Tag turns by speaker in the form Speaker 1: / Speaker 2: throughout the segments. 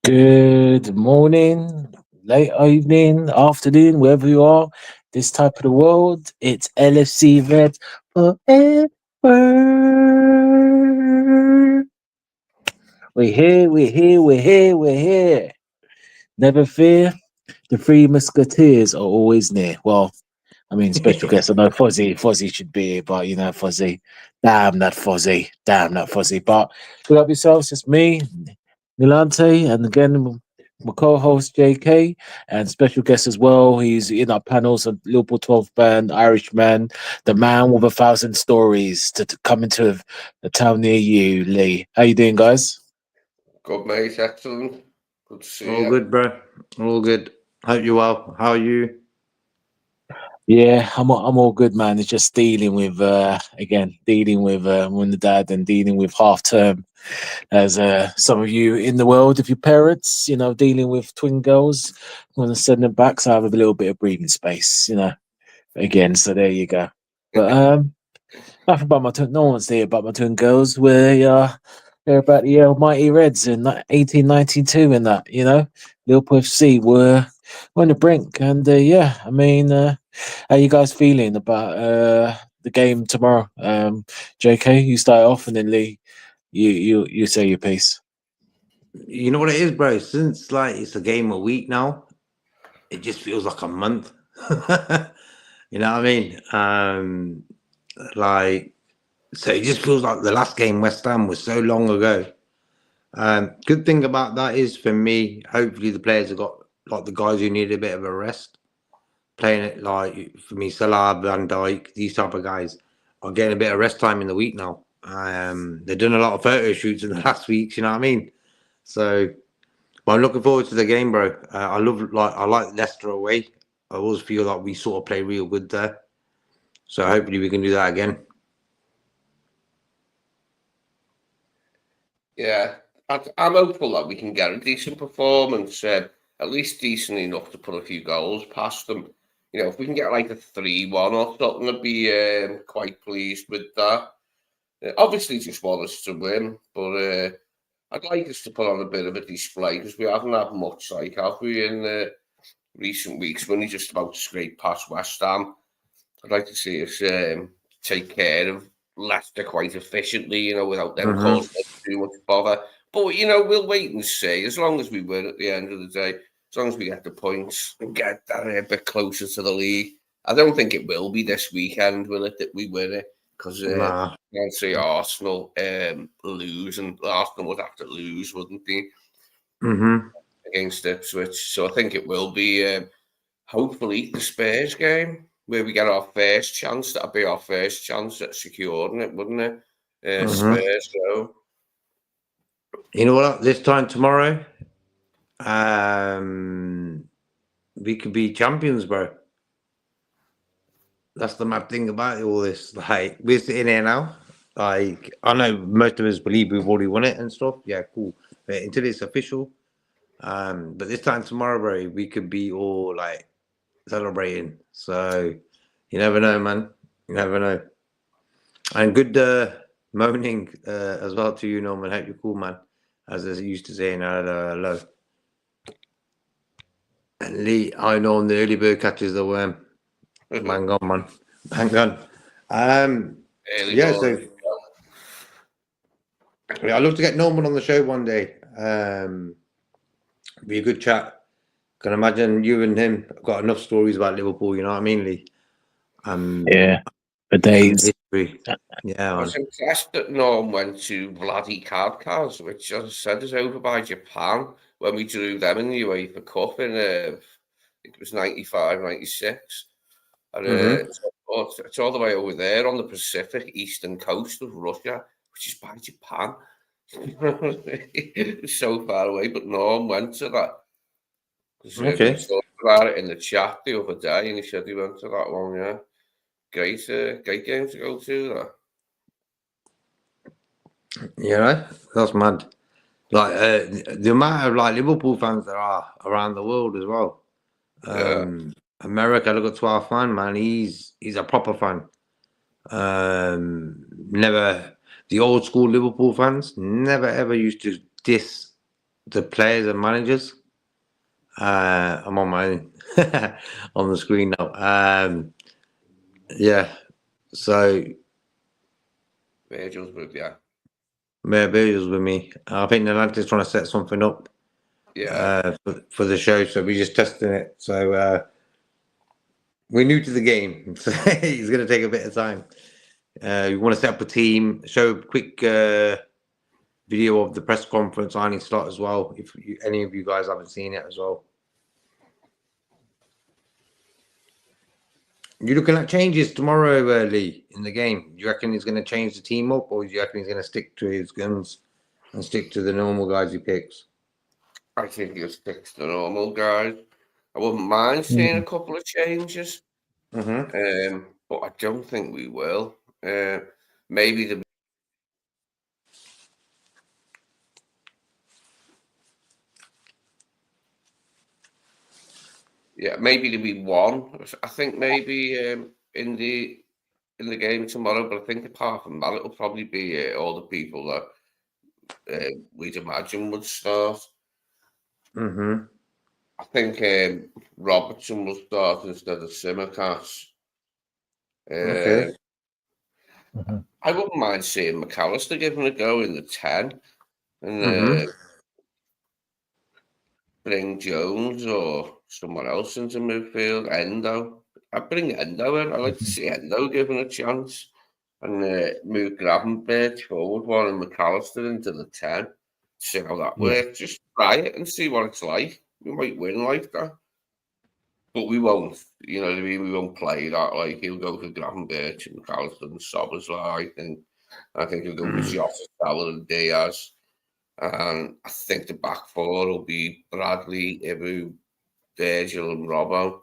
Speaker 1: Good morning, late evening, afternoon, wherever you are, this type of the world. It's LFC Red forever. We're here, we're here, we're here, we're here. Never fear, the three musketeers are always near. Well, I mean, special guest. I know Fozzie should be here, but Fozzie, damn that Fozzie. But look up yourselves, it's me, Milante, and again, my co-host JK, and special guest as well. He's in our panels of Liverpool 12 band, Irishman, the man with 1,000 stories to come into the town near you, Lee. How you doing, guys?
Speaker 2: Good mate, excellent. Good to see
Speaker 3: All
Speaker 2: you.
Speaker 3: good, bro. All good. Hope you well. How are you?
Speaker 1: Yeah, I'm all good, man. It's just dealing with dealing with mum and dad and dealing with half term as some of you in the world, if your parents, dealing with twin girls, want to send them back, so I have a little bit of breathing space, again. So there you go. But nothing about no one's there about my twin girls. They're about the almighty Reds in 1892 and that, Liverpool FC were on the brink, and yeah, I mean, how you guys feeling about the game tomorrow? JK, you start off, and then Lee, you say your piece.
Speaker 3: You know what it is, bro? Since it's a game a week now, it just feels like a month. You know what I mean? Like so it just feels like the last game West Ham was so long ago. Good thing about that is for me, hopefully the players have got like the guys who need a bit of a rest. Playing it like for me, Salah, Van Dijk, these type of guys are getting a bit of rest time in the week now. They've done a lot of photo shoots in the last weeks, you know what I mean? So, but I'm looking forward to the game, bro. I like Leicester away. I always feel like we sort of play real good there. So hopefully we can do that again.
Speaker 2: Yeah, I'm hopeful that we can get a decent performance, at least decent enough to put a few goals past them. If we can get like a 3-1 or something, I'd be quite pleased with that. Obviously, just want us to win, but I'd like us to put on a bit of a display because we haven't had much, like, have we, in recent weeks? We're only just about to scrape past West Ham. I'd like to see us take care of Leicester quite efficiently, without them
Speaker 3: Mm-hmm.
Speaker 2: causing us too much bother. But, we'll wait and see. As long as we win at the end of the day, as long as we get the points and get that a bit closer to the league. I don't think it will be this weekend, will it, that we win it? Because I
Speaker 3: Nah.
Speaker 2: can't see Arsenal lose, and Arsenal would have to lose, wouldn't they,
Speaker 3: Mm-hmm.
Speaker 2: against Ipswich? So I think it will be, hopefully, the Spurs game where we get our first chance. That'd be our first chance at securing it, wouldn't it?
Speaker 3: Mm-hmm.
Speaker 2: Spurs go.
Speaker 3: You know what? This time tomorrow, um, we could be champions, bro. That's the mad thing about all this. Like, we're sitting here now. Like, I know most of us believe we've already won it and stuff. Yeah, cool. But until it's official. But this time tomorrow, bro, we could be all like celebrating. So you never know, man. You never know. And good moaning as well to you, Norman. Hope you're cool, man. As I used to say in hello. And Lee, I know the early bird catches the worm. Bang on, man. Bang on.
Speaker 2: Early
Speaker 3: Yeah,
Speaker 2: doors.
Speaker 3: so yeah, I'd love to get Norman on the show one day. Be a good chat. Can imagine you and him have got enough stories about Liverpool, you know what I mean, Lee?
Speaker 1: Yeah, for
Speaker 3: And
Speaker 1: days.
Speaker 3: history. Yeah,
Speaker 2: I was
Speaker 3: man.
Speaker 2: impressed that Norm went to Vladikavkaz, which, as I said, is over by Japan, when we drew them in the UEFA Cup in, I think it was 95, 96. And
Speaker 3: Mm-hmm.
Speaker 2: it's all the way over there on the Pacific eastern coast of Russia, which is by Japan. It's so far away, but Norm went to that. 'Cause, we
Speaker 3: Okay.
Speaker 2: talked about it in the chat the other day, and he said he went to that one, yeah. Great game to go to, that.
Speaker 3: You know, that's mad. Like the amount of like Liverpool fans there are around the world as well.
Speaker 2: Yeah.
Speaker 3: America, look at 12 fan, man. He's a proper fan. Never the old school Liverpool fans never ever used to diss the players and managers. I'm on my own on the screen now. Yeah, so
Speaker 2: Virgil's with you.
Speaker 3: Virgil's with me. I think Atlanta's trying to set something up
Speaker 2: Yeah.
Speaker 3: for the show, so we're just testing it. So we're new to the game, so it's going to take a bit of time. We want to set up a team, show a quick video of the press conference signing slot as well, if any of you guys haven't seen it as well. You looking at changes tomorrow, Lee, in the game? Do you reckon he's going to change the team up, or do you reckon he's going to stick to his guns and stick to the normal guys he picks?
Speaker 2: I think he'll stick to the normal guys. I wouldn't mind seeing a couple of changes, but I don't think we will. Maybe the maybe there'll be one. I think maybe in the game tomorrow, but I think apart from that, it'll probably be all the people that we'd imagine would start. I think Robertson will start instead of Simicast.
Speaker 3: Okay.
Speaker 2: I wouldn't mind seeing McAllister giving a go in the 10 and bring Jones or someone else into midfield. Endo. I'd bring Endo in. I'd like to see Endo given a chance and move Gravenberch forward one and McAllister into the 10. See how that works. Just try it and see what it's like. We might win like that. But we won't, you know what I mean? We won't play that. Like, he'll go for Gravenberch and McAllister and Szoboszlai. I think he'll go for Jota, Salah and Diaz. And I think the back four will be Bradley, Ibu, Virgil and Robbo.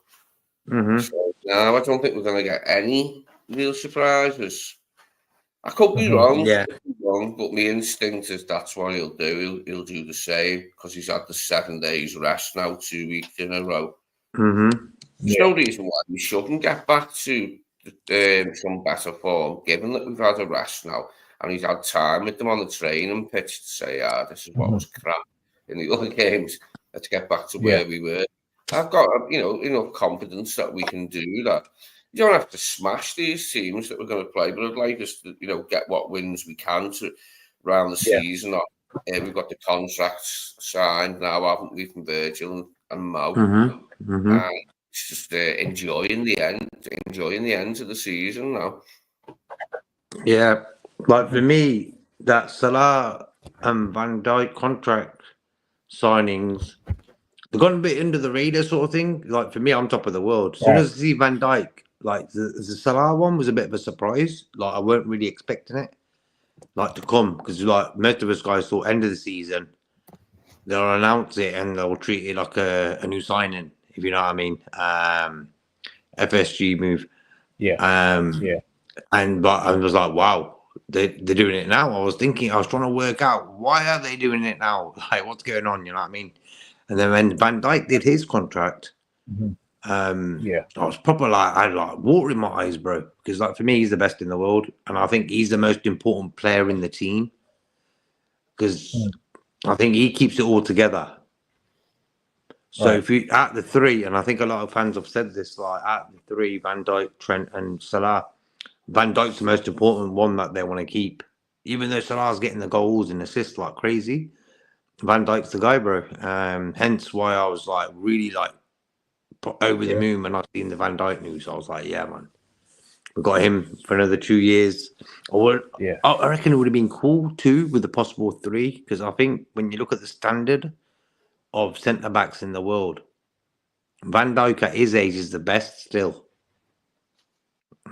Speaker 2: So, no, I don't think we're going to get any real surprises. I could be wrong.
Speaker 3: Yeah.
Speaker 2: But my instinct is that's what he'll do. He'll do the same because he's had the 7 days rest now, 2 weeks in a row. There's no reason why we shouldn't get back to some better form, given that we've had a rest now and he's had time with them on the training pitch to say, this is what was crap in the other games. Let's get back to where we were. I've got enough confidence that we can do that. You don't have to smash these teams that we're going to play, but I'd like us to get what wins we can to round the season up. We've got the contracts signed now, haven't we, from Virgil and Mo? It's just enjoying the end of the season now.
Speaker 3: Yeah, like for me, that Salah and Van Dijk contract signings, they've gone a bit under the radar sort of thing. Like for me, I'm top of the world. As soon as I see Van Dijk, like the Salah one was a bit of a surprise. Like I weren't really expecting it, like to come because like most of us guys thought end of the season they'll announce it and they'll treat it like a new signing, if you know what I mean. FSG move. But I was like, wow, they're doing it now. I was trying to work out why are they doing it now? Like what's going on? You know what I mean? And then when Van Dijk did his contract, I was proper like I had like water in my eyes, bro. Because like for me, he's the best in the world, and I think he's the most important player in the team. Because I think he keeps it all together. So if you at the three, and I think a lot of fans have said this, like at the three, Van Dijk, Trent, and Salah, Van Dijk's the most important one that they want to keep. Even though Salah's getting the goals and assists like crazy, Van Dijk's the guy, bro. Hence why I was like really like over the moon when I seen the Van Dijk news. I was like, yeah, man, we got him for another 2 years. I reckon it would have been cool too with the possible 3, because I think when you look at the standard of centre backs in the world, Van Dijk at his age is the best still.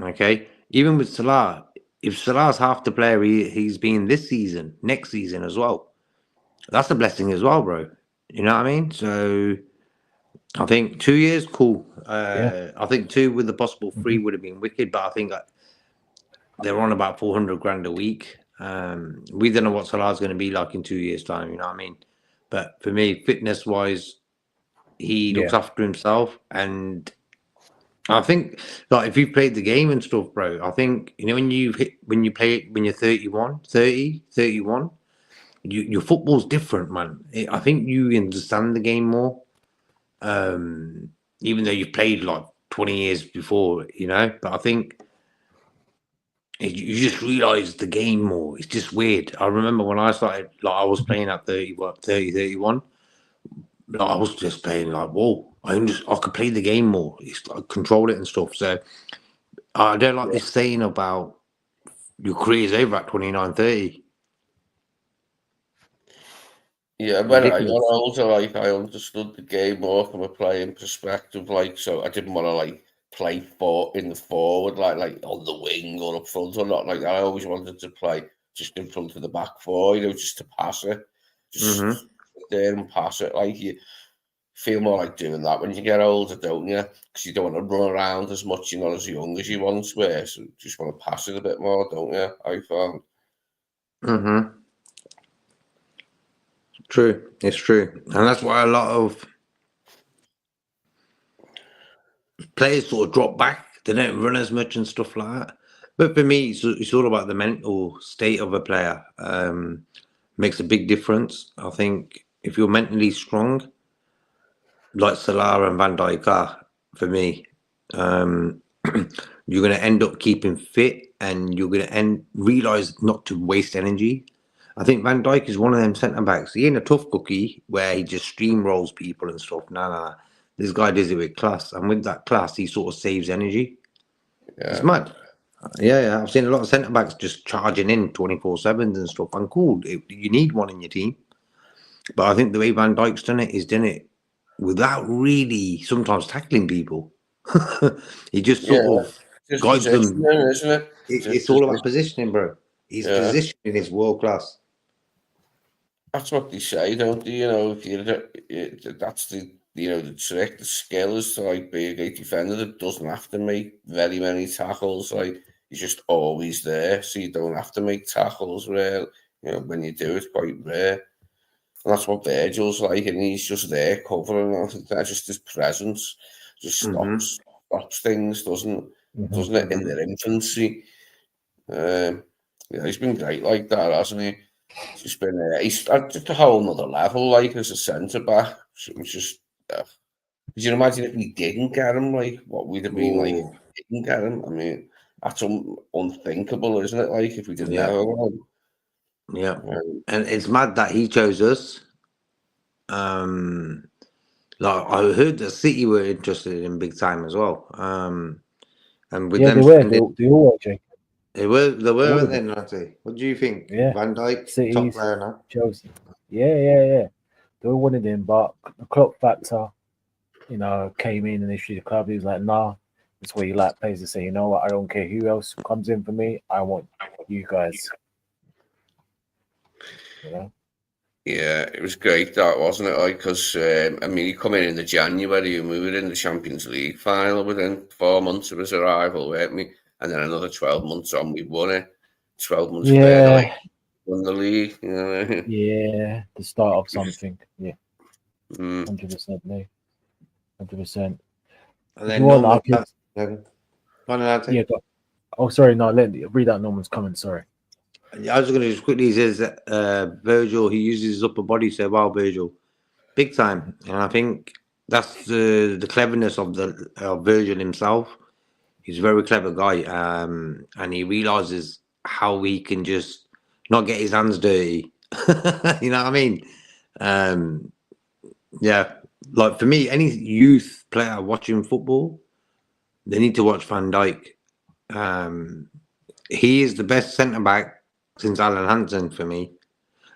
Speaker 3: Okay, even with Salah, if Salah's half the player he's been this season, next season as well, that's a blessing as well, bro. You know what I mean? So I think 2 years, cool. I think 2 with the possible 3 would have been wicked, but I think they're on about 400 grand a week. We don't know what Salah's going to be like in 2 years' time. You know what I mean? But for me, fitness-wise, he looks after himself, and I think like if you played the game and stuff, bro, I think when you're 31, your football's different, man. I think you understand the game more. Even though you've played like 20 years before, but I think you just realise the game more. It's just weird. I remember when I started, like I was playing at 31. Like, I was just playing like, whoa, I could play the game more. It's like control it and stuff. So I don't like this saying about your career's over at 29, 30.
Speaker 2: Yeah, when I got older, like I understood the game more from a playing perspective. Like, so I didn't want to like play in the forward, like on the wing or up front or not. Like I always wanted to play just in front of the back four, just to pass it, just sit there and pass it. Like you feel more like doing that when you get older, don't you? Because you don't want to run around as much. You're not as young as you once were, so you just want to pass it a bit more, don't you? I found.
Speaker 3: True, it's true, and that's why a lot of players sort of drop back. They don't run as much and stuff like that. But for me, it's all about the mental state of a player. Makes a big difference. I think if you're mentally strong, like Salah and Van Dijk are, for me, you're going to end up keeping fit, and you're going to realize not to waste energy. I think Van Dijk is one of them centre backs. He ain't a tough cookie where he just steamrolls people and stuff. Nah. This guy does it with class, and with that class, he sort of saves energy. Yeah. It's mad. Yeah. I've seen a lot of centre backs just charging in 24/7s and stuff. And cool, you need one in your team. But I think the way Van Dijk's done it, he's done it without really sometimes tackling people. He just sort of guides them,
Speaker 2: isn't it?
Speaker 3: It's all about positioning, bro. His positioning is world class.
Speaker 2: That's what they say, don't they? If that's the the trick, the skill is to like be a great defender that doesn't have to make very many tackles. Like he's just always there, so you don't have to make tackles. Where when you do, it's quite rare. And that's what Virgil's like, and he's just there covering. I think that's just his presence, just stops things, doesn't it, in their infancy? He's been great like that, hasn't he? He's been he's at just a whole nother level, like as a centre back. It's just, could you imagine if we didn't get him? Like, what would have been like if we didn't get him? I mean, that's unthinkable, isn't it? Like if we didn't have him.
Speaker 3: Yeah, and it's mad that he chose us. Like I heard that City were interested in big time as well. And with them,
Speaker 1: they all were, Jake.
Speaker 3: They were, weren't they, Natty? What do you think?
Speaker 1: Yeah,
Speaker 3: Van Dijk,
Speaker 1: City's,
Speaker 3: top player now.
Speaker 1: Chelsea. Yeah. They all wanted him, but the clock factor, came in and issued the club. He was like, nah, that's where you like players to say, you know what, I don't care who else comes in for me. I want you guys.
Speaker 2: Yeah, it was great, that, wasn't it? Like, because he come in the January and we were in the Champions League final within 4 months of his arrival, weren't we? And then another 12 months on, we won it. 12 months later, won the league.
Speaker 1: Yeah, the start of something. Yeah, 100%, mate. 100%.
Speaker 3: And then
Speaker 1: sorry, no, read out Norman's comment. Sorry.
Speaker 3: I was going to just quickly say that Virgil, he uses his upper body so well, Virgil, big time, and I think that's the cleverness of Virgil himself. He's a very clever guy, and he realizes how he can just not get his hands dirty. You know what I mean? Yeah, like for me, any youth player watching football, they need to watch Van Dijk. He is the best centre back since Alan Hansen for me.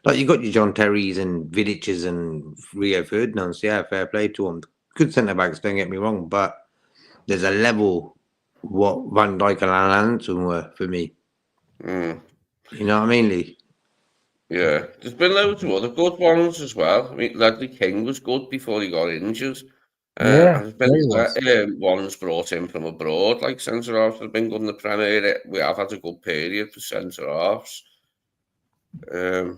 Speaker 3: Like you got your John Terrys and Vidics and Rio Ferdinands. Yeah, fair play to them. Good centre backs, don't get me wrong, but there's a level what Van Dijk and Alan Hansen were for me. You know what I mean, Lee?
Speaker 2: Yeah, there's been loads of other good ones as well. I mean, Ledley King was good before he got injured. There's been ones brought in from abroad, like centre halves have been good in the Premier. We have had a good period for centre halves. I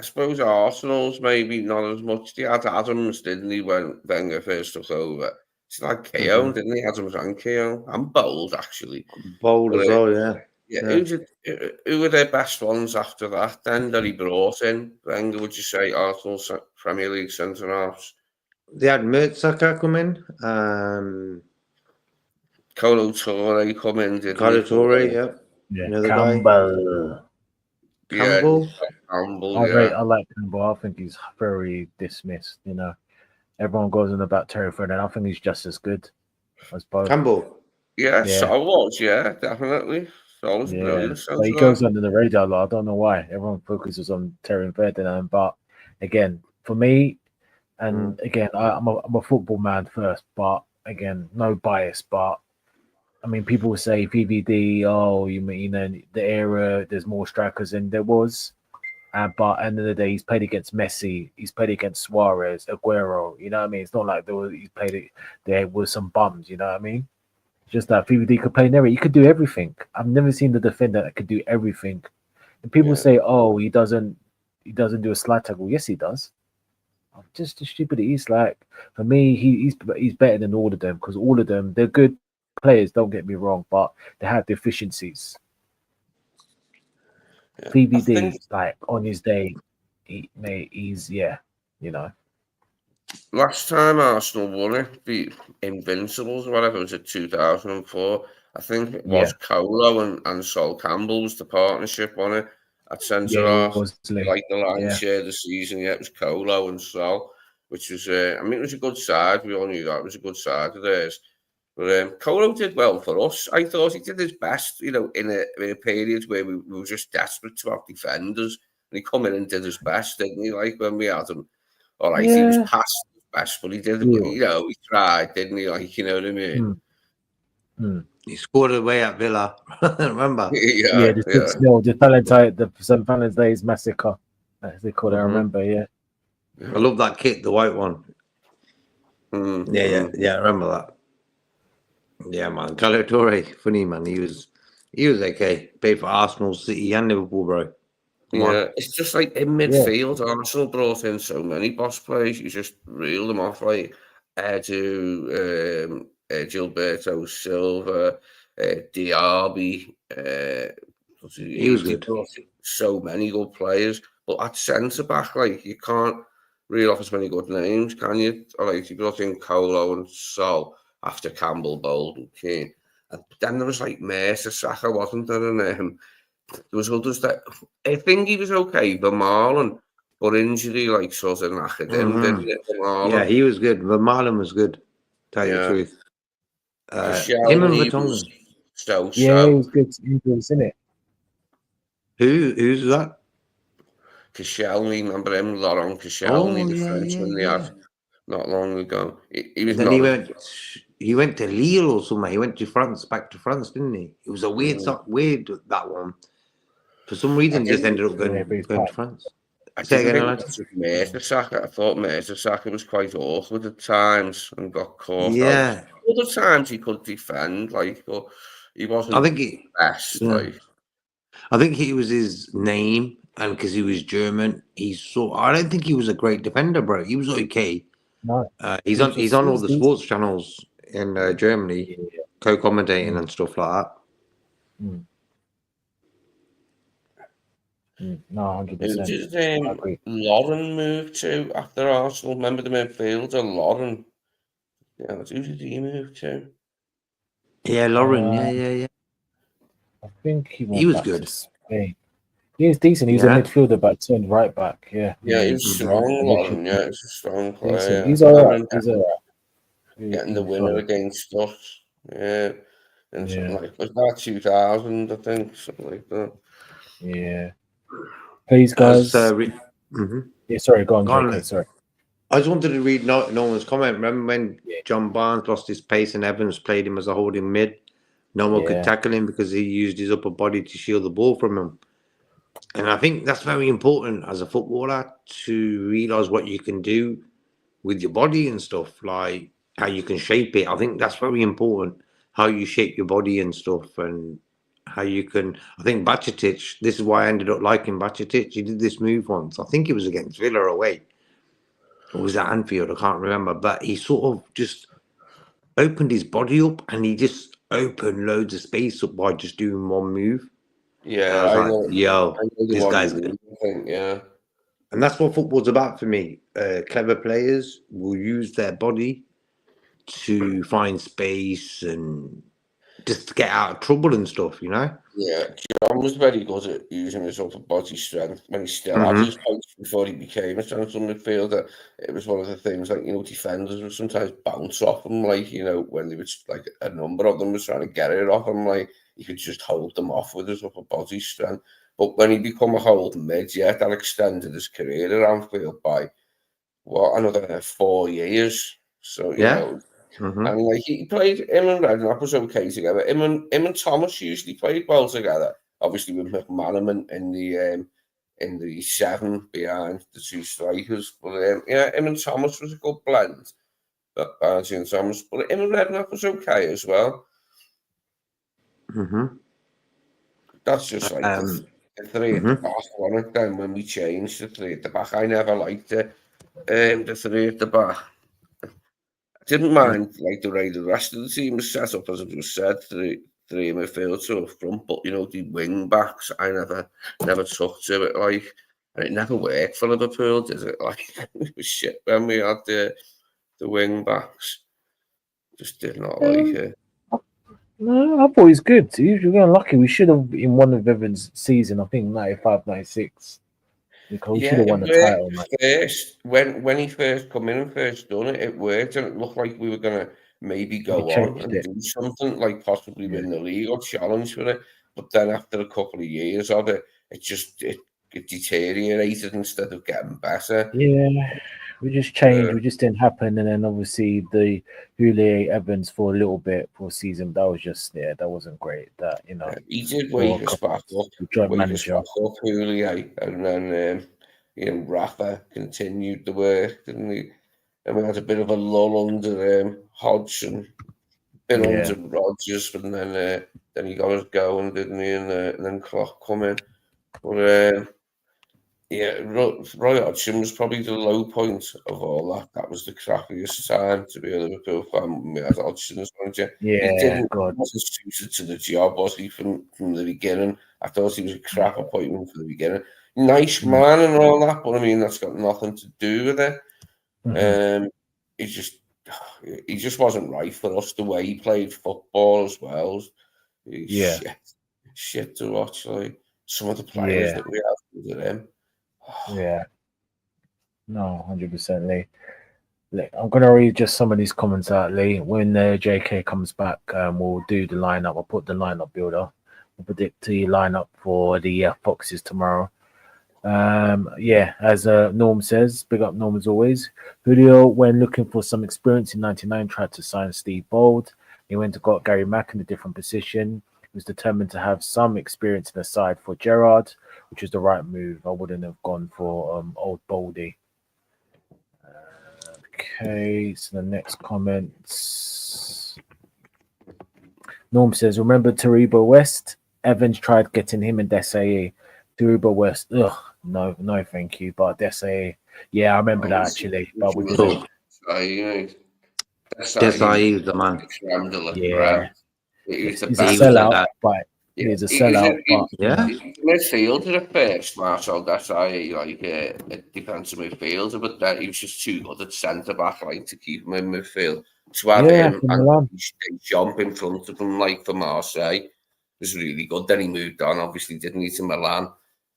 Speaker 2: suppose Arsenal's maybe not as much. They had Adams, didn't he, when Wenger first took over? It's like KO, didn't he? Adams and KO. And Bowles, actually.
Speaker 3: Bold as well, yeah.
Speaker 2: Yeah,
Speaker 3: Yeah.
Speaker 2: who were their best ones after that then that he brought in? Wenger, would you say, Arsenal Premier League centre-halves?
Speaker 3: They had Mertesacker come in.
Speaker 2: Kolo Toure come in, didn't
Speaker 3: Carlo
Speaker 2: he?
Speaker 3: Torre, yeah.
Speaker 4: Yeah,
Speaker 3: Another guy.
Speaker 4: Campbell.
Speaker 2: Yeah,
Speaker 3: Campbell.
Speaker 2: Campbell,
Speaker 4: I like Campbell. I think he's very dismissed. You know, everyone goes on about Terry Ferdinand. I think he's just as good as both.
Speaker 3: Campbell.
Speaker 2: Yeah,
Speaker 4: Yeah.
Speaker 2: Sol was, yeah, definitely. Sol was brilliant.
Speaker 4: But he goes under the radar a lot. I don't know why. Everyone focuses on Terry Ferdinand, but again, for me, and again, I'm a football man first, but again, no bias. But I mean, people will say VVD. Oh, you mean the era? There's more strikers than there was. But at the end of the day, he's played against Messi. He's played against Suarez, Aguero. You know what I mean? It's not like he played there with some bums. You know what I mean? Just that VVD could play in there. He could do everything. I've never seen the defender that could do everything. And people say, "Oh, he doesn't do a slide tackle." Yes, he does. Just as stupid it is. Like for me, he's better than all of them because all of them they're good players. Don't get me wrong, but they have deficiencies.
Speaker 2: Yeah,
Speaker 4: VVD, like on his day, he's you know.
Speaker 2: Last time Arsenal won it, beat Invincibles or whatever, it was at 2004. I think it was Kolo and Sol Campbell was the partnership on it at centre half. Like the lion's share of the season, it was Kolo and Sol, which was, I mean, it was a good side. We all knew that it was a good side of theirs. But Kolo did well for us. I thought he did his best, you know, in a period where we were just desperate to have defenders. And he come in and did his best, didn't he? Like when we had him. All right, he was past his best, but he did, you know, he tried, didn't he? Like, you know what I mean?
Speaker 3: He scored away at Villa. Remember?
Speaker 4: The St. Valentine's Day's massacre, as they call it. I remember,
Speaker 3: I love that kit, the white one. Yeah, I remember that. Yeah, man. Carlo Torre, funny man. He was okay. Paid for Arsenal, City, and Liverpool, bro.
Speaker 2: It's just like in midfield, Arsenal brought in so many boss players. You just reel them off like Edu, Gilberto Silva, Diaby.
Speaker 3: He was good.
Speaker 2: So many good players, but at centre back, like you can't reel off as many good names, can you? Like you brought in Kolo and Sol after Campbell, Bold, and Keane, and then there was like Mertesacker, wasn't there? And there was others that I think he was okay, Vermaelen, but injury like sort of knackered him, didn't it?
Speaker 3: Yeah, he was good. Vermaelen was good. Tell you the truth. Him and Vertonghen.
Speaker 4: He was good. He was in it.
Speaker 3: Who's that?
Speaker 2: Koscielny, remember him? Laurent Koscielny, the Frenchman they had not long ago. He was
Speaker 3: then he went to Lille or somewhere. He went to France, back to France, didn't he? It was a weird that one. For some reason, he just ended up going to France.
Speaker 2: I thought Mertesacker was quite awkward at times and got caught.
Speaker 3: Yeah.
Speaker 2: Other times he could defend, like, but he wasn't.
Speaker 3: I think
Speaker 2: best. Like,
Speaker 3: I think it was his name, and because he was German, I don't think he was a great defender, bro. He was okay.
Speaker 4: No,
Speaker 3: he's on all the sports channels in Germany, co-commentating and stuff like that.
Speaker 4: No, 100%.
Speaker 2: Who did Lauren move to after Arsenal? Remember the midfielder, Lauren? Yeah, who did he move to?
Speaker 3: Yeah, Lauren. Yeah.
Speaker 4: I think he
Speaker 3: was good.
Speaker 4: He was decent. He was a midfielder, but turned right back. Yeah,
Speaker 2: he was strong. Lauren, he's a strong player.
Speaker 4: He's all right.
Speaker 2: Getting the winner against us. Yeah, and something like was that 2000? I think something like that.
Speaker 4: Yeah. Please, guys. Yeah, sorry, go on. Okay, sorry.
Speaker 3: I just wanted to read Norman's comment. Remember when John Barnes lost his pace and Evans played him as a holding mid? No one could tackle him because he used his upper body to shield the ball from him. And I think that's very important as a footballer to realise what you can do with your body and stuff, like how you can shape it. I think that's very important, how you shape your body and stuff, and how you can. I think Bajcetic, this is why I ended up liking Bajcetic. He did this move once. I think it was against Villa away. Or was that Anfield? I can't remember. But he sort of just opened his body up and he just opened loads of space up by just doing one move. And I
Speaker 2: Yeah,
Speaker 3: was
Speaker 2: I
Speaker 3: like,
Speaker 2: know.
Speaker 3: yo,
Speaker 2: I know the
Speaker 3: this
Speaker 2: one
Speaker 3: guy's
Speaker 2: you
Speaker 3: good.
Speaker 2: mean. I think, yeah.
Speaker 3: And that's what football's about for me. Clever players will use their body to find space and just to get out of trouble and stuff, you know?
Speaker 2: Yeah, John was very good at using his upper body strength when he still had
Speaker 3: Mhm.
Speaker 2: his pace before he became a central midfielder. It was one of the things, like, defenders would sometimes bounce off him, like, when they was like a number of them was trying to get it off him, like he could just hold them off with his upper body strength. But when he become a holding mid, yeah, that extended his career at Anfield by another 4 years. So
Speaker 3: Yeah. Mhm.
Speaker 2: and like he played him and Redknapp was okay together. Him and Thomas usually played well together. Obviously with McManaman in the seven behind the two strikers. But yeah, him and Thomas was a good blend. But Barnsley and Thomas. But him and Redknapp was okay as well.
Speaker 3: Mhm.
Speaker 2: That's just like the three at the back, wasn't it? Then when we changed the three at the back, I never liked it. The three at the back. I didn't mind like the way the rest of the team was set up, as it was said, three in midfield, two up front. But the wing backs, I never took to it, like, and it never worked for Liverpool, did it? Like, it was shit when we had the wing backs. Just did not like it.
Speaker 4: No, I thought it was good. We were lucky. We should have in one of Evans' season, I think 95, 96. Because we should
Speaker 2: Yeah,
Speaker 4: have
Speaker 2: it
Speaker 4: won the title, man.
Speaker 2: worked first. When he first come in and first done it, it worked, and it looked like we were gonna maybe
Speaker 4: We
Speaker 2: go on
Speaker 4: changed
Speaker 2: and
Speaker 4: it.
Speaker 2: do something, like possibly
Speaker 4: Yeah.
Speaker 2: win the league or challenge for it. But then after a couple of years of it, it deteriorated instead of getting better.
Speaker 4: Yeah, we just changed. We just didn't happen, and then obviously the Julian Evans for a little bit for a season. That was just that wasn't great. That
Speaker 2: He did
Speaker 4: for a
Speaker 2: wake us
Speaker 4: couple
Speaker 2: back up,
Speaker 4: of joint manager.
Speaker 2: Houllier, and then Rafa continued the work, didn't he? And we had a bit of a lull under Hodgson. Been
Speaker 4: Yeah,
Speaker 2: under Rodgers, and then he got us going, didn't he? And then Klopp come in. But yeah, Roy Hodgson was probably the low point of all that. That was the crappiest time to be a Liverpool fan when we had Hodgson as manager. He
Speaker 4: yeah,
Speaker 2: didn't
Speaker 4: God,
Speaker 2: wasn't suited to the job, was he? From the beginning, I thought he was a crap appointment from the beginning. Nice man and all that, but I mean that's got nothing to do with it. He just wasn't right for us. The way he played football as well.
Speaker 4: yeah,
Speaker 2: Shit to watch. Like some of the players
Speaker 4: yeah,
Speaker 2: that we have under him.
Speaker 4: yeah. No, 100%, Lee. I'm gonna read just some of these comments out, Lee. When JK comes back, we'll do the lineup. I'll put the lineup builder. We'll predict the lineup for the Foxes tomorrow. Yeah, as Norm says, big up Norm as always. Julio, when looking for some experience in '99, tried to sign Steve Bold. He went and got Gary Mack in a different position. He was determined to have some experience in the side for Gerrard, which was the right move. I wouldn't have gone for old Boldy. Okay, so the next comments. Norm says, remember Taribo West? Evans tried getting him and Desai. Taribo West, ugh, no, thank you. But Desai, yeah, I remember that actually, but we didn't.
Speaker 3: Desai is the man.
Speaker 4: Yeah,
Speaker 2: He was the
Speaker 4: he's a
Speaker 3: He was
Speaker 2: best.
Speaker 3: the
Speaker 4: sellout,
Speaker 3: guy.
Speaker 4: but
Speaker 2: Yeah,
Speaker 4: he's a sellout. But
Speaker 3: Yeah.
Speaker 2: midfielder at first, Marcel Desailly, like a defensive midfielder, but then he was just too good at centre back, like to keep him in midfield. To have
Speaker 4: yeah,
Speaker 2: him
Speaker 4: from
Speaker 2: and
Speaker 4: Milan.
Speaker 2: jump in front of him, like for Marseille, was really good. Then he moved on, obviously, didn't he, to Milan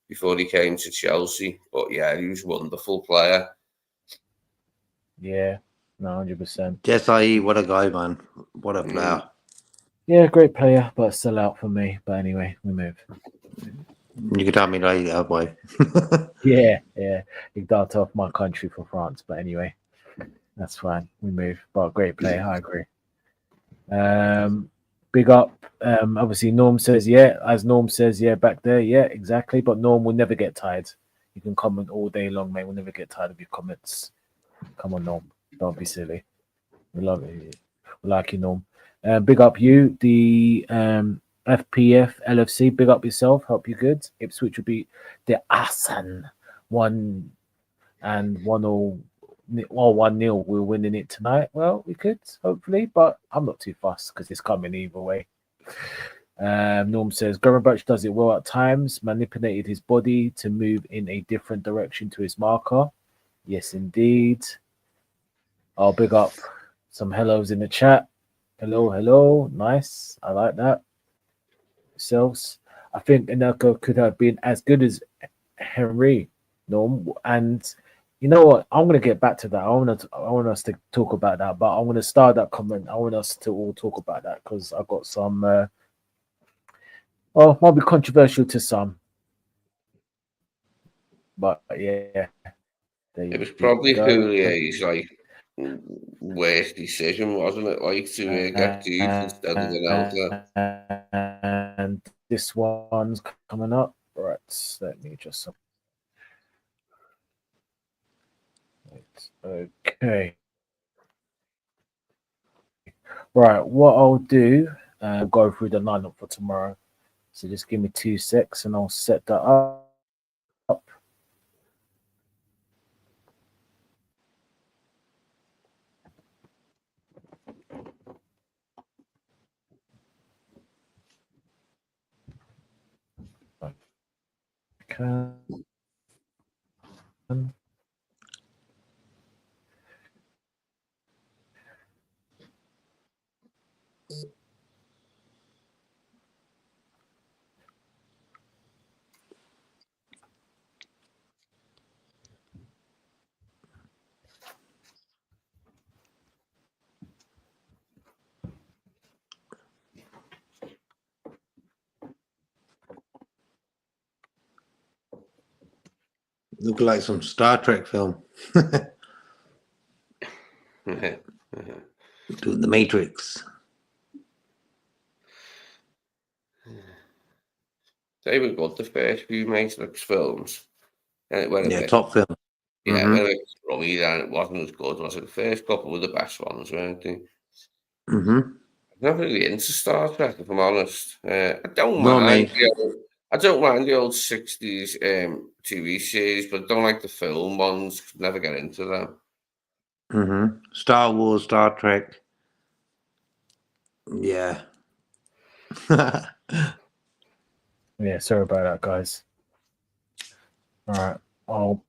Speaker 2: before he came to Chelsea. But yeah, he was a wonderful player.
Speaker 4: Yeah, no, 100%.
Speaker 3: Desai, what a guy, man. What a player.
Speaker 4: Yeah, great player, but sellout for me. But anyway, we move.
Speaker 3: You can tell me later, boy.
Speaker 4: Yeah, he got off my country for France, but anyway, that's fine. We move. But great player, I agree. Big up. Obviously, Norm says, yeah, as Norm says, yeah, back there, yeah, exactly. But Norm will never get tired. You can comment all day long, mate. We'll never get tired of your comments. Come on, Norm. Don't be silly. We love it. We like you, Norm. Big up you, the FPF LFC. Big up yourself. Hope you good. Ipswich will beat the Asan 1-1 1-0, we're winning it tonight. Well, we could, hopefully, but I'm not too fussed because it's coming either way. Norm says, Gravenberch does it well at times, manipulated his body to move in a different direction to his marker. Yes, indeed. I'll big up some hellos in the chat. Hello. Nice. I like that. Yourselves. I think Anelka could have been as good as Henry, Norm. And you know what? I'm going to get back to that. I want us to talk about that, but I'm going to start that comment. I want us to all talk about that because I've got some, might be controversial to some. But yeah.
Speaker 2: It was probably Houlier's like worst decision, wasn't it? Like to get deep instead of the Anelka.
Speaker 4: And this one's coming up. Right, let me just. Okay. Right, what I'll do, go through the lineup for tomorrow. So just give me 2 secs and I'll set that up. Okay.
Speaker 3: Look like some Star Trek film. Doing the Matrix.
Speaker 2: They were good, the first few Matrix films. And it went a bit,
Speaker 3: Top film.
Speaker 2: yeah, it went a bit crummy, and it wasn't as good, was it? The first couple were the best ones, weren't they? I'm not really into Star Trek, if I'm honest. I don't mind the old 60s TV series, but I don't like the film ones. Never get into them.
Speaker 3: Star Wars, Star Trek. Yeah.
Speaker 4: Yeah, sorry about that, guys. All right, I'll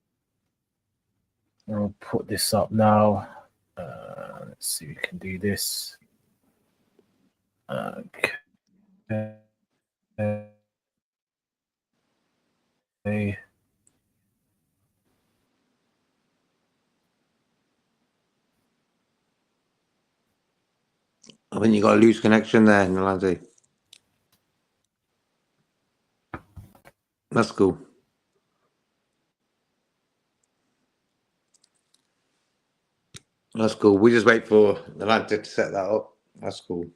Speaker 4: put this up now. Let's see if we can do this. Okay.
Speaker 3: I think you got a loose connection there, Nalante. That's cool. That's cool. We just wait for Nalante to set that up. That's cool.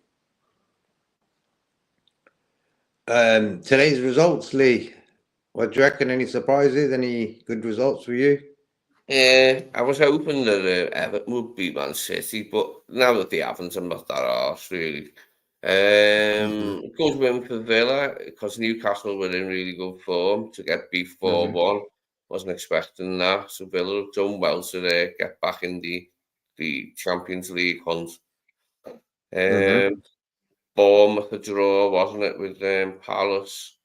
Speaker 3: Today's results, Lee. What do you reckon? Any surprises? Any good results for you?
Speaker 2: I was hoping that Everton would beat Man City, but now that they haven't, I'm not that arse, really. Good win for Villa, because Newcastle were in really good form to get beat 4-1. Wasn't expecting that. So Villa have done well to get back in the Champions League hunt. Bournemouth a draw, wasn't it, with Palace?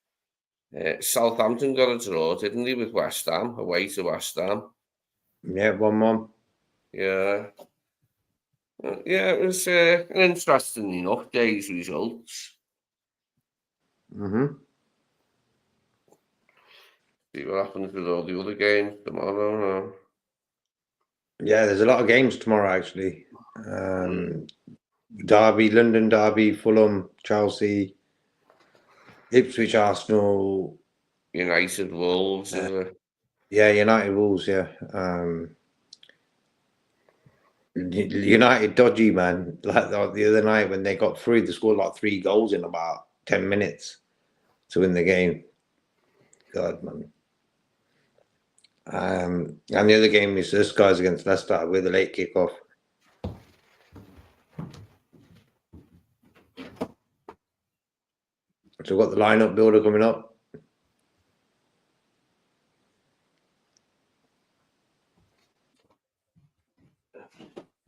Speaker 2: Southampton got a draw, didn't they, with West Ham, away to West Ham?
Speaker 3: Yeah, 1-1.
Speaker 2: Yeah. Yeah, it was an interesting enough day's results. See what happens with all the other games tomorrow.
Speaker 3: Yeah, there's a lot of games tomorrow, actually. Derby, London Derby, Fulham, Chelsea, Ipswich, Arsenal,
Speaker 2: United, Wolves.
Speaker 3: Yeah, United, Wolves. Yeah, United dodgy, man. Like the other night when they got through, they scored like 3 goals in about 10 minutes to win the game. God, man. And the other game is this guy's against Leicester with a late kickoff. So we've got the lineup builder coming up.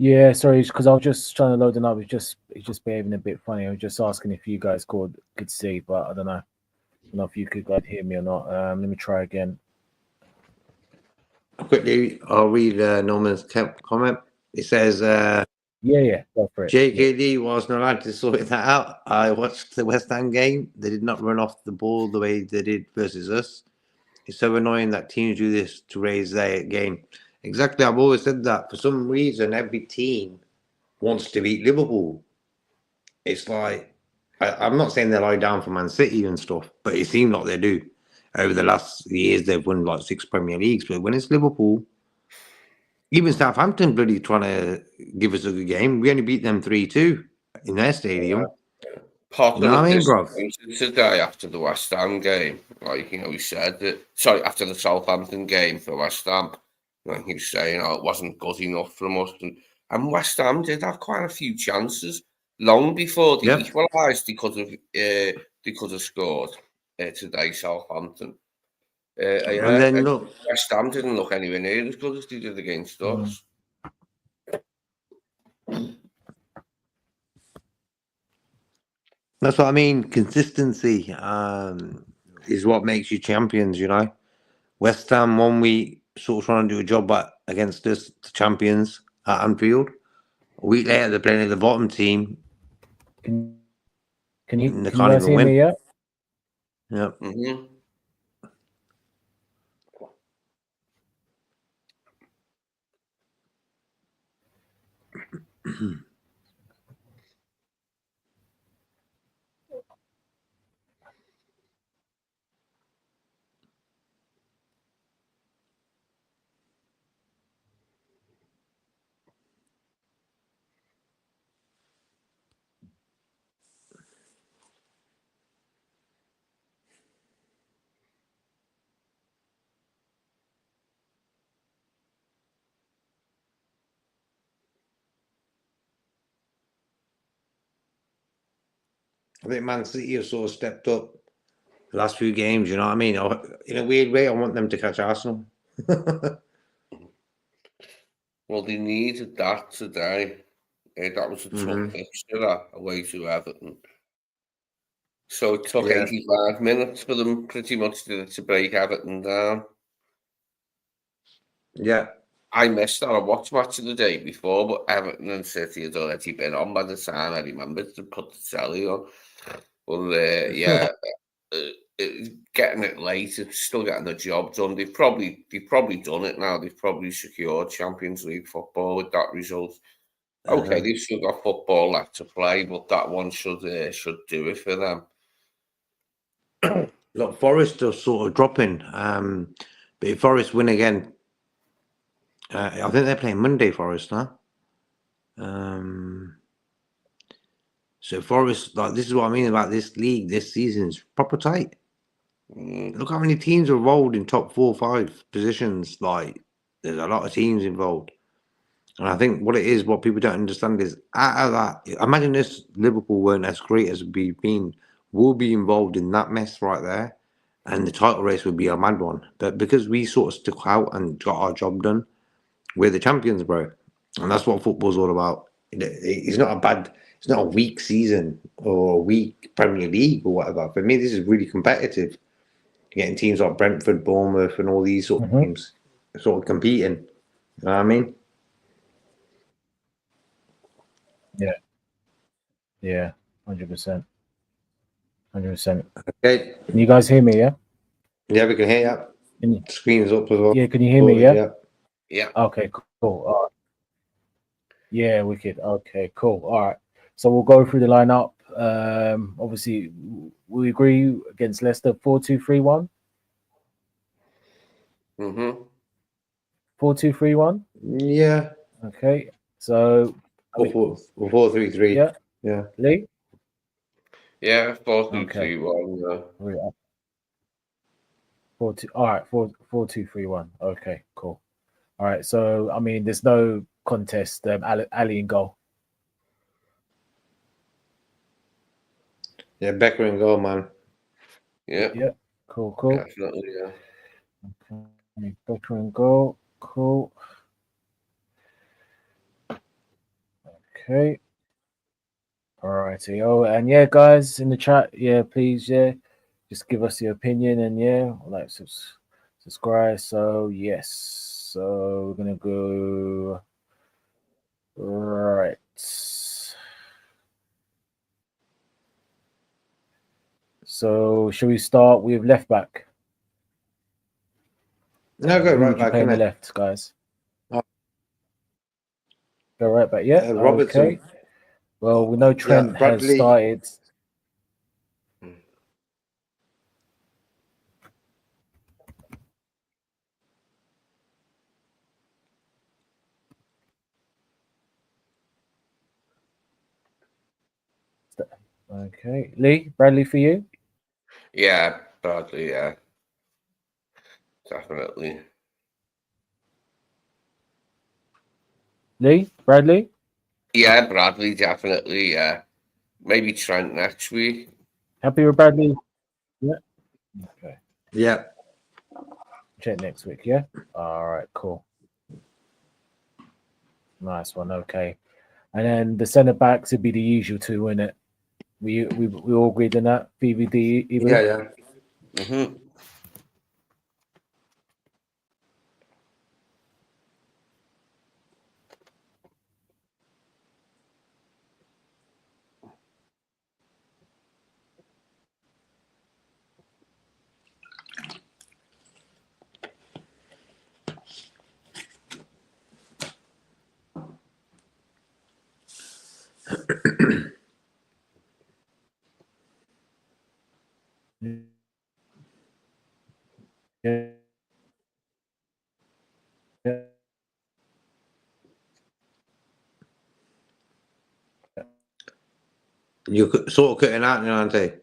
Speaker 4: Yeah, sorry, because I was just trying to load it up. It's just behaving a bit funny. I was just asking if you guys could see, but I don't know. I don't know if you could guys hear me or not. Let me try again.
Speaker 3: Quickly, I'll read Norman's comment. It says,
Speaker 4: Yeah, go for it. Yeah.
Speaker 3: JKD wasn't allowed to sort that out. I watched the West Ham game. They did not run off the ball the way they did versus us. It's so annoying that teams do this to raise their game. Exactly, I've always said that. For some reason, every team wants to beat Liverpool. It's like, I'm not saying they lie down for Man City and stuff, but it seems like they do. Over the last years, they've won like 6 Premier Leagues. But when it's Liverpool, even Southampton bloody trying to give us a good game. We only beat them 3-2 in their stadium.
Speaker 2: Potter
Speaker 3: You know what I mean,
Speaker 2: was
Speaker 3: bro?
Speaker 2: disappointed today after the West Ham game. Like, he said that, sorry, after the Southampton game for West Ham, like he was saying, it wasn't good enough from us. And West Ham did have quite a few chances long before they
Speaker 3: Yep.
Speaker 2: equalised. They could have scored today, Southampton.
Speaker 3: And then look,
Speaker 2: West Ham didn't look anywhere near as good as they did against us.
Speaker 3: that's what I mean. Consistency is what makes you champions, you know. West Ham 1 week sort of trying to do a job against us, the champions at Anfield. A week later, they're playing at the bottom team.
Speaker 4: Can you
Speaker 3: And they
Speaker 4: can you
Speaker 3: can't
Speaker 4: guys
Speaker 3: even
Speaker 4: hear
Speaker 3: win.
Speaker 4: me yet?
Speaker 3: Yeah.
Speaker 2: Mm-hmm.
Speaker 3: I think Man City have sort of stepped up the last few games, you know what I mean? In a weird way, I want them to catch Arsenal.
Speaker 2: Well, they needed that today. That was a tough fixture away to Everton. So it took
Speaker 3: Yeah.
Speaker 2: 85 minutes for them pretty much to break Everton down.
Speaker 3: Yeah.
Speaker 2: I missed that. I watched match of the day before, but Everton and City had already been on by the time I remembered to put the telly on. Well, getting it late, it's still getting the job done. They've probably done it now. They've probably secured Champions League football with that result. Okay, they've still got football left to play, but that one should do it for them.
Speaker 3: Look, Forest are sort of dropping. But if Forest win again, I think they're playing Monday, Forest, huh? So Forest, like, this is what I mean about this league. This season's proper tight. Look how many teams are involved in top 4 or 5 positions. Like, there's a lot of teams involved. And I think what people don't understand is, out of that, imagine this Liverpool weren't as great as we've been. We'll be involved in that mess right there. And the title race would be a mad one. But because we sort of stuck out and got our job done, we're the champions, bro. And that's what football's all about. It's not a weak season or a weak Premier League or whatever. For me, this is really competitive. Getting teams like Brentford, Bournemouth, and all these sort of teams sort of competing. You know what I mean?
Speaker 4: Yeah, 100%. 100%.
Speaker 3: Okay.
Speaker 4: Can you guys hear me? Yeah.
Speaker 3: Yeah, we can hear
Speaker 4: Can
Speaker 3: you. Screen's up as well.
Speaker 4: Yeah, can you hear me? Yeah.
Speaker 2: Yeah.
Speaker 4: Okay, cool. All right. Yeah, wicked. Okay, cool. All right. So we'll go through the lineup. Obviously, we agree against Leicester 4-2-3-1. 4-2-3-1.
Speaker 3: Yeah.
Speaker 4: Okay. So
Speaker 3: 4-3-3.
Speaker 4: yeah.
Speaker 3: Yeah.
Speaker 4: Lee.
Speaker 2: Yeah, 4-2-3-1.
Speaker 4: Okay. 4-2. All right. 4-2-3-1. Okay. Cool. All right. So I mean, there's no contest. Ali in goal.
Speaker 3: Yeah, Becker in goal, man.
Speaker 2: Yeah.
Speaker 4: Yeah. Cool.
Speaker 2: Definitely, yeah.
Speaker 4: Okay. Becker in goal. Cool. Okay. Alrighty. Oh, and yeah, guys in the chat, yeah, please, yeah, just give us your opinion and yeah, like subscribe. So yes, so we're gonna go right. So shall we start with left back?
Speaker 3: No, go
Speaker 4: Who
Speaker 3: right
Speaker 4: would you
Speaker 3: back
Speaker 4: play in the
Speaker 3: in
Speaker 4: left, guys?
Speaker 3: Oh.
Speaker 4: Go right back. Yeah.
Speaker 3: Robertson.
Speaker 4: Okay. Well, we know Trent has
Speaker 3: Bradley.
Speaker 4: started. Okay, Lee, Bradley for you.
Speaker 2: Yeah, Bradley, yeah. Definitely.
Speaker 4: Lee, Bradley.
Speaker 2: Yeah, Bradley, definitely, yeah. Maybe Trent next week.
Speaker 4: Happy with Bradley? Yeah. Okay.
Speaker 3: Yeah.
Speaker 4: Check next week. Yeah. All right. Cool. Nice one. Okay. And then the centre backs would be the usual two, wouldn't it? We all agreed on that. VVD. Ibu?
Speaker 3: Yeah.
Speaker 2: Mm-hmm.
Speaker 4: Yeah. Yeah.
Speaker 3: You're sort of cutting out now, aren't they?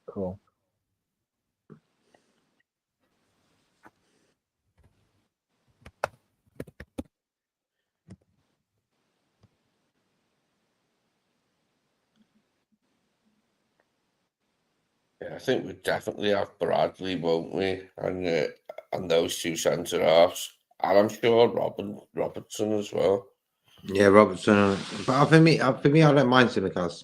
Speaker 4: Cool.
Speaker 2: Yeah, I think we definitely have Bradley, won't we? And those two centre halves. And I'm sure Robertson as well.
Speaker 3: Yeah, Robertson. But for me, I don't mind Simicast.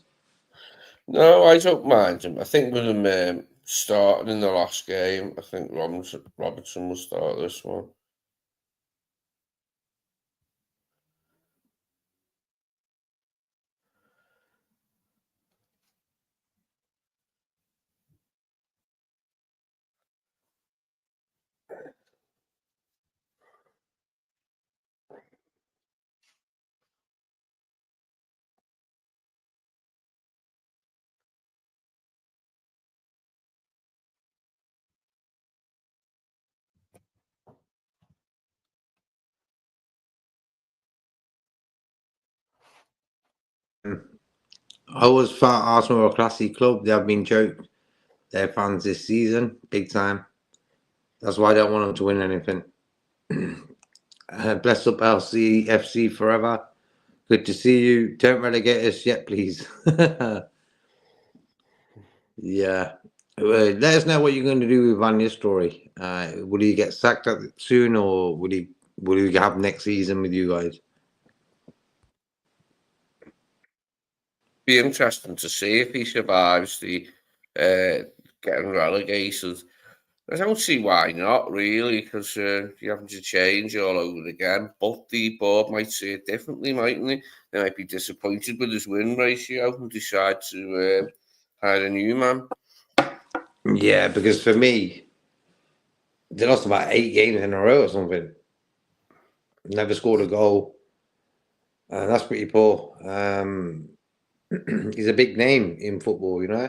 Speaker 2: No, I don't mind him. I think with him starting in the last game, I think Robertson will start this one.
Speaker 3: I always thought Arsenal were a classy club. They have been joked their fans this season, big time. That's why I don't want them to win anything. Bless up LCFC forever. Good to see you. Don't relegate us yet, please. Yeah. Let us know what you're going to do with Van Nistelrooy. Will he get sacked soon, or will he have next season with you guys?
Speaker 2: Be interesting to see if he survives the getting relegated. I don't see why not, really, because you're having to change all over again. But the board might see it differently, mightn't they? They might be disappointed with his win ratio and decide to hire a new man.
Speaker 3: Yeah, because for me, they lost about 8 games in a row or something. Never scored a goal. That's pretty poor. He's a big name in football, you know.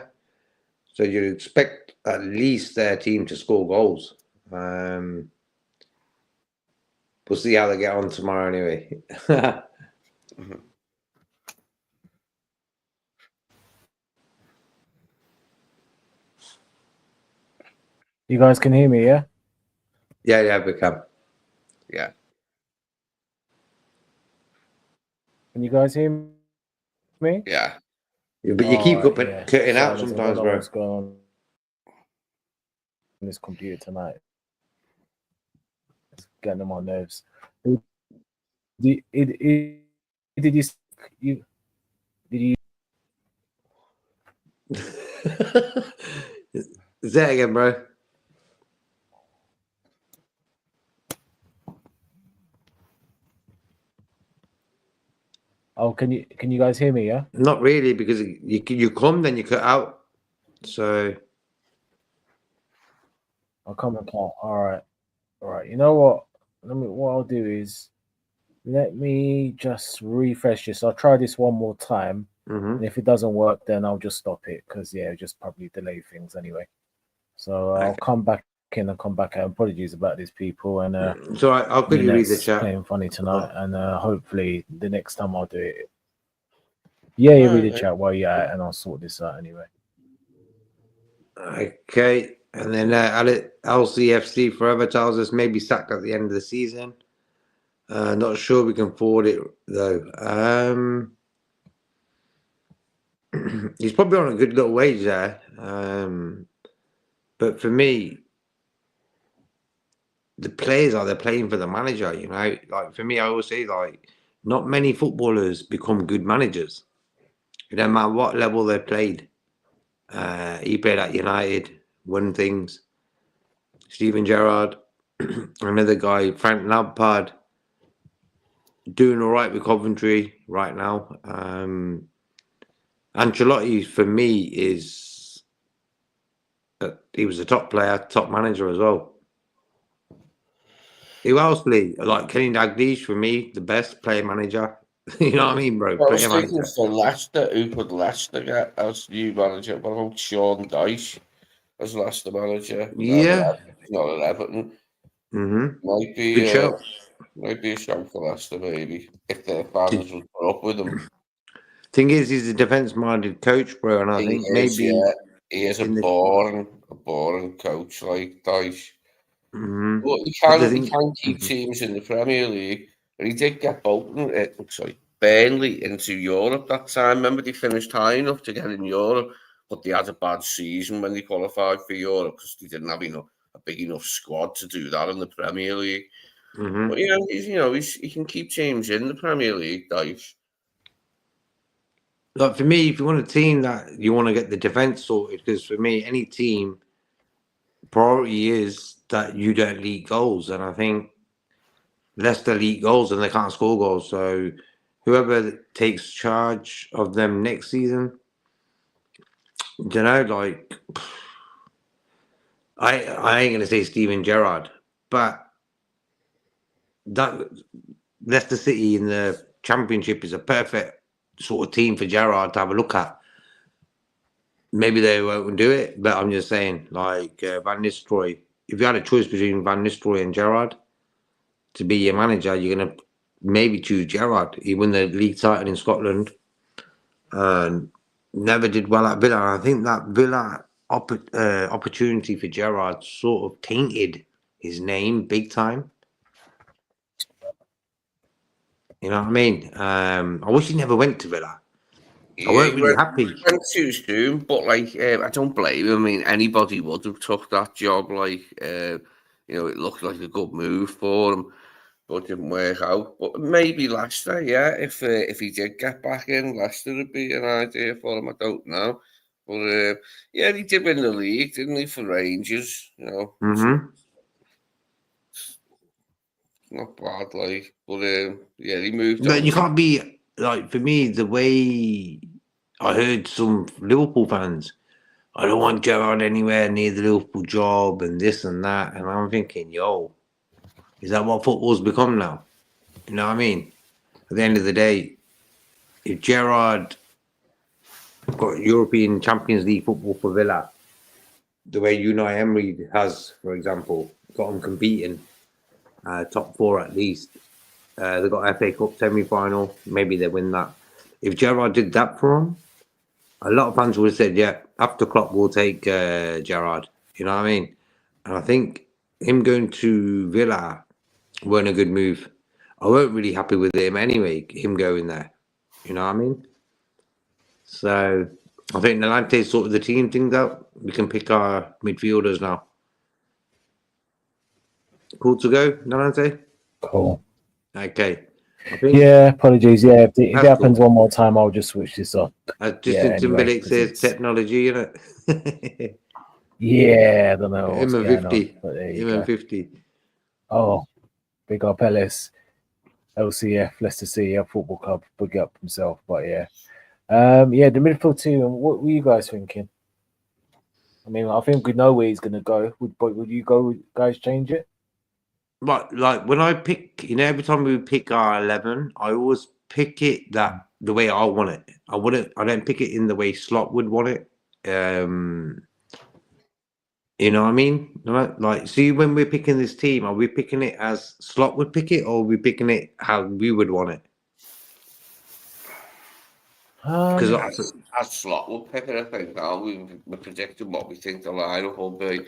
Speaker 3: So you expect at least their team to score goals. We'll see how they get on tomorrow anyway.
Speaker 4: You guys can hear me, yeah?
Speaker 3: Yeah, we can.
Speaker 2: Yeah.
Speaker 4: Can you guys hear me?
Speaker 2: Yeah.
Speaker 3: But you keep
Speaker 4: Yeah.
Speaker 3: cutting out
Speaker 4: Listen,
Speaker 3: sometimes,
Speaker 4: I don't know
Speaker 3: bro.
Speaker 4: what's going on this computer tonight. getting on my nerves. Did you did you
Speaker 3: Say that again, bro.
Speaker 4: Oh, can you guys hear me? Yeah.
Speaker 3: Not really, because you come, then you cut out. So
Speaker 4: I'll come and call. All right. You know what? What I'll do is let me just refresh this. I'll try this one more time,
Speaker 3: mhm.
Speaker 4: and if it doesn't work, then I'll just stop it because it'll just probably delay things anyway. So I'll
Speaker 3: Okay.
Speaker 4: come back in and come back out. Apologies about these people, and
Speaker 3: So I'll quickly read the
Speaker 4: Net's
Speaker 3: chat.
Speaker 4: playing funny tonight, and hopefully the next time I'll do it. Yeah, you read the
Speaker 2: Okay.
Speaker 4: chat while you're at, and I'll sort this out anyway.
Speaker 3: Okay, and then LCFC Forever tells us maybe sacked at the end of the season. Not sure we can afford it though. He's probably on a good little wage there. But for me, the players they're playing for the manager. You know, like for me, I always say like not many footballers become good managers. It don't matter what level they played. He played at United, won things. Steven Gerrard, another guy, Frank Lampard, doing all right with Coventry right now. Ancelotti, for me, he was a top player, top manager as well. Who else, Lee? Like Kenny Dalglish, for me, the best player manager. You know what I mean, bro?
Speaker 2: I was
Speaker 3: Player
Speaker 2: thinking
Speaker 3: manager.
Speaker 2: for Leicester, who could Leicester get as new manager? What about Sean Dyche as Leicester manager?
Speaker 3: Yeah.
Speaker 2: He's not at Everton.
Speaker 3: Mm-hmm.
Speaker 2: Might
Speaker 3: Good
Speaker 2: be
Speaker 3: show.
Speaker 2: might be a shout for Leicester, maybe, if their fans would put up with him.
Speaker 3: Thing is, he's a defense-minded coach, bro, and I
Speaker 2: He
Speaker 3: think
Speaker 2: is,
Speaker 3: maybe
Speaker 2: yeah. He is
Speaker 3: in the.
Speaker 2: a boring coach like Dyche.
Speaker 3: Mhm.
Speaker 2: But
Speaker 3: But the
Speaker 2: he
Speaker 3: thing.
Speaker 2: can keep
Speaker 3: Mhm.
Speaker 2: teams in the Premier League. And he did get Bolton, Burnley into Europe that time. Remember, they finished high enough to get in Europe, but they had a bad season when they qualified for Europe because they didn't have a big enough squad to do that in the Premier League.
Speaker 3: Mhm.
Speaker 2: But he can keep teams in the Premier League, Dyche.
Speaker 3: Like for me, if you want a team that you want to get the defense sorted, because for me, any team priority is that you don't leak goals, and I think Leicester leak goals and they can't score goals. So whoever takes charge of them next season, you know, like I ain't gonna say Steven Gerrard, but that Leicester City in the Championship is a perfect sort of team for Gerrard to have a look at. Maybe they won't do it, but I'm just saying, like Van Nistelrooy. If you had a choice between Van Nistelrooy and Gerrard to be your manager, you're gonna maybe choose Gerrard. He won the league title in Scotland and never did well at Villa. And I think that Villa opportunity for Gerrard sort of tainted his name big time. You know what I mean? I wish he never went to Villa. I
Speaker 2: Yeah,
Speaker 3: weren't really happy.
Speaker 2: he went too soon, but I don't blame him. I mean, anybody would have took that job. It looked like a good move for him, but it didn't work out. But maybe Leicester, yeah. If he did get back in, Leicester would be an idea for him. I don't know, but yeah, he did win the league, didn't he, for Rangers?
Speaker 3: Mm-hmm.
Speaker 2: Not bad, but yeah, he moved
Speaker 3: But
Speaker 2: on.
Speaker 3: you can't be like for me the way I heard some Liverpool fans. I don't want Gerrard anywhere near the Liverpool job and this and that. And I'm thinking, yo, is that what football's become now? You know what I mean? At the end of the day, if Gerrard got European Champions League football for Villa, the way Unai Emery has, for example, got them competing, top four at least. They got FA Cup semi-final. Maybe they win that. If Gerrard did that for them, a lot of fans would have said, yeah, after Klopp, we'll take Gerrard. You know what I mean? And I think him going to Villa weren't a good move. I weren't really happy with him anyway, him going there. You know what I mean? So I think Nalante sorted the team things out. We can pick our midfielders now. Cool to go, Nalante?
Speaker 4: Cool.
Speaker 3: Okay. I think
Speaker 4: Yeah, apologies. Yeah, if it
Speaker 3: That's
Speaker 4: happens
Speaker 3: cool.
Speaker 4: one more time, I'll just switch this off.
Speaker 3: Justin
Speaker 4: anyway,
Speaker 3: Timberlake
Speaker 4: 'cause
Speaker 3: says
Speaker 4: it's-
Speaker 3: technology, innit?
Speaker 4: Yeah, I don't know what's
Speaker 3: Him and
Speaker 4: going on,
Speaker 3: 50.
Speaker 4: but there you
Speaker 3: Him
Speaker 4: go.
Speaker 3: and 50.
Speaker 4: Oh, big up Ellis, LCF, Leicester City Football Club, big up himself. But yeah, yeah, the midfield team. What were you guys thinking? I mean, I think we know where he's going to go. Would you guys change it?
Speaker 3: But like when I pick, every time we pick our 11, I always pick it that the way I want it. I don't pick it in the way Slot would want it. You know what I mean? Right? Like, see, when we're picking this team, are we picking it as Slot would pick it, or are we picking it how we would want it? Because
Speaker 2: As Slot will pick it, I think. Now we're predicting what we think the lineup will be.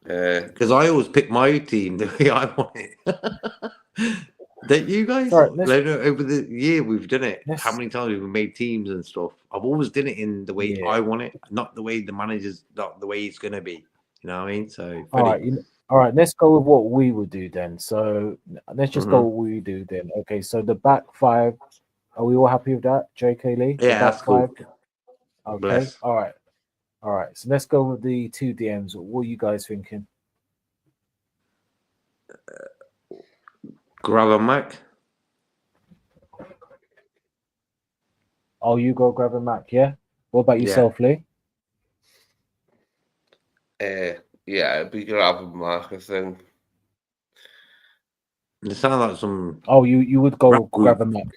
Speaker 3: I always pick my team the way I want it. Don't you guys?
Speaker 4: All right, let's-
Speaker 3: Like, over the year we've done it.
Speaker 4: let's-
Speaker 3: How many times we've made teams and stuff? I've always done it in the way
Speaker 4: Yeah.
Speaker 3: I want it, not the way the manager's, not the way it's gonna be. You know what I mean? So
Speaker 4: All right, all right. Let's go with what we would do then. So let's just go
Speaker 3: Mhm.
Speaker 4: what we do then. Okay, so the back five. Are we all happy with that, JK Lee? The
Speaker 3: yeah,
Speaker 4: back
Speaker 3: that's cool.
Speaker 4: five? Okay.
Speaker 3: Bless.
Speaker 4: All right. All right. So let's go with the two DMs. What are you guys thinking?
Speaker 3: Grab a Mac.
Speaker 4: Oh, you go grab a Mac, yeah? What about yourself, Lee?
Speaker 2: Yeah, it'd be grabbing Mark, I think.
Speaker 3: It sounds like some.
Speaker 4: Oh, you would go
Speaker 3: Rap
Speaker 4: grab a Mac.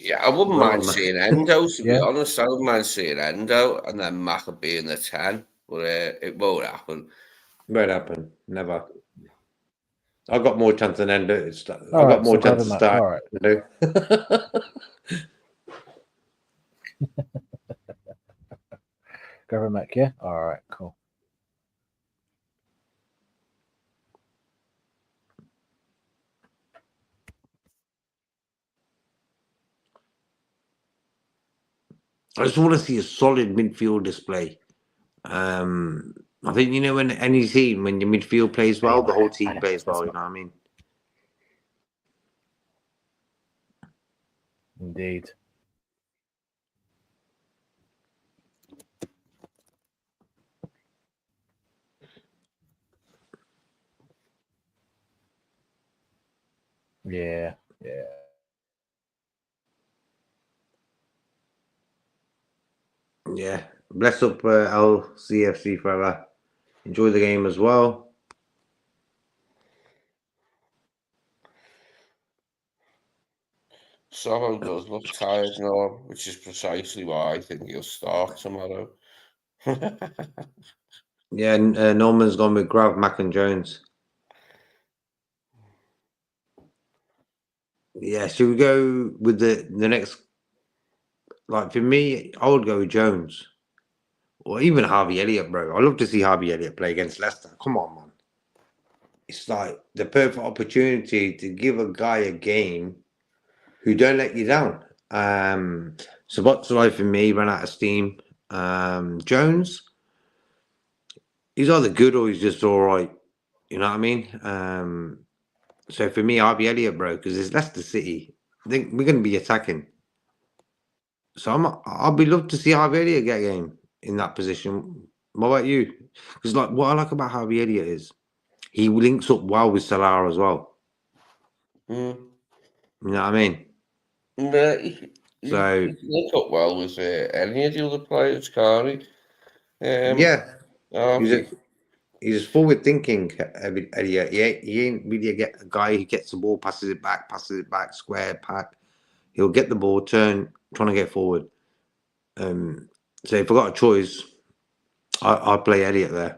Speaker 2: Yeah, I wouldn't
Speaker 3: Grab a
Speaker 2: mind
Speaker 3: Mac.
Speaker 2: seeing Endo, to be
Speaker 4: Yeah.
Speaker 2: honest. I wouldn't mind seeing Endo and then Mac would be in the 10, but it won't happen.
Speaker 3: Won't happen. Never. I got more chance than Endo. I
Speaker 4: All
Speaker 3: got
Speaker 4: right,
Speaker 3: more
Speaker 4: so grab
Speaker 3: chance
Speaker 4: a
Speaker 3: to
Speaker 4: Mac.
Speaker 3: start.
Speaker 4: All right. Grab a Mac, yeah? All right, cool.
Speaker 3: I just want to see a solid midfield display. I think when any team, when your midfield plays well, the whole team plays well. You know what I mean?
Speaker 4: Indeed. Yeah, yeah.
Speaker 3: Yeah. Bless up LCFC forever. Enjoy the game as well.
Speaker 2: Sorrow does look tired now, which is precisely why I think he'll start tomorrow.
Speaker 3: Yeah, Norman's gone with Grav, Mac, and Jones. Yeah, should we go with the next? Like for me, I would go with Jones, or even Harvey Elliott, bro. I love to see Harvey Elliott play against Leicester. Come on, man. It's like the perfect opportunity to give a guy a game who don't let you down. Szoboszlai for me ran out of steam. Jones, he's either good or he's just all right. You know what I mean? So for me, Harvey Elliott, bro, because it's Leicester City. I think we're going to be attacking. So I'll be love to see Harvey Elliott get a game in that position. What about you? Because like what I like about Harvey Elliott is he links up well with Salah as well.
Speaker 2: Mm.
Speaker 3: You know what I mean?
Speaker 2: No,
Speaker 3: So
Speaker 2: he look up well with any of the other players, can't he?
Speaker 3: yeah,
Speaker 2: Harvey.
Speaker 3: he's just forward thinking. Elliott. He ain't really a guy who gets the ball, passes it back, square pack. He'll get the ball, trying to get forward. So if I got a choice, I'd play Elliott there.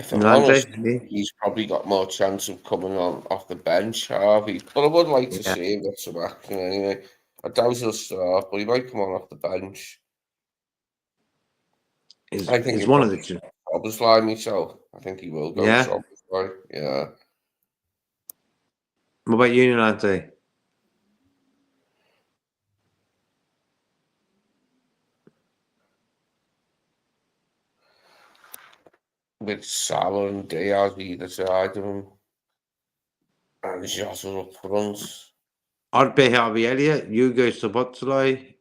Speaker 2: If I'm
Speaker 3: Nante?
Speaker 2: honest, he's probably got more chance of coming on off the bench, Harvey. But I would like to
Speaker 3: Yeah.
Speaker 2: see him get some action anyway. I doubt he'll start, but he might come on off the bench. I think
Speaker 3: It's one of the two.
Speaker 2: Szoboszlai myself. I think he will go
Speaker 3: Yeah?
Speaker 2: Szoboszlai. Yeah.
Speaker 3: What about you, Nante?
Speaker 2: with Salah and Diaz either side of him, and Jota up front.
Speaker 3: I'd play Harvey Elliott, Hugo Szoboszlai,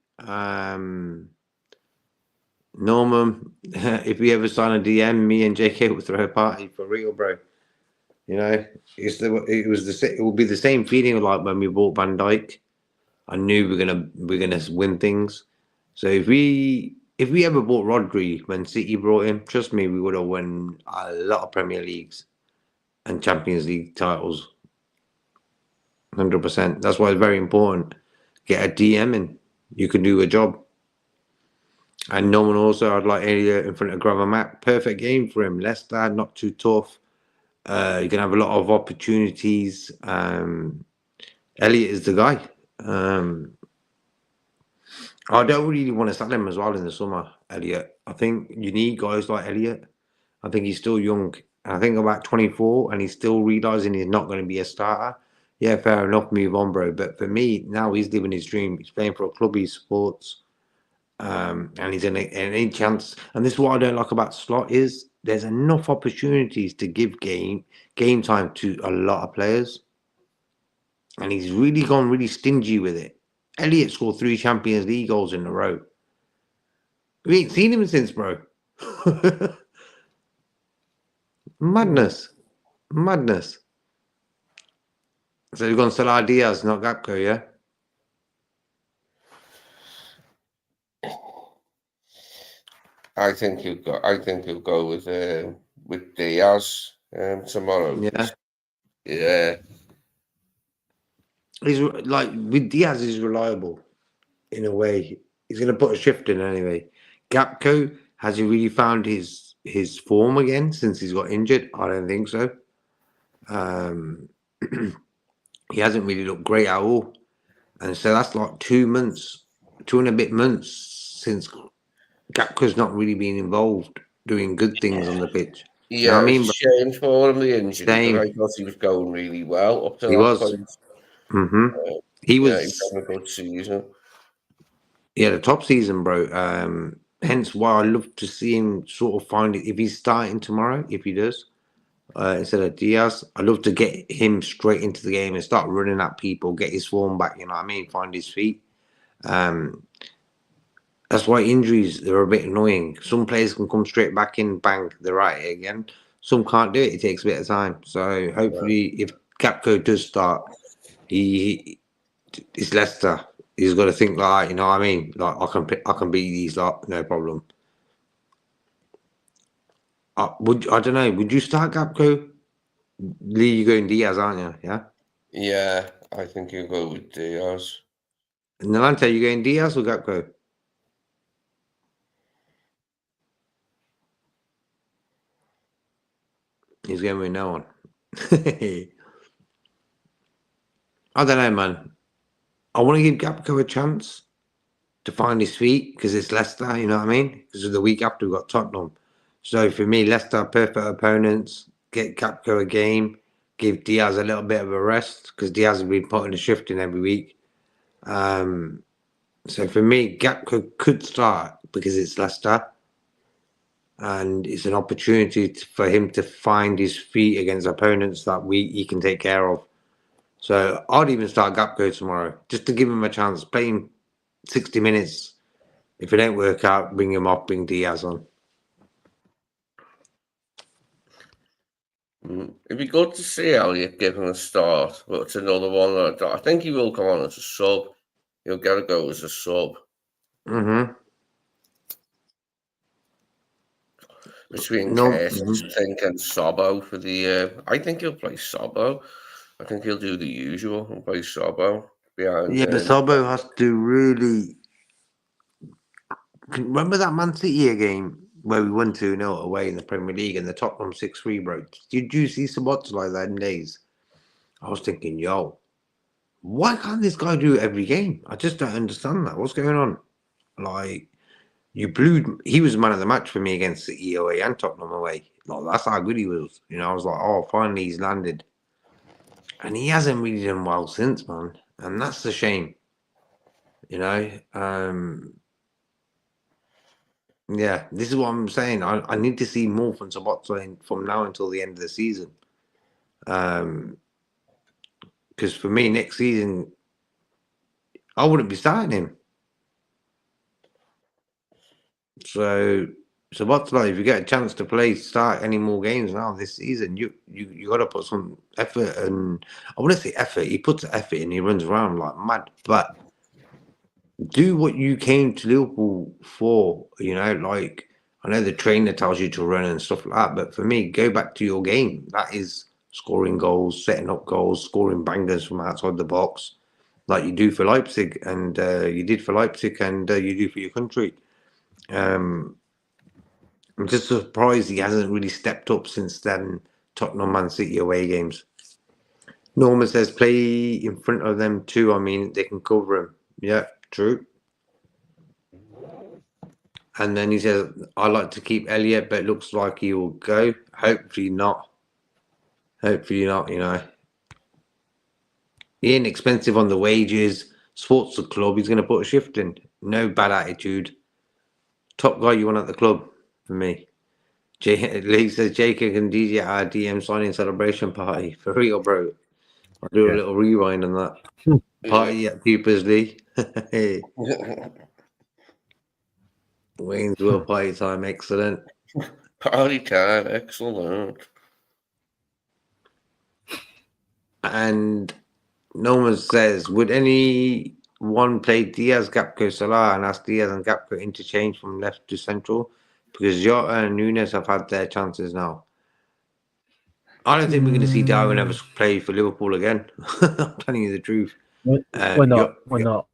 Speaker 3: Norman. If we ever sign a DM, me and JK will throw a party for real, bro. You know, it will be the same feeling like when we bought Van Dijk. I knew we're gonna win things. So if we ever bought Rodri when City brought him, trust me, we would have won a lot of Premier Leagues and Champions League titles. 100%. That's why it's very important. Get a DM in. You can do a job. And Norman also, I'd like Elliot in front of Gravenmack. Perfect game for him. Leicester, not too tough. You can have a lot of opportunities. Elliot is the guy. I don't really want to sell him as well in the summer, Elliot. I think you need guys like Elliot. I think he's still young. I think about 24 and he's still realising he's not going to be a starter. Yeah, fair enough, move on, bro. But for me, now he's living his dream. He's playing for a club he supports. And he's in any chance. And this is what I don't like about Slot is there's enough opportunities to give game time to a lot of players. And he's really gone really stingy with it. Elliot scored 3 Champions League goals in a row. We ain't seen him since, bro. Madness. So you're going to sell Diaz, not Gakpo, yeah?
Speaker 2: I think he'll go with Diaz tomorrow.
Speaker 3: Yeah.
Speaker 2: Yeah.
Speaker 3: He's like with Diaz, he's reliable in a way. He's going to put a shift in anyway. Gakpo, has he really found his form again since he's got injured? I don't think so. He hasn't really looked great at all, and so that's like 2 months, 2 and a bit months since Gakpo's not really been involved doing good things on the pitch.
Speaker 2: Yeah,
Speaker 3: You know what I mean?
Speaker 2: it's a shame for him, the injury,
Speaker 3: Same.
Speaker 2: but I thought he was going really well up to
Speaker 3: He
Speaker 2: that
Speaker 3: was.
Speaker 2: point.
Speaker 3: He
Speaker 2: Yeah,
Speaker 3: was.
Speaker 2: he's having a good season.
Speaker 3: Yeah, the top season, bro. Hence why I love to see him sort of find it. If he's starting tomorrow, if he does, instead of Diaz, I love to get him straight into the game and start running at people, get his form back. You know what I mean? Find his feet. That's why injuries, they're a bit annoying. Some players can come straight back in, bang, they're at it again. Some can't do it. It takes a bit of time. So hopefully, if Gakpo does start, it's Leicester. He's got to think like, you know what I mean? Like I can beat these lot, no problem. I don't know. Would you start Gakpo? Lee, you're going Diaz, aren't you? Yeah.
Speaker 2: Yeah, I think he'll go with Diaz.
Speaker 3: And Nalante, you going Diaz or Gakpo? He's going with no one. I don't know, man. I want to give Gakpo a chance to find his feet because it's Leicester, you know what I mean? Because the week after we've got Tottenham. So for me, Leicester are perfect opponents. Get Gakpo a game. Give Diaz a little bit of a rest because Diaz has been putting a shift in every week. So for me, Gakpo could start because it's Leicester. And it's an opportunity for him to find his feet against opponents that he can take care of. So I'd even start Gakpo tomorrow just to give him a chance. Play him 60 minutes. If it don't work out, bring him off, bring Diaz on.
Speaker 2: It'd be good to see Elliot give him a start, but it's another one that I think he will come on as a sub. He'll get a go as a sub. Between Curtis, I think, and Sobo for the. I think he'll play Sobo. I think he'll do the usual and play Sobo behind.
Speaker 3: Yeah, but Sobo has to really. Remember that Man City game where we won 2-0 away in the Premier League and the Tottenham 6-3 broke? Did you see Sabots like that in days? I was thinking, yo, why can't this guy do it every game? I just don't understand that. What's going on? Like, he was man of the match for me against City away and Tottenham away. Like, that's how good he was. You know, I was like, oh, finally he's landed. And he hasn't really done well since, man. And that's a shame. You know, Yeah, this is what I'm saying. I need to see more from Sabotzo from now until the end of the season. Because for me, next season, I wouldn't be starting him. So Sabotzo, if you get a chance to start any more games now this season, you got to put some effort. And I wouldn't say effort. He puts effort in. He runs around like mad, but do what you came to Liverpool for. You know, like I know the trainer tells you to run and stuff like that, but for me, go back to your game. That is scoring goals, setting up goals, scoring bangers from outside the box, like you do for Leipzig, and you did for Leipzig, and you do for your country. I'm just surprised he hasn't really stepped up since then. Tottenham, Man City away games. Norman says play in front of them too. I mean, they can cover him. Yeah, true. And then he says, I like to keep Elliot, but it looks like he will go. Hopefully not. Hopefully not, you know. He ain't expensive on the wages. Sports the club. He's going to put a shift in. No bad attitude. Top guy you want at the club for me. Lee says, Jacob can DJ at our DM signing celebration party. For real, bro. I'll do a little rewind on that. Party at Peepers Lee. Waynesville party time, excellent.
Speaker 2: Party time, excellent.
Speaker 3: And Norman says, would anyone play Diaz, Gapco, Salah, and ask Diaz and Gapco interchange from left to central? Because Jota and Nunes have had their chances now. I don't think we're going to see Darwin ever play for Liverpool again. I'm telling you the truth.
Speaker 4: We're not. We're not.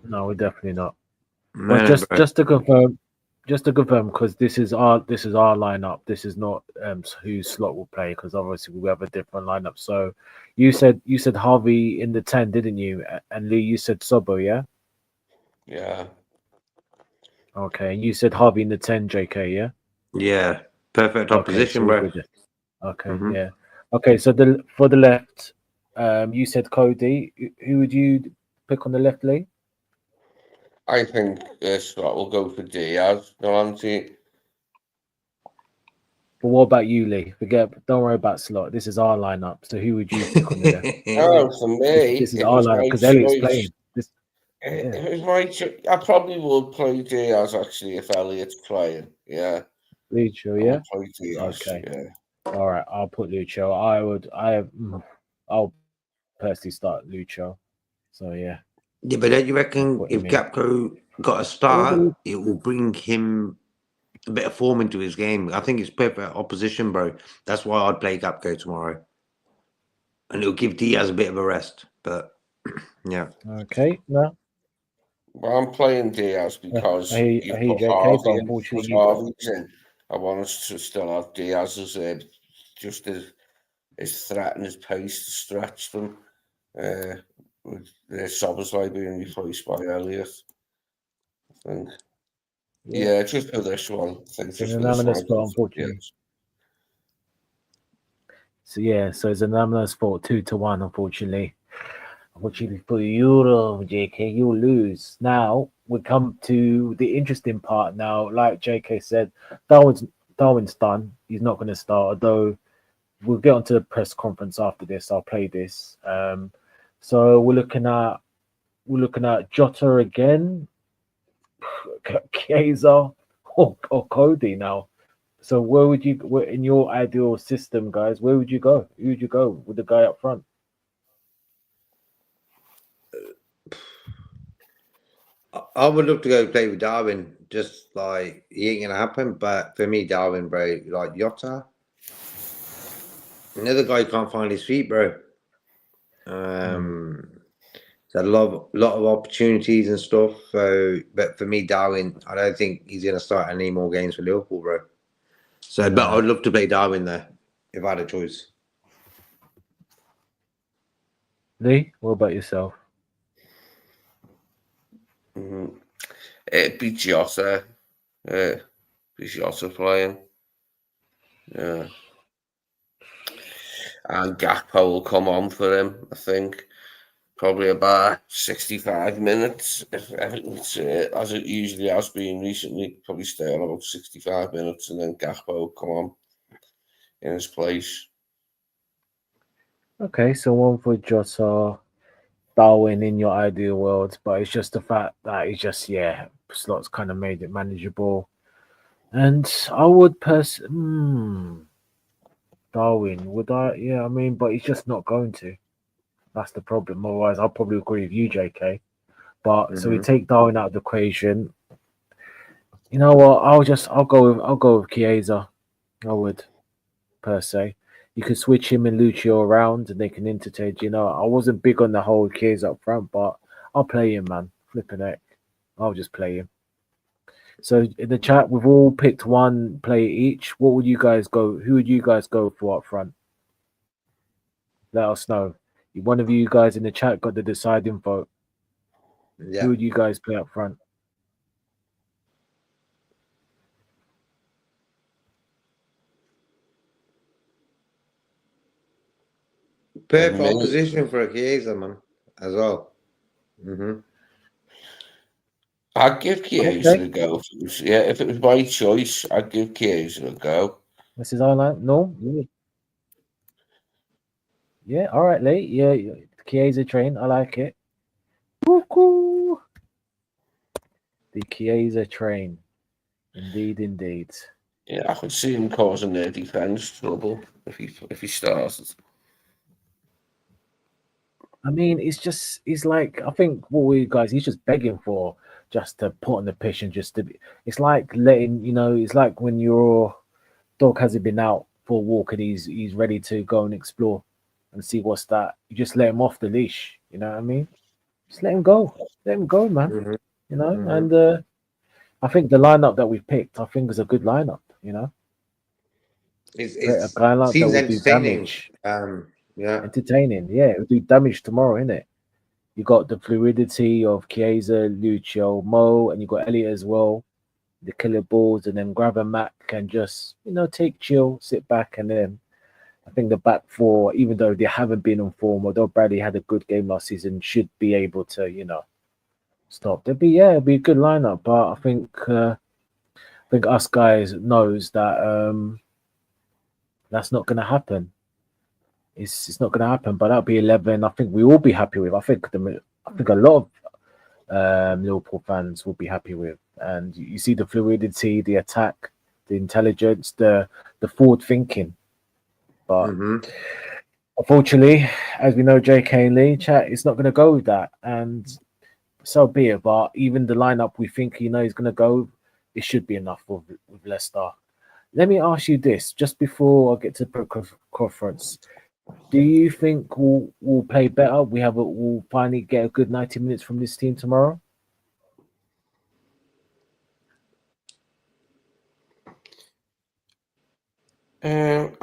Speaker 4: No, we're definitely not. But just to confirm, because this is our lineup. This is not who Slot will play, because obviously we have a different lineup. So you said Harvey in the 10, didn't you? And Lee, you said Sobo, yeah?
Speaker 2: Yeah.
Speaker 4: Okay, and you said Harvey in the 10, JK, yeah?
Speaker 3: Yeah, perfect opposition, bro.
Speaker 4: Okay, yeah. Okay, so for the left, you said Cody. Who would you pick on the left, Lee?
Speaker 2: I think Scott will go for Diaz, Delante.
Speaker 4: But what about you, Lee? Don't worry about Slot. This is our lineup. So who would you pick on the left?
Speaker 2: Oh, for me,
Speaker 4: this is our lineup because Elliot's playing.
Speaker 2: If it was my choice, I probably would play Diaz actually if Elliot's playing. Yeah.
Speaker 4: Lucho, yeah.
Speaker 2: Play Diaz,
Speaker 4: okay.
Speaker 2: Yeah.
Speaker 4: All right, I'll put Lucho. I'll personally start Lucho. So yeah.
Speaker 3: Yeah, but don't you reckon if Gapco got a start, it will bring him a bit of form into his game? I think it's perfect opposition, bro. That's why I'd play Gapco tomorrow. And it'll give Diaz a bit of a rest. But yeah.
Speaker 4: Okay, no.
Speaker 2: Well, I'm playing Diaz because
Speaker 4: I
Speaker 2: Harvey's in. I want us to still have Diaz as just his threat and his pace to stretch them. With Szoboszlai being replaced by Elliot. I think. Yeah, just for this one.
Speaker 4: It's an anomalous spot, unfortunately.
Speaker 2: Yes.
Speaker 4: So it's an anomalous spot, 2-1, unfortunately. Unfortunately for Euro, JK, you'll lose. Now we come to the interesting part. Now, like JK said, Darwin's done. He's not going to start. Although we'll get onto the press conference after this. I'll play this. So we're looking at Jota again, Chiesa, or Cody now. So where would you, in your ideal system, guys? Where would you go? Who would you go with the guy up front?
Speaker 3: I would love to go play with Darwin. Just like he ain't gonna happen. But for me, Darwin, bro, like Jota, another guy can't find his feet, bro. There's a lot of opportunities and stuff. So, but for me, Darwin, I don't think he's gonna start any more games for Liverpool, bro. So, but I would love to play Darwin there if I had a choice.
Speaker 4: Lee, what about yourself?
Speaker 2: It'd be Jota. Be Jota playing. Yeah. And Gakpo will come on for him, I think. Probably about 65 minutes, if everything's as it usually has been recently. Probably stay on about 65 minutes, and then Gakpo come on in his place.
Speaker 4: Okay, so one for Jota, Darwin in your ideal world, but it's just the fact that it's just slots kind of made it manageable. And I would Darwin, would I? Yeah, I mean, but he's just not going to. That's the problem. Otherwise, I'll probably agree with you, JK. But so we take Darwin out of the equation. You know what? I'll go with Chiesa. I would, per se. You could switch him and Lucio around, and they can interchange. You know, I wasn't big on the whole Chiesa up front, but I'll play him, man. Flipping heck, I'll just play him. So in the chat, we've all picked one player each. What would you guys go? Who would you guys go for up front? Let us know. One of you guys in the chat got the deciding vote.
Speaker 3: Yeah.
Speaker 4: Who would you guys play up front?
Speaker 3: Perfect
Speaker 2: Me.
Speaker 3: opposition for a Chiesa, man, as well.
Speaker 2: I'd give Chiesa
Speaker 4: Okay.
Speaker 2: a go. If it was my choice, I'd give Chiesa a go.
Speaker 4: This is our line. No. Yeah. All right, Lee. Yeah. Chiesa train. I like it. Woo-hoo. The Chiesa train. Indeed.
Speaker 2: Yeah, I could see him causing their defence trouble if he started.
Speaker 4: I mean, he's like, I think he's just begging for just to put on the pitch and just to be. It's like it's like when your dog hasn't been out for a walk and he's ready to go and explore and see what's that. You just let him off the leash. You know what I mean? Just let him go. Let him go, man. You know, and I think the lineup that we've picked, I think, is a good lineup. You know,
Speaker 3: It's
Speaker 4: a lineup
Speaker 3: seems
Speaker 4: that will do
Speaker 3: entertaining.
Speaker 4: damage.
Speaker 3: Yeah.
Speaker 4: Entertaining, yeah, it'll do damage tomorrow, innit? You got the fluidity of Chiesa, Lucio, Mo, and you got Elliot as well. The killer balls, and then Grav and Matt can just, take chill, sit back, and then I think the back four, even though they haven't been on form, although Bradley had a good game last season, should be able to, stop. It'll be a good lineup, but I think us guys knows that that's not going to happen. It's not going to happen, but that'll be 11. I think we will be happy with. I think a lot of Liverpool fans will be happy with. And you see the fluidity, the attack, the intelligence, the forward thinking. But unfortunately, as we know, JK and Lee, chat, it's not going to go with that, and so be it. But even the lineup we think is going to go, it should be enough with Leicester. Let me ask you this, just before I get to the conference. Do you think we'll play better? We'll finally get a good 90 minutes from this team tomorrow?
Speaker 2: I'm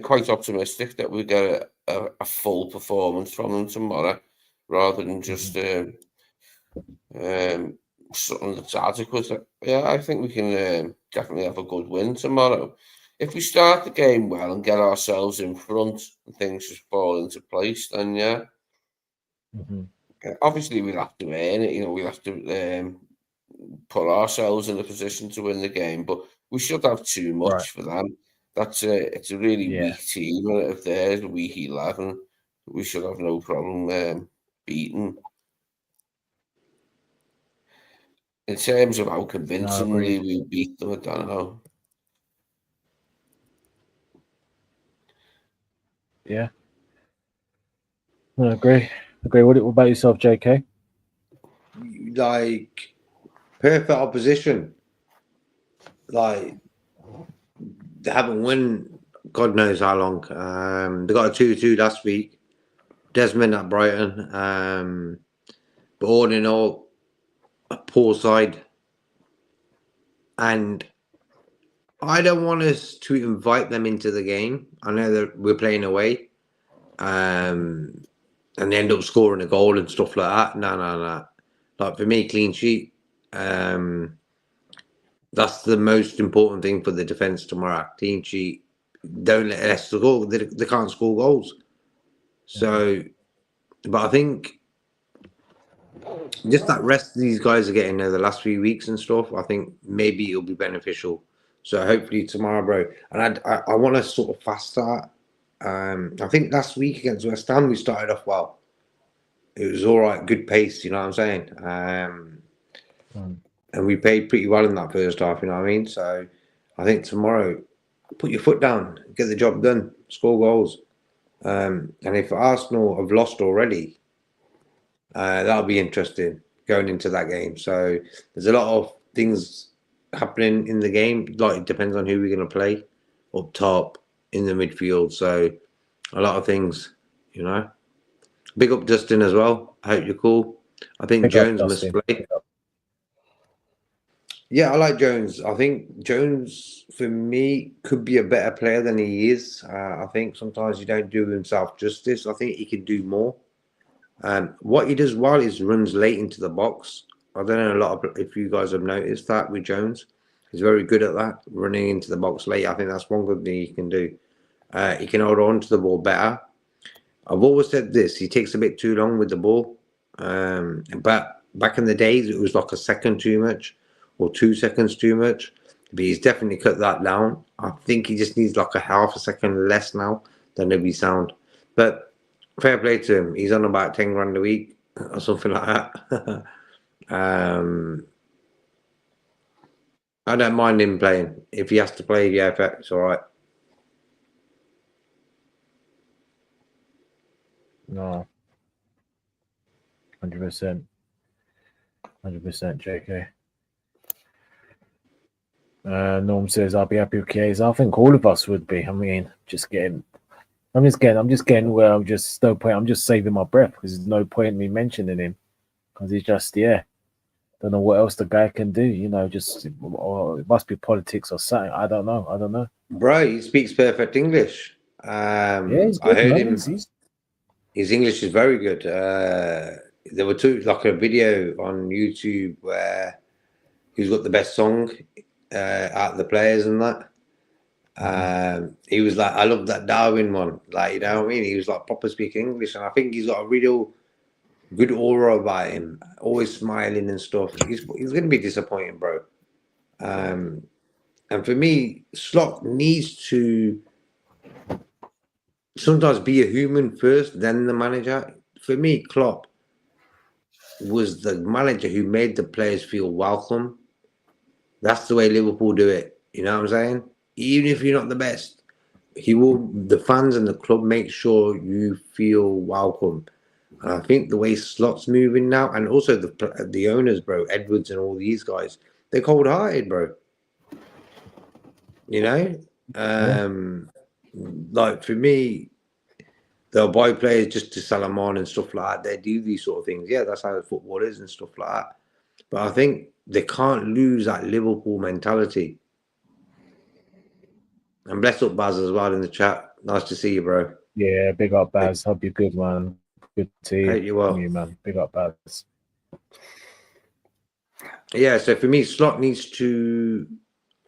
Speaker 2: quite optimistic that we get a full performance from them tomorrow, rather than just something that's adequate. Yeah, I think we can definitely have a good win tomorrow. If we start the game well and get ourselves in front and things just fall into place, then yeah. Obviously we'll have to earn it. We'll have to put ourselves in a position to win the game, but we should have too much for them. It's a really weak team. If they're a weak 11, we should have no problem beating. In terms of how convincingly we beat them, I don't know.
Speaker 4: Yeah. I agree. What about yourself, JK?
Speaker 3: Like, perfect opposition. Like, they haven't won God knows how long. They got a 2-2 last week. Desmond at Brighton. But all in all, a poor side. And I don't want us to invite them into the game. I know that we're playing away. And they end up scoring a goal and stuff like that. No. Like, for me, clean sheet. That's the most important thing for the defence tomorrow. Clean sheet. Don't let Leicester go. They can't score goals. So, but I think just that rest these guys are getting the last few weeks and stuff, I think maybe it'll be beneficial. So hopefully tomorrow, bro. And I want to sort of fast start. I think last week against West Ham we started off well. It was all right, good pace. You know what I'm saying? And we played pretty well in that first half. You know what I mean? So I think tomorrow, put your foot down, get the job done, score goals. And if Arsenal have lost already, that'll be interesting going into that game. So there's a lot of things happening in the game. Like, it depends on who we're going to play up top in the midfield. So a lot of things, you know. Big up Dustin as well. I hope you're cool. I think
Speaker 4: Big up,
Speaker 3: Jones must
Speaker 4: Dustin.
Speaker 3: play.
Speaker 4: Big up.
Speaker 3: Yeah, I like Jones. I think Jones, for me, could be a better player than he is. I think sometimes he don't do himself justice. I think he can do more. What he does well is runs late into the box. I don't know a lot of if you guys have noticed that with Jones. He's very good at that, running into the box late. I think that's one good thing he can do. He can hold on to the ball better. I've always said this, he takes a bit too long with the ball. But back in the days, it was like a second too much or 2 seconds too much. But he's definitely cut that down. I think he just needs like a half a second less now, then it'll be sound. But fair play to him. He's on about 10 grand a week or something like that. I don't mind him playing. If he has to play, yeah, it's all right.
Speaker 4: No. 100%. 100% JK. Norm says I'll be happy with Chiesa. I think all of us would be. I mean, I'm just getting where I'm just no point. I'm just saving my breath because there's no point in me mentioning him because he's just don't know what else the guy can do. You know, or it must be politics or something. I don't know.
Speaker 3: Bro, he speaks perfect English.
Speaker 4: He's good,
Speaker 3: I heard
Speaker 4: man.
Speaker 3: him. His English is very good. There were a video on YouTube where he's got the best song out of the players and that. He was like, I love that Darwin one. Like, you know what I mean? He was like proper speaking English, and I think he's got a real good aura about him, always smiling and stuff. He's going to be disappointing, bro. And for me, Slot needs to sometimes be a human first, then the manager. For me, Klopp was the manager who made the players feel welcome. That's the way Liverpool do it. You know what I'm saying? Even if you're not the best, the fans and the club make sure you feel welcome. And I think the way Slot's moving now, and also the owners, bro, Edwards and all these guys, they're cold-hearted, bro. You know? Like, for me, they'll buy players just to sell them on and stuff like that. They do these sort of things. Yeah, that's how football is and stuff like that. But I think they can't lose that Liverpool mentality. And bless up Baz as well in the chat. Nice to see you, bro.
Speaker 4: Yeah, big up Baz. Hope you're good, man. Good to see
Speaker 3: Hope you're well.
Speaker 4: you, man. Big up Baz.
Speaker 3: Yeah, so for me, Slot needs to.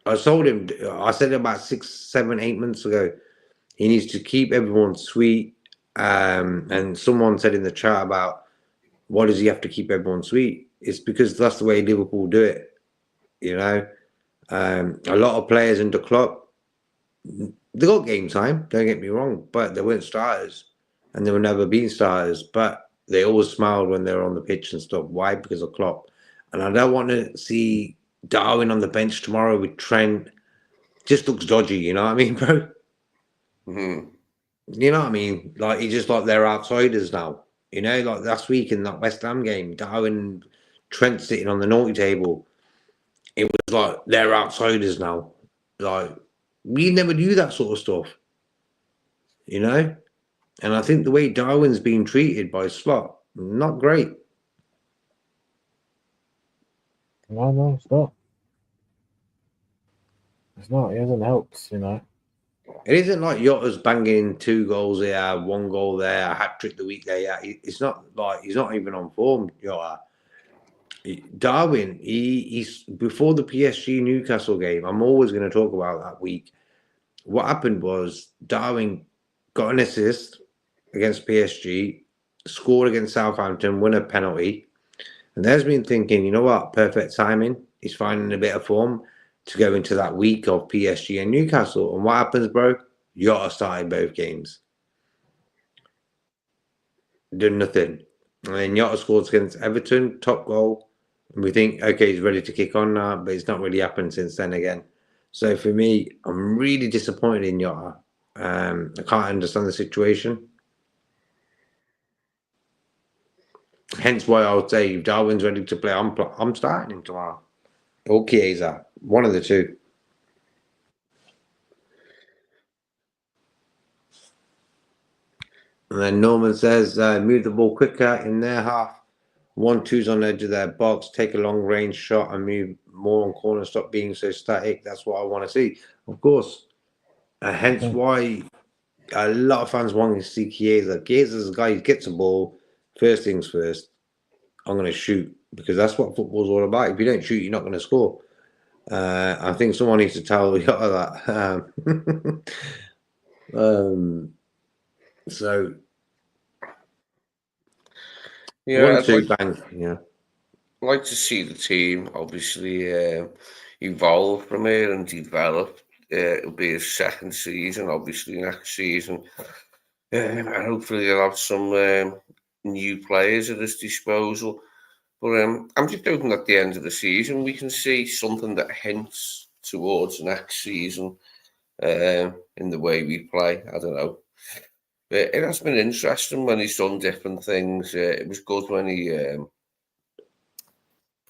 Speaker 3: I told him. I said about 6, 7, 8 months ago. He needs to keep everyone sweet. And someone said in the chat about why does he have to keep everyone sweet? It's because that's the way Liverpool do it. You know, a lot of players under Klopp, they got game time. Don't get me wrong, but they weren't starters, and they were never been starters. But they always smiled when they were on the pitch and stuff. Why? Because of Klopp. And I don't want to see Darwin on the bench tomorrow with Trent. Just looks dodgy. You know what I mean, bro?
Speaker 2: Mm-hmm.
Speaker 3: You know what I mean? Like, he's just like they're outsiders now. You know, like last week in that West Ham game, Darwin, Trent sitting on the naughty table. It was like they're outsiders now. Like, we never do that sort of stuff. You know? And I think the way Darwin's been treated by Slot, not great.
Speaker 4: No, it's not. It's not. He hasn't helped, you know.
Speaker 3: It isn't like Yotta's banging 2 goals here, 1 goal there, a hat trick the week there. Yeah, it's not like he's not even on form, Yotta. Darwin, he's before the PSG Newcastle game. I'm always going to talk about that week. What happened was Darwin got an assist, against PSG, scored against Southampton, win a penalty. And there's been thinking, you know what, perfect timing. He's finding a bit of form to go into that week of PSG and Newcastle. And what happens, bro? Jota started both games. Did nothing. And then Jota scores against Everton, top goal. And we think, okay, he's ready to kick on now, but it's not really happened since then again. So for me, I'm really disappointed in Jota. I can't understand the situation. Hence why I would say if Darwin's ready to play, I'm starting him tomorrow. Or Chiesa, one of the two. And then Norman says, move the ball quicker in their half. 1-2's on the edge of their box. Take a long range shot and move more on corner. Stop being so static. That's what I want to see. Of course. Hence why a lot of fans want to see Chiesa. Chiesa's a guy who gets the ball. First things first. I'm going to shoot because that's what football's all about. If you don't shoot, you're not going to score. I think someone needs to tell Jota that. So,
Speaker 2: Yeah,
Speaker 3: one, two, bang. Yeah.
Speaker 2: I'd like to see the team obviously evolve from here and develop. It'll be his second season, obviously next season, and hopefully he'll have some new players at his disposal. But I'm just hoping at the end of the season we can see something that hints towards next season in the way we play. I don't know. It has been interesting when he's done different things. It was good when he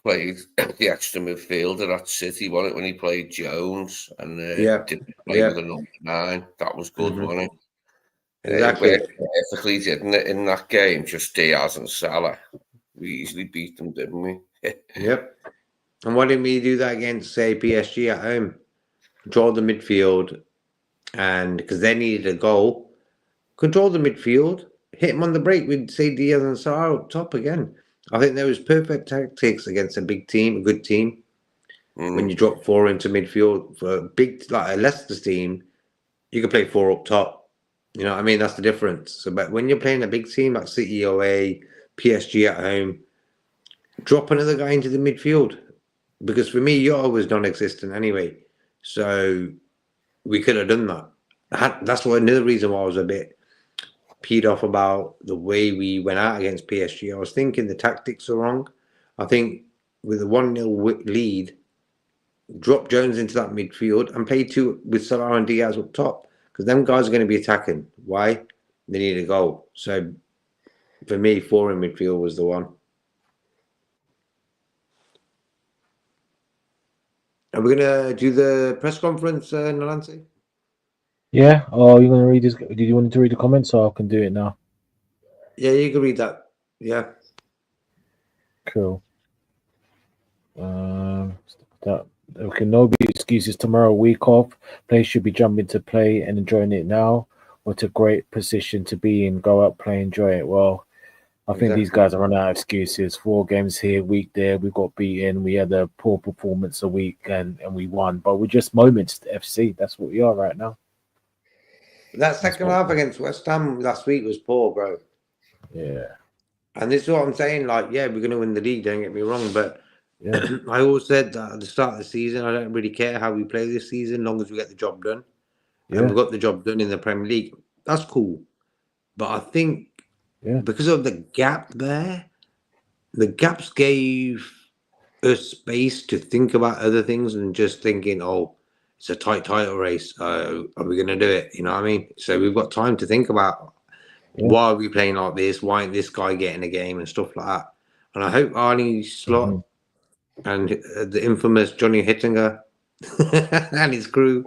Speaker 2: played the extra midfielder at City, wasn't it? When he played Jones and didn't play with a number 9. That was good, wasn't it?
Speaker 3: Exactly.
Speaker 2: It worked perfectly, didn't it, in that game? Just Diaz and Salah. We easily beat them, didn't we?
Speaker 3: Yep. And why didn't we do that against, say, PSG at home? Control the midfield, and because they needed a goal, control the midfield, hit them on the break with, say, Diaz and Salah up top again. I think there was perfect tactics against a big team, a good team. When you drop 4 into midfield for a big, like a Leicester team, you can play 4 up top. You know what I mean? That's the difference. So, but when you're playing a big team like City away, PSG at home, drop another guy into the midfield. Because for me, Jota was non-existent anyway. So we could have done that. That's another reason why I was a bit peed off about the way we went out against PSG. I was thinking the tactics are wrong. I think with a 1-0 lead, drop Jones into that midfield and play 2 with Salah and Diaz up top. Because them guys are going to be attacking. Why? They need a goal. So for me, 4 in midfield was the one. Are we gonna do the press conference, Nalansi?
Speaker 4: Yeah. Oh, you're gonna read this? Did you want to read the comments, or I can do it now?
Speaker 3: Yeah, you can read that. Yeah.
Speaker 4: Cool. Okay, no excuses tomorrow. Week off. Players should be jumping to play and enjoying it now. What a great position to be in. Go out, play, enjoy it. Well, I think these guys are running out of excuses. 4 games here, week there. We got beaten. We had a poor performance a week and we won. But we're just moments to FC. That's what we are right now.
Speaker 3: That second half against West Ham last week was poor, bro.
Speaker 4: Yeah.
Speaker 3: And this is what I'm saying. Like, yeah, we're going to win the league. Don't get me wrong. But I always said that at the start of the season, I don't really care how we play this season, as long as we get the job done. And we got the job done in the Premier League. That's cool. But I think because of the gap there, the gaps gave us space to think about other things and just thinking, oh, it's a tight title race. Are we going to do it? You know what I mean? So we've got time to think about why are we playing like this? Why ain't this guy getting a game and stuff like that? And I hope Arnie Slot and the infamous Johnny Hittinger and his crew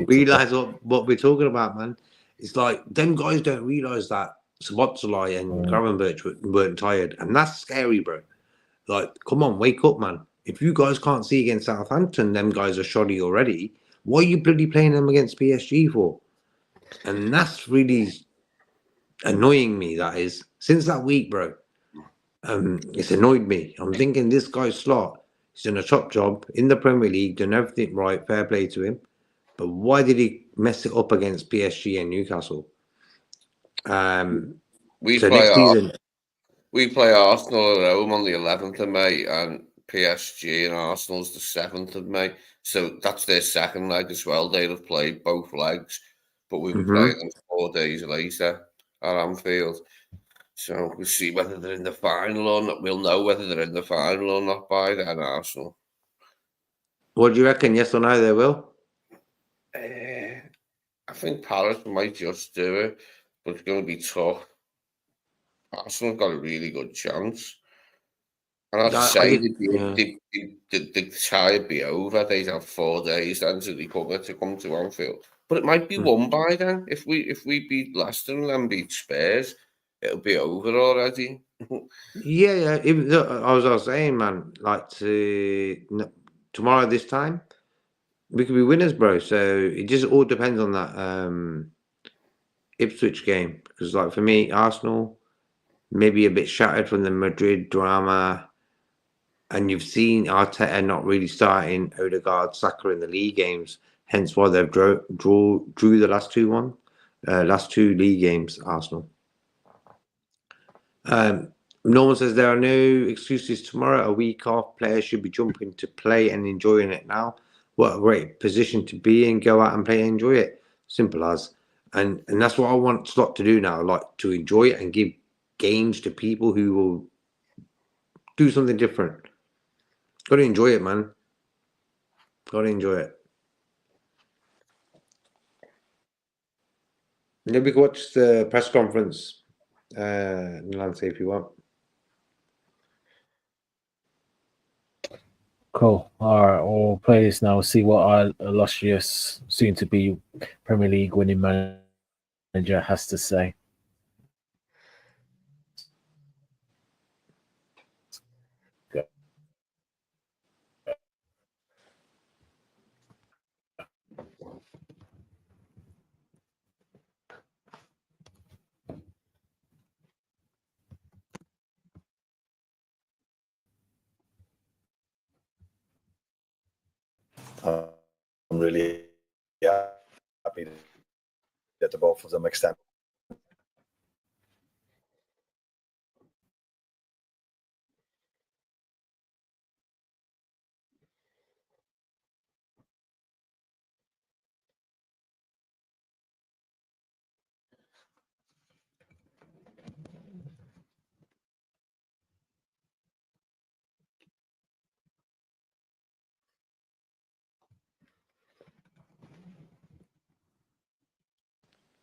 Speaker 3: realize what we're talking about, man. It's like them guys don't realize that Szoboszlai and Gravenberch weren't tired, and that's scary, bro. Like, come on, wake up, man. If you guys can't see against Southampton, them guys are shoddy already. What are you bloody playing them against PSG for? And that's really annoying me, that is. Since that week, bro, it's annoyed me. I'm thinking this guy Slot, he's done a top job in the Premier League, done everything right, fair play to him. but why did he mess it up against PSG and Newcastle?
Speaker 2: We
Speaker 3: So
Speaker 2: play
Speaker 3: next season,
Speaker 2: we play Arsenal at home on the 11th of May, and PSG and Arsenal's the 7th of May. So that's their second leg as well. They'll have played both legs, but we'll be playing them 4 days later at Anfield. So we'll see whether they're in the final or not. We'll know whether they're in the final or not by then, Arsenal.
Speaker 3: what do you reckon? Yes or no, they will?
Speaker 2: I think Paris might just do it, but it's going to be tough. Arsenal got a really good chance. And I'd say the tie would be over. They'd have 4 days then to recover to come to Anfield. But it might be won by then. If we beat Leicester and then beat Spurs, it'll be over already.
Speaker 3: Yeah. Even I was saying, man, like tomorrow this time, we could be winners, bro. So it just all depends on that Ipswich game. Because, like, for me, Arsenal maybe a bit shattered from the Madrid drama, and you've seen Arteta not really starting Odegaard, Saka in the league games. Hence why they've drew the last two league games. Arsenal. Norman says there are no excuses tomorrow. A week off, players should be jumping to play and enjoying it now. What a great position to be in. Go out and play and enjoy it. Simple as. And that's what I want Slot to do now. Like, to enjoy it and give games to people who will do something different. Got to enjoy it, man. Got to enjoy it. Maybe we can watch the press conference, Lance, if you want.
Speaker 4: Cool. All right, we'll play this now. See what our illustrious, soon-to-be Premier League winning manager has to say.
Speaker 5: I'm really happy that the both of them extend.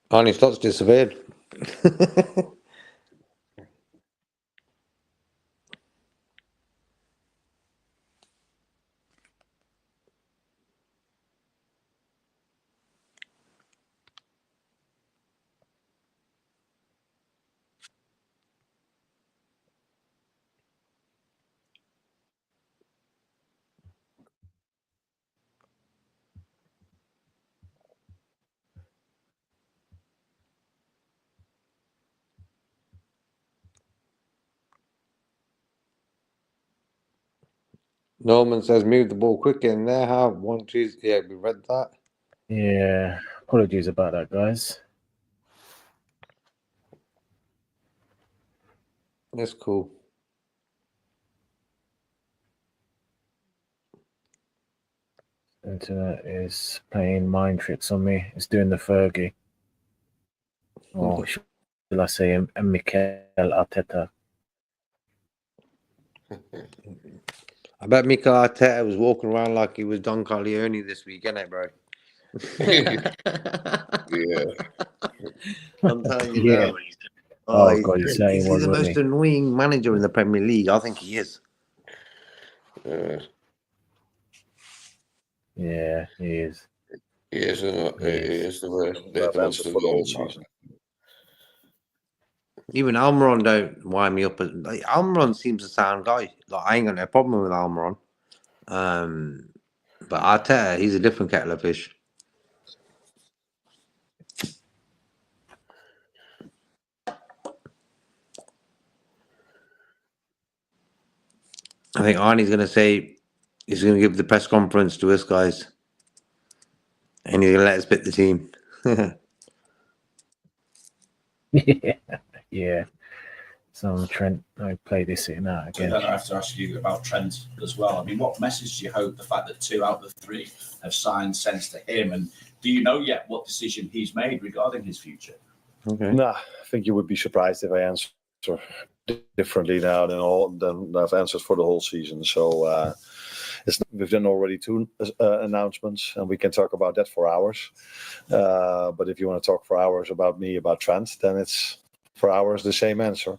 Speaker 3: Arnie Slot's disappeared. Norman says move the ball quick in there. How 1, 2. Yeah, we read that.
Speaker 4: Yeah, apologies about that, guys.
Speaker 3: That's cool.
Speaker 4: Internet is playing mind tricks on me. It's doing the Fergie. Or should I say Mikel Arteta?
Speaker 3: I bet Mikel Arteta was walking around like he was Don Corleone this week, innit, bro?
Speaker 2: Yeah.
Speaker 3: I'm telling you
Speaker 4: Yeah.
Speaker 3: now.
Speaker 4: Oh, God, he's saying
Speaker 3: He's
Speaker 4: one,
Speaker 3: the
Speaker 4: wasn't
Speaker 3: most
Speaker 4: he?
Speaker 3: annoying manager in the Premier League. I think he is.
Speaker 4: Yeah, he is.
Speaker 2: He is the worst.
Speaker 5: Well, that's a football season.
Speaker 3: Even Almiron don't wind me up. Like, Almiron seems a sound guy. Like, I ain't got no problem with Almiron. But Arteta, he's a different kettle of fish. I think Arnie's going to say he's going to give the press conference to us guys. and he's gonna let us pick the team.
Speaker 4: Yeah. So Trent, I play this sitting out
Speaker 6: So
Speaker 4: again.
Speaker 6: then I have to ask you about Trent as well. I mean, what message do you hope the fact that 2 out of the 3 have signed sends to him? And do you know yet what decision he's made regarding his future?
Speaker 3: Okay.
Speaker 5: Nah, I think you would be surprised if I answer differently now than I've answered for the whole season. So we've done already 2 announcements, and we can talk about that for hours. But if you want to talk for hours about me, about Trent, then it's for hours the same answer.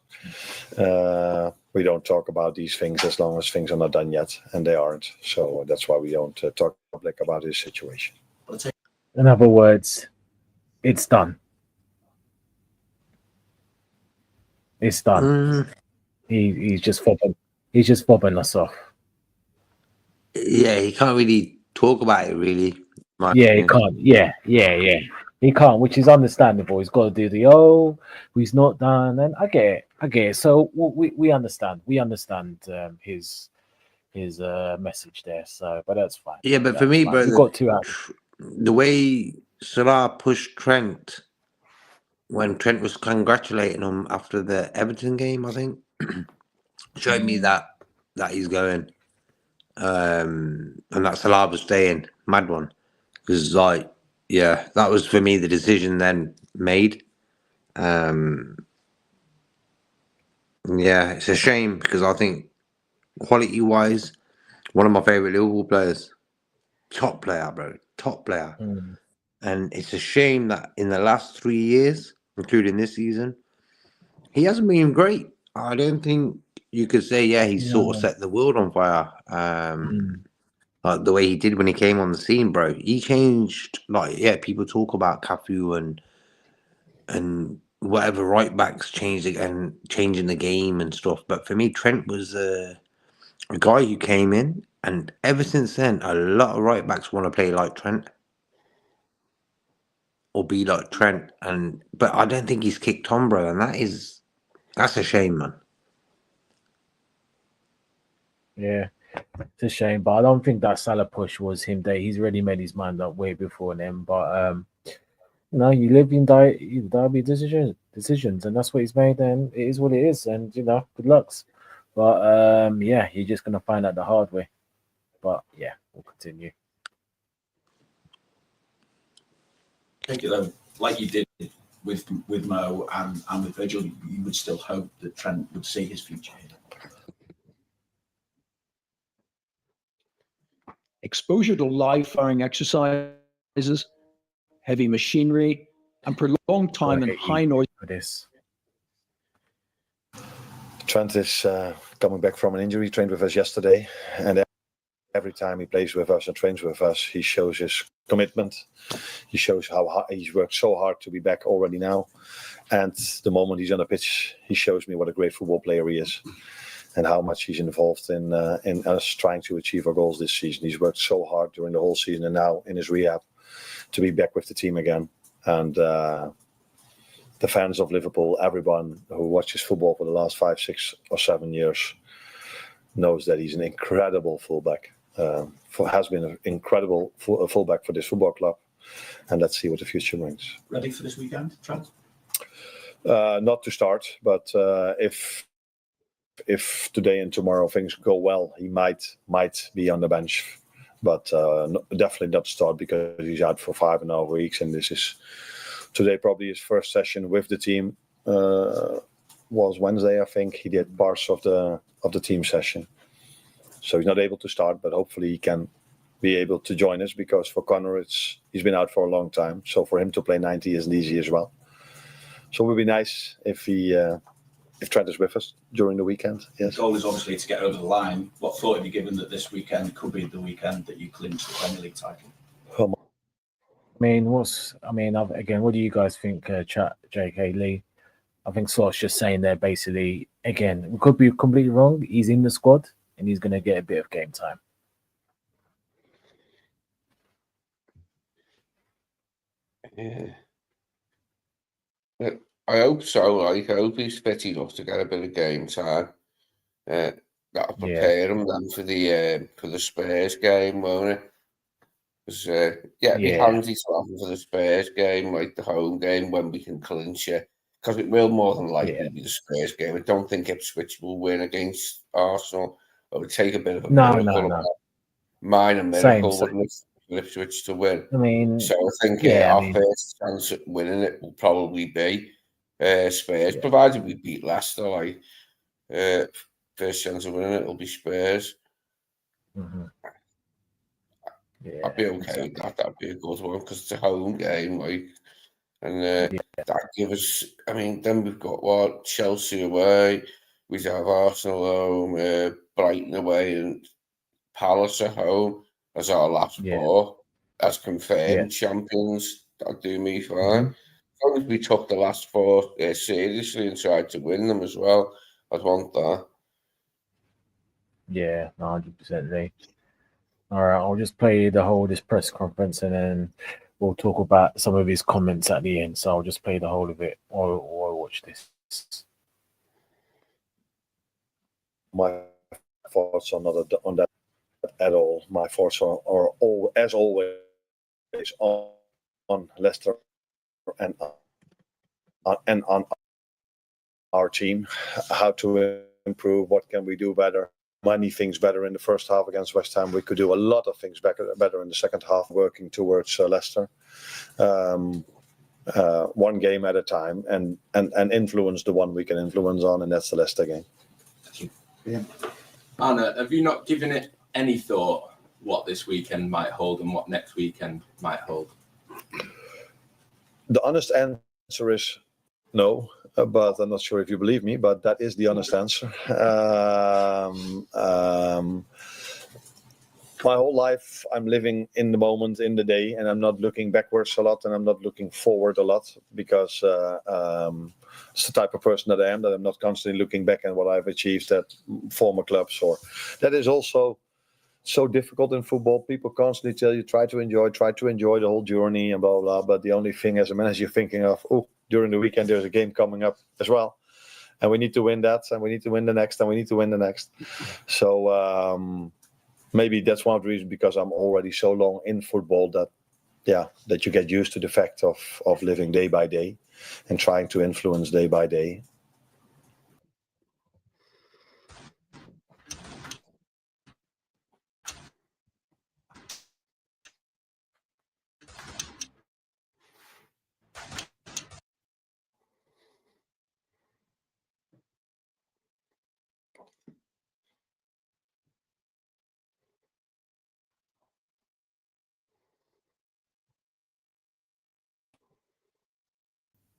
Speaker 5: We don't talk about these things as long as things are not done yet, and they aren't. So that's why we don't talk public about his situation.
Speaker 4: In other words, it's done. It's done. He's just fobbing. He's just fobbing us off.
Speaker 3: Yeah, he can't really talk about it, really.
Speaker 4: Yeah, he can't. Yeah. He can't, which is understandable. He's got to do the he's not done, and I get it. So we understand. We understand his message there. So, but that's fine.
Speaker 3: Yeah, but for me, bro,
Speaker 4: we've got 2 out.
Speaker 3: the way Salah pushed Trent when Trent was congratulating him after the Everton game, I think, showed me that he's going, and that Salah was staying. Mad one, because like, yeah, that was for me the decision then made. Yeah, it's a shame because I think quality wise, one of my favorite Liverpool players, top player, bro, top player. And it's a shame that in the last 3 years, including this season, he hasn't been great. I don't think you could say, he's sort of set the world on fire. Like the way he did when he came on the scene, bro. He changed, people talk about Cafu and whatever right backs changed and changing the game and stuff. But for me, Trent was a guy who came in, and ever since then, a lot of right backs want to play like Trent. Or be like Trent, but I don't think he's kicked on, bro, and that's a shame, man.
Speaker 4: Yeah, it's a shame, but I don't think that Salah push was him. That he's already made his mind up way before them. But you live in derby decisions, and that's what he's made, and it is what it is. And good lucks. But you're just gonna find out the hard way. But yeah, we'll continue.
Speaker 6: Take it though, like you did with Mo and with Virgil, you would still hope that Trent would see his future here.
Speaker 7: Exposure to live firing exercises, heavy machinery, and prolonged time in high noise.
Speaker 4: For this.
Speaker 5: Trent is coming back from an injury. He trained with us yesterday, and every time he plays with us and trains with us, he shows his commitment. He shows how hard, he's worked so hard to be back already now. And the moment he's on the pitch, he shows me what a great football player he is and how much he's involved in us trying to achieve our goals this season. He's worked so hard during the whole season and now in his rehab to be back with the team again. And the fans of Liverpool, everyone who watches football for the last 5, 6 or 7 years knows that he's an incredible fullback. Has been an incredible fullback for this football club, and let's see what the future brings.
Speaker 6: Ready for this weekend, Trent?
Speaker 5: Not to start, but if today and tomorrow things go well, he might be on the bench, but definitely not start because he's out for 5.5 weeks, and this is today probably his first session with the team. Was Wednesday, I think. He did parts of the team session. So he's not able to start, but hopefully he can be able to join us because for Connor, he's been out for a long time. So for him to play 90 isn't easy as well. So it would be nice if Trent is with us during the weekend. Yes.
Speaker 6: The goal is obviously to get over the line. What thought have you given that this weekend could be the weekend that you clinch the Premier League title?
Speaker 4: Again, what do you guys think, JK Lee? I think Slosh just saying there basically, again, we could be completely wrong. He's in the squad and he's going to get a bit of game time.
Speaker 2: Yeah. I hope so. I hope he's fit enough to get a bit of game time. That'll prepare him then for the Spurs game, won't it? Because it'd be
Speaker 4: Yeah.
Speaker 2: handy to have them for the Spurs game, like the home game, when we can clinch it. Because it will more than likely be the Spurs game. I don't think Ipswich will win against Arsenal. It would take a bit of a miracle, a minor miracle, wouldn't it, for Ipswich to win?
Speaker 4: I mean,
Speaker 2: So I think our first chance at winning it will probably be Spurs, provided we beat Leicester. Like first chance of winning it will be Spurs.
Speaker 4: Yeah,
Speaker 2: I'd be okay with that. That'd be a good one because it's a home game, like, and that gives us. I mean, then we've got Chelsea away, we have Arsenal home, Brighton away, and Palace at home as our last four, as confirmed champions. That'd do me fine. As long as we took the last four seriously and tried to win them as well, I'd want that.
Speaker 4: Yeah, 100%. Lee. All right, I'll just play the whole this press conference and then we'll talk about some of his comments at the end. So I'll just play the whole of it or watch this.
Speaker 5: My thoughts are not on that at all. My thoughts are all, as always, on Leicester and on our team. How to improve? What can we do better? Many things better in the first half against West Ham. We could do a lot of things better in the second half, working towards Leicester. One game at a time, and influence the one we can influence on, and that's the Leicester game.
Speaker 8: Yeah. Anna, have you not given it any thought what this weekend might hold and what next weekend might hold?
Speaker 5: The honest answer is no, but I'm not sure if you believe me, but that is the honest answer. My whole life, I'm living in the moment, in the day, and I'm not looking backwards a lot, and I'm not looking forward a lot, because it's the type of person that I am, that I'm not constantly looking back at what I've achieved at former clubs. Or that is also so difficult in football. People constantly tell you, try to enjoy the whole journey and blah, blah. But the only thing as a manager you're thinking of, during the weekend there's a game coming up as well, and we need to win that, and we need to win the next, and we need to win the next. So maybe that's one of the reasons, because I'm already so long in football that you get used to the fact of living day by day and trying to influence day by day.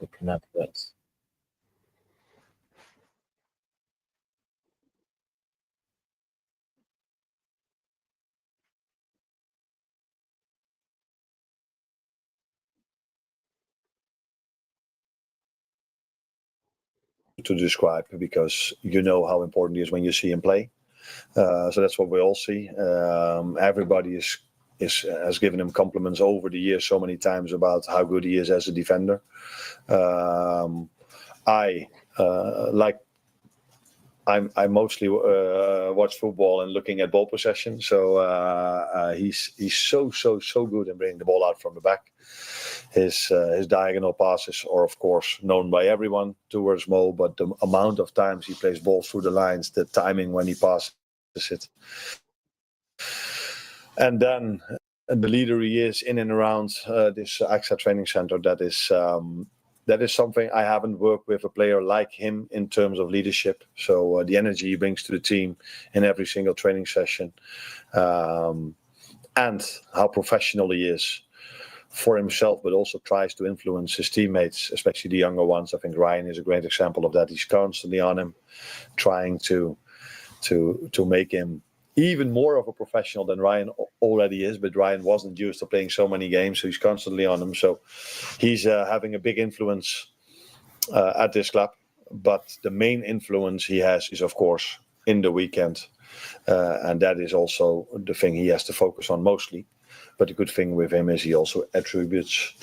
Speaker 4: Looking at this.
Speaker 5: To describe, because you know how important he is when you see him play. So that's what we all see. Everybody has given him compliments over the years so many times about how good he is as a defender. I mostly watch football and looking at ball possession. So he's so good in bringing the ball out from the back. His diagonal passes are, of course, known by everyone towards Mo, but the amount of times he plays balls through the lines, the timing when he passes it, and then the leader he is in and around this AXA training center, that is something I haven't worked with a player like him in terms of leadership. So the energy he brings to the team in every single training session, and how professional he is for himself, but also tries to influence his teammates, especially the younger ones. I think Ryan is a great example of that. He's constantly on him, trying to make him even more of a professional than Ryan already is. But Ryan wasn't used to playing so many games, so he's constantly on him. So he's having a big influence at this club. But the main influence he has is, of course, in the weekend. And that is also the thing he has to focus on mostly. But the good thing with him is he also attributes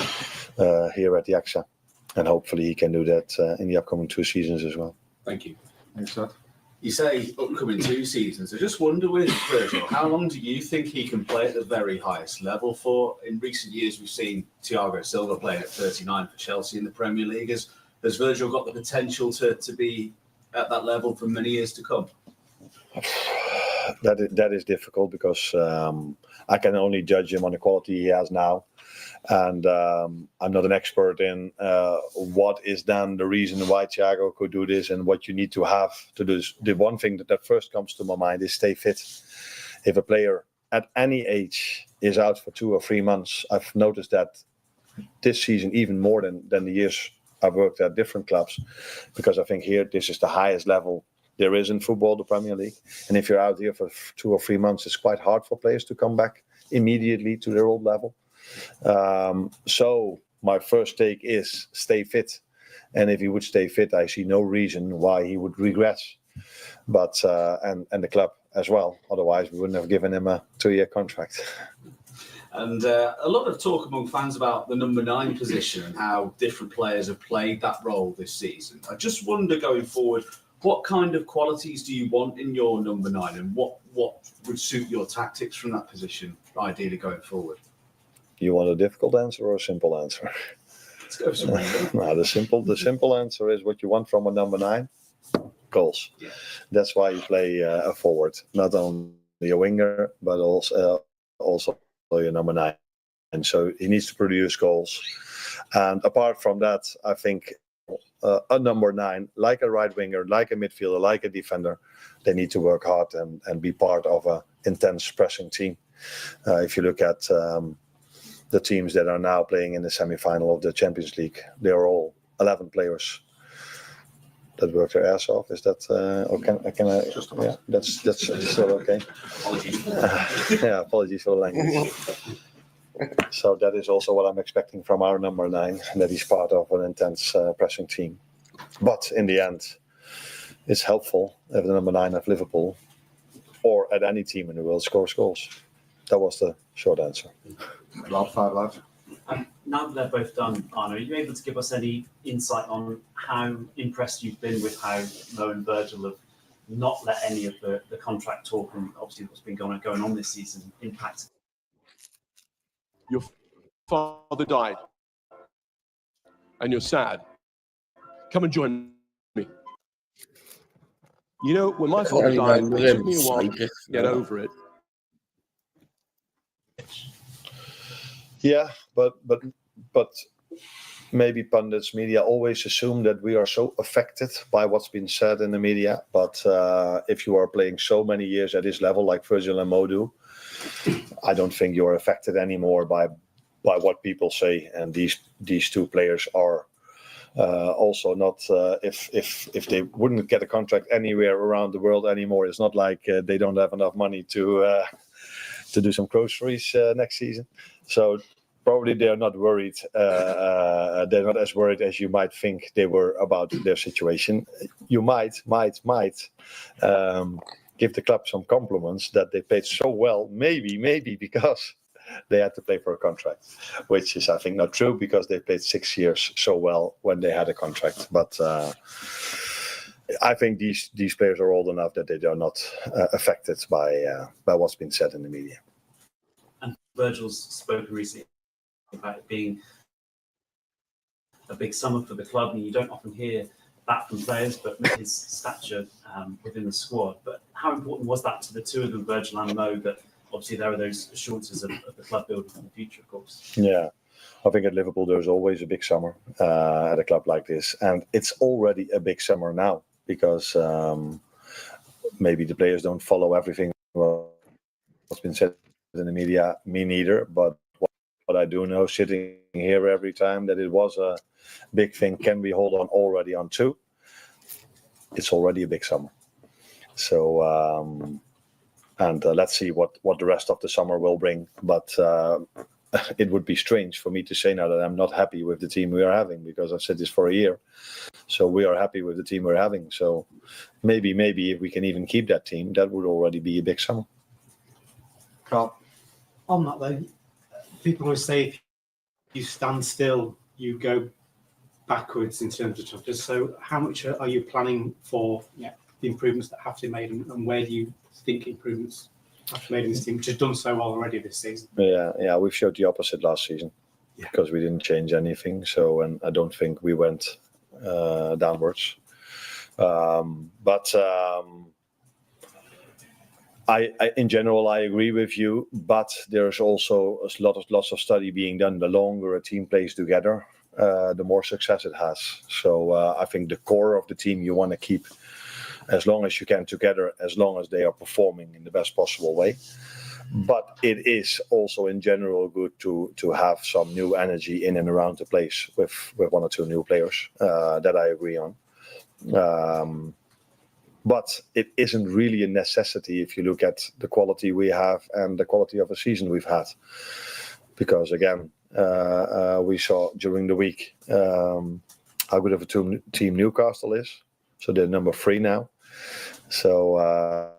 Speaker 5: here at the AXA. And hopefully he can do that in the upcoming 2 seasons as well.
Speaker 8: Thank you.
Speaker 6: Thanks, Dad. You say upcoming 2 seasons. I just wonder with Virgil, how long do you think he can play at the very highest level for? In recent years, we've seen Thiago Silva playing at 39 for Chelsea in the Premier League. Has Virgil got the potential to be at that level for many years to come?
Speaker 5: That is difficult because I can only judge him on the quality he has now. And I'm not an expert in what is then the reason why Thiago could do this and what you need to have to do this. The one thing that first comes to my mind is stay fit. If a player at any age is out for 2 or 3 months, I've noticed that this season even more than the years I've worked at different clubs, because I think here this is the highest level there is in football, the Premier League. And if you're out here for 2 or 3 months, it's quite hard for players to come back immediately to their old level. So my first take is stay fit, and if he would stay fit, I see no reason why he would regress. But and the club as well. Otherwise, we wouldn't have given him a 2-year contract.
Speaker 6: And a lot of talk among fans about the number 9 position and how different players have played that role this season. I just wonder going forward, what kind of qualities do you want in your number 9, and what would suit your tactics from that position, ideally going forward?
Speaker 5: You want a difficult answer or a simple answer?
Speaker 6: Let's go for
Speaker 5: No, the simple answer is what you want from a number 9: goals.
Speaker 6: Yeah.
Speaker 5: That's why you play a forward, not only a winger, but also your number 9. And so he needs to produce goals. And apart from that, I think a number 9, like a right winger, like a midfielder, like a defender, they need to work hard and be part of an intense pressing team. If you look at the teams that are now playing in the semi-final of the Champions League, they are all 11 players that work their ass off. Is that or can I? Yeah, that's still okay. Yeah, apologies for the language. So that is also what I'm expecting from our number 9, that he's part of an intense pressing team. But in the end, it's helpful if the number 9 of Liverpool or at any team in the world scores goals. That was the short answer.
Speaker 9: Rob, 5 lads.
Speaker 10: Now that they're both done, Arno, are you able to give us any insight on how impressed you've been with how Mo and Virgil have not let any of the contract talk and obviously what's been going on this season impact?
Speaker 11: Your father died and you're sad. Come and join me. You know, when my father died, it took me a while to get over it.
Speaker 5: Yeah, but maybe pundits, media always assume that we are so affected by what's been said in the media. But if you are playing so many years at this level, like Virgil and Mo do, I don't think you are affected anymore by what people say. And these 2 players are also not. If they wouldn't get a contract anywhere around the world anymore, it's not like they don't have enough money to do some groceries next season. So probably they're not worried. They're not as worried as you might think they were about their situation. You might give the club some compliments that they paid so well, maybe because they had to play for a contract, which is, I think, not true, because they played 6 years so well when they had a contract. But I think these players are old enough that they are not affected by what's been said in the media.
Speaker 10: And Virgil's spoken recently about it being a big summer for the club, and you don't often hear that from players, but with his stature within the squad. But how important was that to the 2 of them, Virgil and Mo, that obviously there are those assurances of the club building for the future, of course?
Speaker 5: Yeah, I think at Liverpool there's always a big summer at a club like this, and it's already a big summer now, because maybe the players don't follow everything what's been said in the media. Me neither, but what I do know, sitting here every time, that it was a big thing. Can we hold on already on 2? It's already a big summer. So let's see what the rest of the summer will bring. But it would be strange for me to say now that I'm not happy with the team we are having, because I've said this for a year. So we are happy with the team we're having. So maybe if we can even keep that team, that would already be a big summer.
Speaker 9: Carl.
Speaker 12: On that though, people always say if you stand still, you go backwards in terms of toughness. So how much are you planning for the improvements that have to be made, and where do you think improvements have to be made in this team, which has done so well already this season?
Speaker 5: Yeah, we've showed the opposite last season because we didn't change anything. So, and I don't think we went downwards. I in general, I agree with you, but there's also lots of study being done. The longer a team plays together, the more success it has. So I think the core of the team you want to keep as long as you can together, as long as they are performing in the best possible way. But it is also in general good to have some new energy in and around the place with one or two new players. That I agree on. But it isn't really a necessity if you look at the quality we have and the quality of a season we've had. Because again, we saw during the week how good of a team Newcastle is. So they're number 3 now. So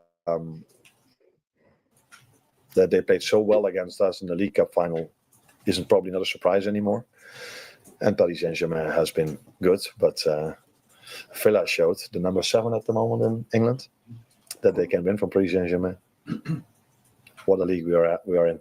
Speaker 5: that they played so well against us in the League Cup final isn't probably not a surprise anymore. And Paris Saint-Germain has been good, but Villa showed, the number 7 at the moment in England, that they can win from Paris Saint-Germain. What a league we are in.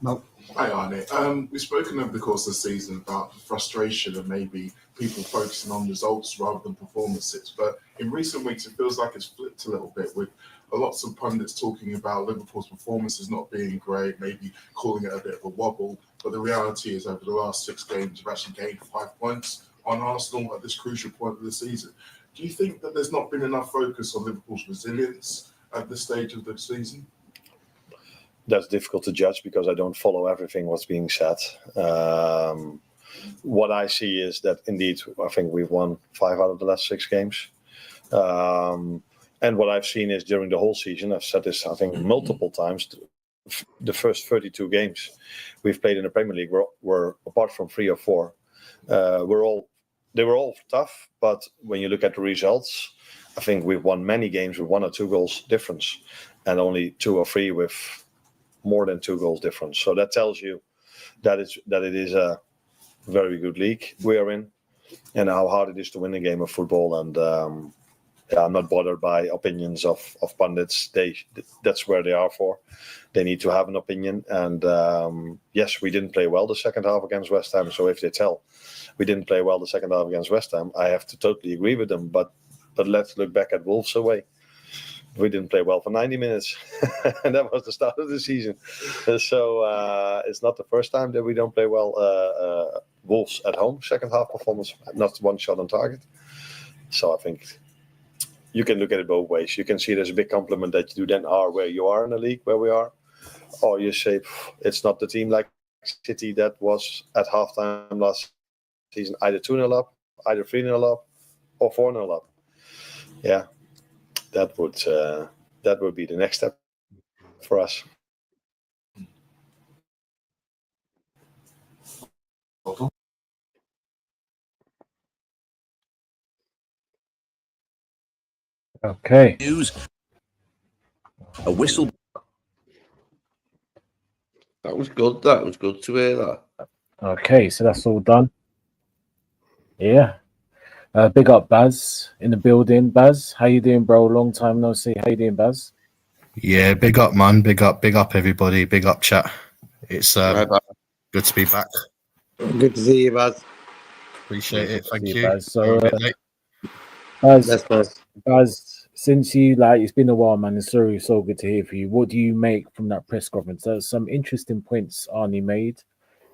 Speaker 9: No.
Speaker 13: Hi, Arne. We've spoken over the course of the season about frustration and maybe people focusing on results rather than performances. But in recent weeks, it feels like it's flipped a little bit with lots of pundits talking about Liverpool's performances not being great, maybe calling it a bit of a wobble. But the reality is over the last 6 games, you've actually gained 5 points on Arsenal at this crucial point of the season. Do you think that there's not been enough focus on Liverpool's resilience at this stage of the season?
Speaker 5: That's difficult to judge because I don't follow everything what's being said. What I see is that indeed, I think we've won 5 out of the last 6 games. And what I've seen is during the whole season, I've said this, I think, multiple times, the first 32 games we've played in the Premier League were apart from 3 or 4, they were all tough. But when you look at the results, I think we've won many games with 1 or 2 goals difference, and only 2 or 3 with more than 2 goals difference. So that tells you that it is a very good league we are in, and how hard it is to win a game of football. And I'm not bothered by opinions of pundits. That's where they are for. They need to have an opinion. And yes, we didn't play well the second half against West Ham. So if they tell we didn't play well the second half against West Ham, I have to totally agree with them. But let's look back at Wolves away. We didn't play well for 90 minutes, and that was the start of the season. So it's not the first time that we don't play well. Wolves at home, second half performance, not 1 shot on target. So I think you can look at it both ways. You can see it as a big compliment that you then are where you are in the league, where we are. Or you say it's not the team like City that was at halftime last season, either 2-0 up, either 3-0 up, or 4-0 up. Yeah. That would be the next step for us.
Speaker 4: Okay.
Speaker 14: News. A whistle.
Speaker 2: That was good. That was good to hear that.
Speaker 4: Okay, so that's all done. Yeah. Big up Baz in the building. Baz, how you doing, bro? Long time no see. How you doing, Baz?
Speaker 14: Yeah, big up, man. Big up, everybody. Big up, chat. It's good to be back.
Speaker 3: Good to see you, Baz.
Speaker 14: Appreciate it. Thank you.
Speaker 4: Baz. So, Baz, since you it's been a while, man. It's so good to hear from you. What do you make from that press conference? There's some interesting points Arnie made.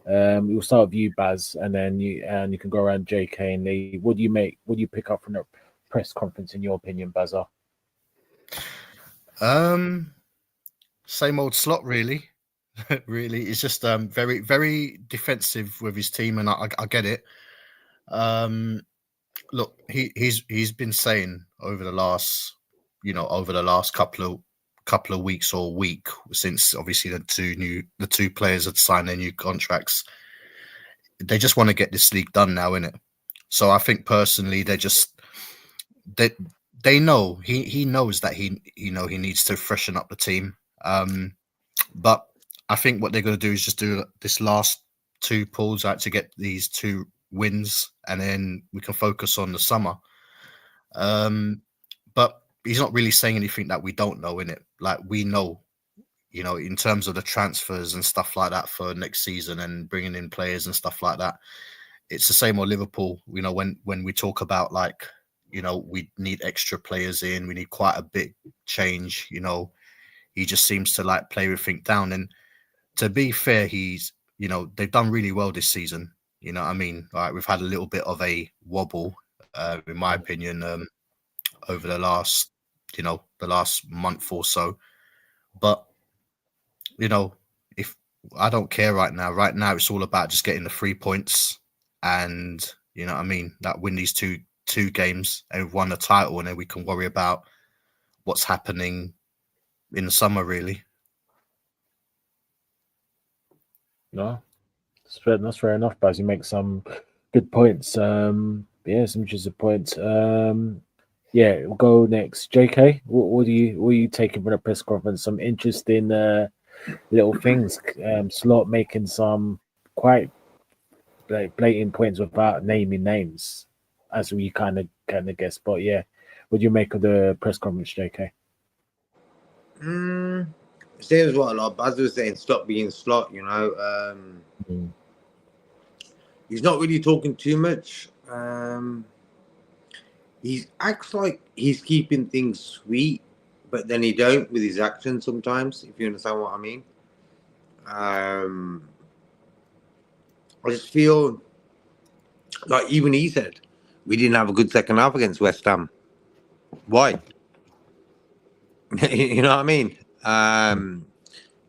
Speaker 4: We'll start with you, Baz, and then you can go around JK and Lee. What do you make? What do you pick up from the press conference, in your opinion, Bazza?
Speaker 14: Same old Slot, really. Really, it's just very, very defensive with his team, and I get it. Look, he's been saying over the last couple of weeks or week, since obviously the two players had signed their new contracts, they just want to get this league done now, innit? So I think personally they know he knows that he needs to freshen up the team. But I think what they're going to do is just do this last 2 pulls out to get these 2 wins, and then we can focus on the summer. But he's not really saying anything that we don't know, innit? Like, we know, you know, in terms of the transfers and stuff like that for next season and bringing in players and stuff like that. It's the same with Liverpool, you know, when we talk about, like, you know, we need extra players in, we need quite a big change, you know. He just seems to, like, play everything down. And to be fair, he's, you know, they've done really well this season. You know what I mean? Like, we've had a little bit of a wobble, in my opinion, over the last month or so. But, you know, if I don't care right now, it's all about just getting the 3 points and, you know what I mean, that win these two games and we've won the title, and then we can worry about what's happening in the summer, really.
Speaker 4: No, that's fair enough, Baz. You make some good points. Some interesting points. Yeah, we'll go next. JK, what are you taking from the press conference? Some interesting little things. Slot making some quite blatant points without naming names, as we kind of guess. But yeah, what do you make of the press conference, JK?
Speaker 3: Same as what a lot of Baz was saying, stop being Slot, you know. He's not really talking too much. He acts like he's keeping things sweet, but then he don't with his actions sometimes, if you understand what I mean. I just feel like even he said we didn't have a good second half against West Ham. Why? You know what I mean?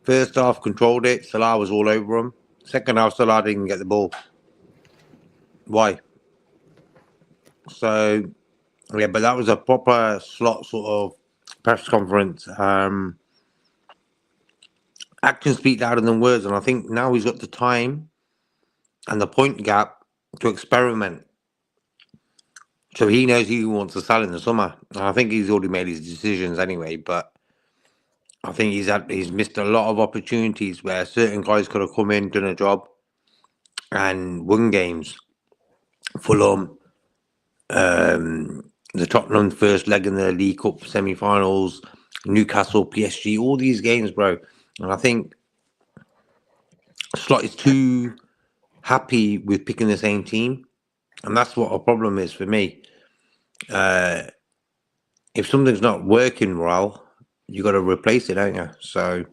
Speaker 3: First half controlled it. Salah was all over him. Second half, Salah didn't get the ball. Why? So, yeah, but that was a proper Slot sort of press conference. Actions speak louder than words, and I think now he's got the time and the point gap to experiment. So he knows he wants to sell in the summer. And I think he's already made his decisions anyway, but I think he's missed a lot of opportunities where certain guys could have come in, done a job, and won games. Fulham, the Tottenham first leg in the League Cup semi-finals, Newcastle, PSG, all these games, bro. And I think Slot is too happy with picking the same team, and that's what a problem is for me. If something's not working well, you got to replace it, don't you? So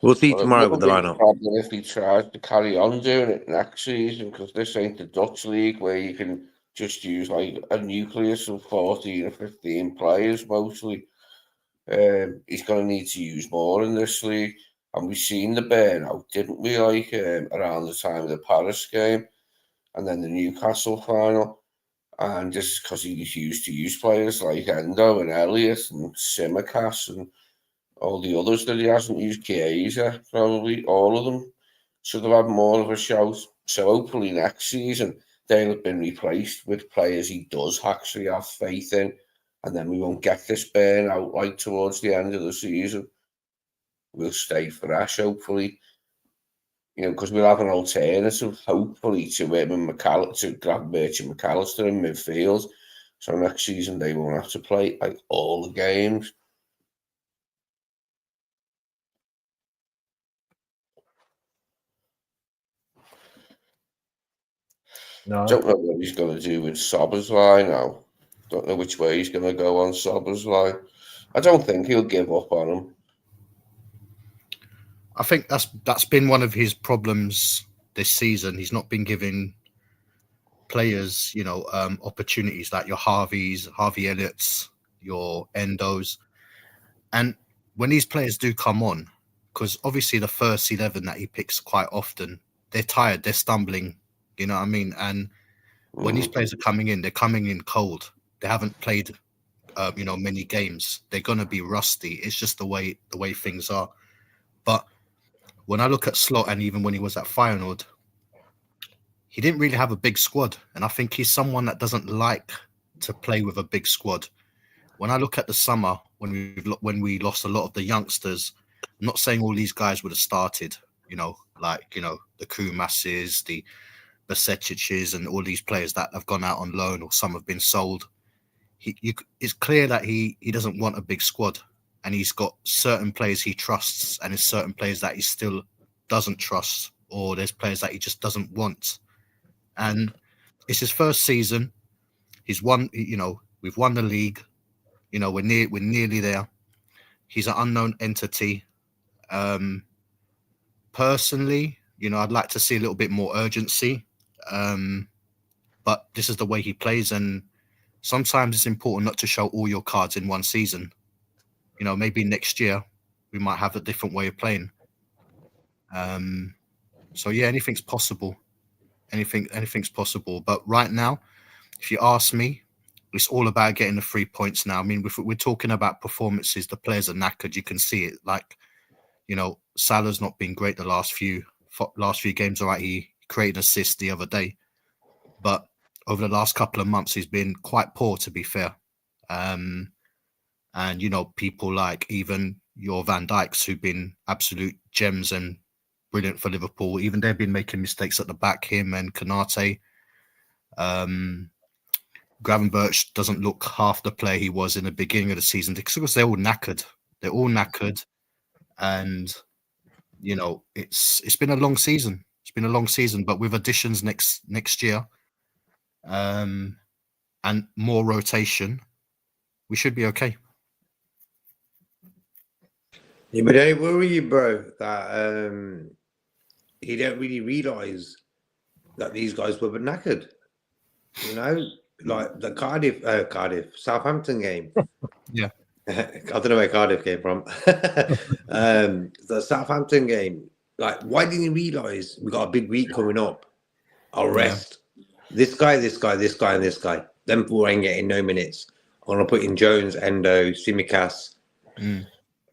Speaker 3: we'll see tomorrow with the lineup.
Speaker 2: Problem if he tries to carry on doing it next season, because this ain't the Dutch league where you can just use like a nucleus of 14 or 15 players mostly. He's going to need to use more in this league, and we've seen the burnout, didn't we? Like around the time of the Paris game, and then the Newcastle final. And just because he used to use players like Endo and Elliott and Simicast and all the others that he hasn't used, Chiesa, probably all of them should have had more of a shout. So hopefully next season they'll have been replaced with players he does actually have faith in, and then we won't get this burnout like towards the end of the season. We'll stay fresh, hopefully. You know, because we'll have an alternative, hopefully, to him and to grab Merchant McAllister in midfield. So next season they won't have to play like all the games.
Speaker 4: No.
Speaker 2: Don't know what he's going to do with Szoboszlai now. Don't know which way he's going to go on Szoboszlai. I don't think he'll give up on him.
Speaker 14: I think that's been one of his problems this season. He's not been giving players, you know, opportunities like your Harvey Elliott's, your Endos. And when these players do come on, because obviously the first 11 that he picks quite often, they're tired, they're stumbling, you know what I mean? And when these players are coming in, they're coming in cold. They haven't played, you know, many games. They're going to be rusty. It's just the way things are. But when I look at Slot, and even when he was at Feyenoord, he didn't really have a big squad. And I think he's someone that doesn't like to play with a big squad. When I look at the summer, when we lost a lot of the youngsters, I'm not saying all these guys would have started, you know, like, you know, the Koumasses, the Baseciches, and all these players that have gone out on loan or some have been sold. it's clear that he doesn't want a big squad, and he's got certain players he trusts, and there's certain players that he still doesn't trust, or there's players that he just doesn't want. And it's his first season. He's won. We've won the league. We're nearly there. He's an unknown entity. Personally, I'd like to see a little bit more urgency. But this is the way he plays, and sometimes it's important not to show all your cards in one season. Maybe next year we might have a different way of playing. So yeah, anything's possible. Anything's possible. But right now, if you ask me, it's all about getting the 3 points now. I mean, if we're talking about performances, the players are knackered. You can see it. Like, Salah's not been great the last few games. All right, he created an assist the other day, but over the last couple of months, he's been quite poor, to be fair. And people like even your Van Dijks, who've been absolute gems and brilliant for Liverpool, even they've been making mistakes at the back. Him and Konate. Gravenberch doesn't look half the player he was in the beginning of the season because they're all knackered. And it's been a long season. But with additions next year, and more rotation, we should be okay.
Speaker 3: Yeah, but don't worry, bro, that he don't really realise that these guys were knackered. Like the Southampton game.
Speaker 14: Yeah.
Speaker 3: I don't know where Cardiff came from. The Southampton game, like, why didn't you realise we got a big week coming up? I'll rest this guy, and this guy. Them four ain't getting no minutes. I'm gonna put in Jones, Endo, Tsimikas.
Speaker 2: He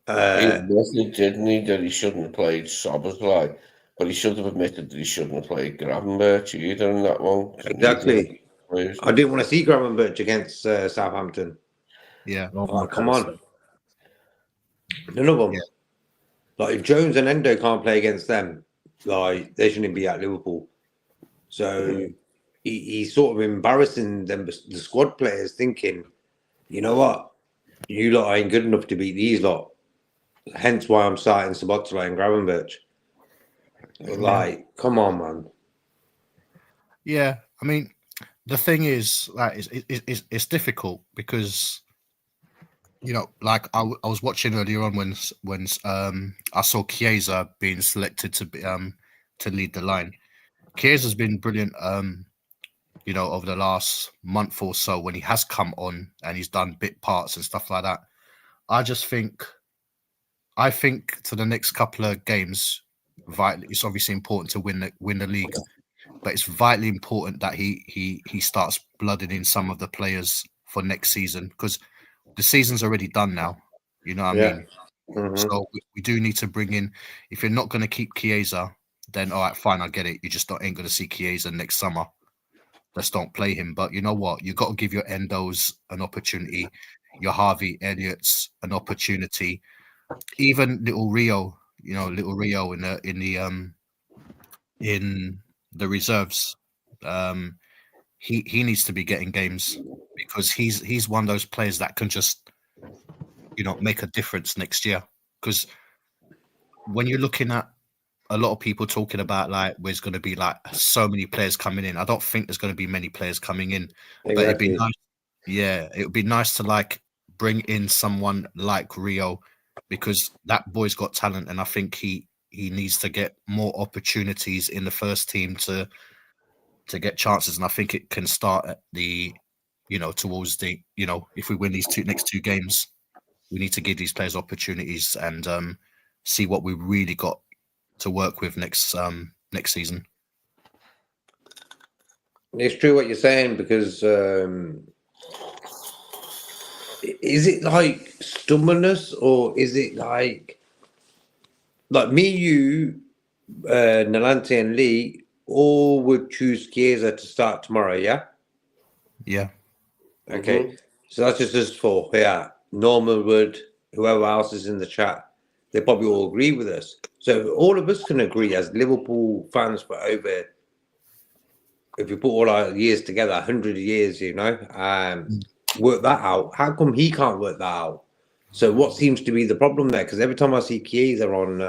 Speaker 2: admitted, didn't he, that he shouldn't have played Szoboszlai, but he should have admitted that he shouldn't have played Gravenberch either in that one.
Speaker 3: Exactly. I didn't want to see Gravenberch against Southampton.
Speaker 14: Yeah.
Speaker 3: Oh, come on. None of them. Yeah. Like, if Jones and Endo can't play against them, like, they shouldn't be at Liverpool. So he's sort of embarrassing them, the squad players, thinking, you know what? You lot ain't good enough to beat these lot. Hence why I'm starting Szoboszlai and Gravenberch. Like, come on, man.
Speaker 14: Yeah, I mean, the thing is, like, it's difficult because, like I was watching earlier on when I saw Chiesa being selected to lead the line. Chiesa's been brilliant, over the last month or so when he has come on and he's done bit parts and stuff like that. I think to the next couple of games, it's obviously important to win the league, but it's vitally important that he starts blooding in some of the players for next season, because the season's already done now. You know what I mean? Mm-hmm. So we do need to bring in. If you're not going to keep Chiesa, then all right, fine, I get it. You just ain't going to see Chiesa next summer. Let's don't play him. But you know what? You got to give your Endos an opportunity, your Harvey Elliott's an opportunity, even little Rio in the reserves. He needs to be getting games because he's one of those players that can just make a difference next year. Because when you're looking at a lot of people talking about like there's going to be like so many players coming in, I don't think there's going to be many players coming in. Exactly. But it'd be nice. Yeah, it would be nice to like bring in someone like Rio, because that boy's got talent, and I think he needs to get more opportunities in the first team to get chances. And I think it can start at the, towards the, if we win these next two games, we need to give these players opportunities and see what we really got to work with next season.
Speaker 3: It's true what you're saying, because is it like stubbornness, or is it like me, you, Nalante and Lee all would choose Chiesa to start tomorrow, yeah?
Speaker 14: Yeah.
Speaker 3: Okay. Mm-hmm. So that's just us four. Yeah. Norman would, whoever else is in the chat, they probably all agree with us. So all of us can agree as Liverpool fans for over, if we put all our years together, 100 years, work that out? How come he can't work that out? So what seems to be the problem there? Because every time I see Chiesa on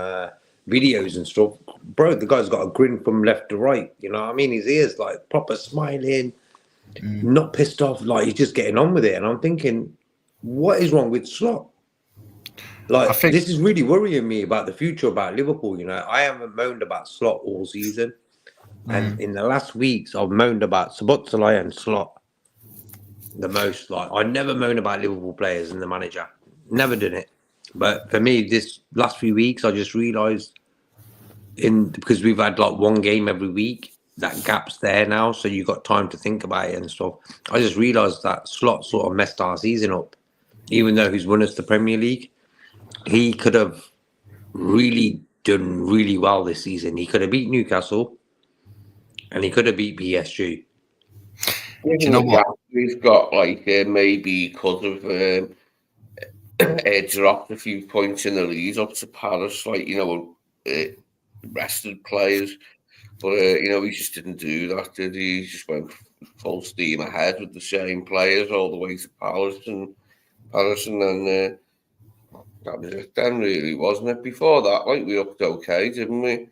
Speaker 3: videos and stuff, bro, the guy's got a grin from left to right. You know what I mean? His ears like proper smiling, not pissed off, like he's just getting on with it. And I'm thinking, what is wrong with Slot? Like, this is really worrying me about the future about Liverpool. You know, I haven't moaned about Slot all season. And in the last weeks, I've moaned about Szoboszlai and Slot the most. Like, I never moan about Liverpool players and the manager. Never done it. But for me, this last few weeks, I just realised because we've had like one game every week, that gap's there now. So you got time to think about it and stuff. I just realised that Slot sort of messed our season up. Even though he's won us the Premier League, he could have really done really well this season. He could have beat Newcastle and he could have beat PSG.
Speaker 2: Do you know what? We've got like maybe because of dropped a few points in the lead up to Paris, like, you know, rested players. But, you know, he just didn't do that, did he? He just went full steam ahead with the same players all the way to Paris, and then that was it then, really, wasn't it? Before that, like, we looked okay, didn't we?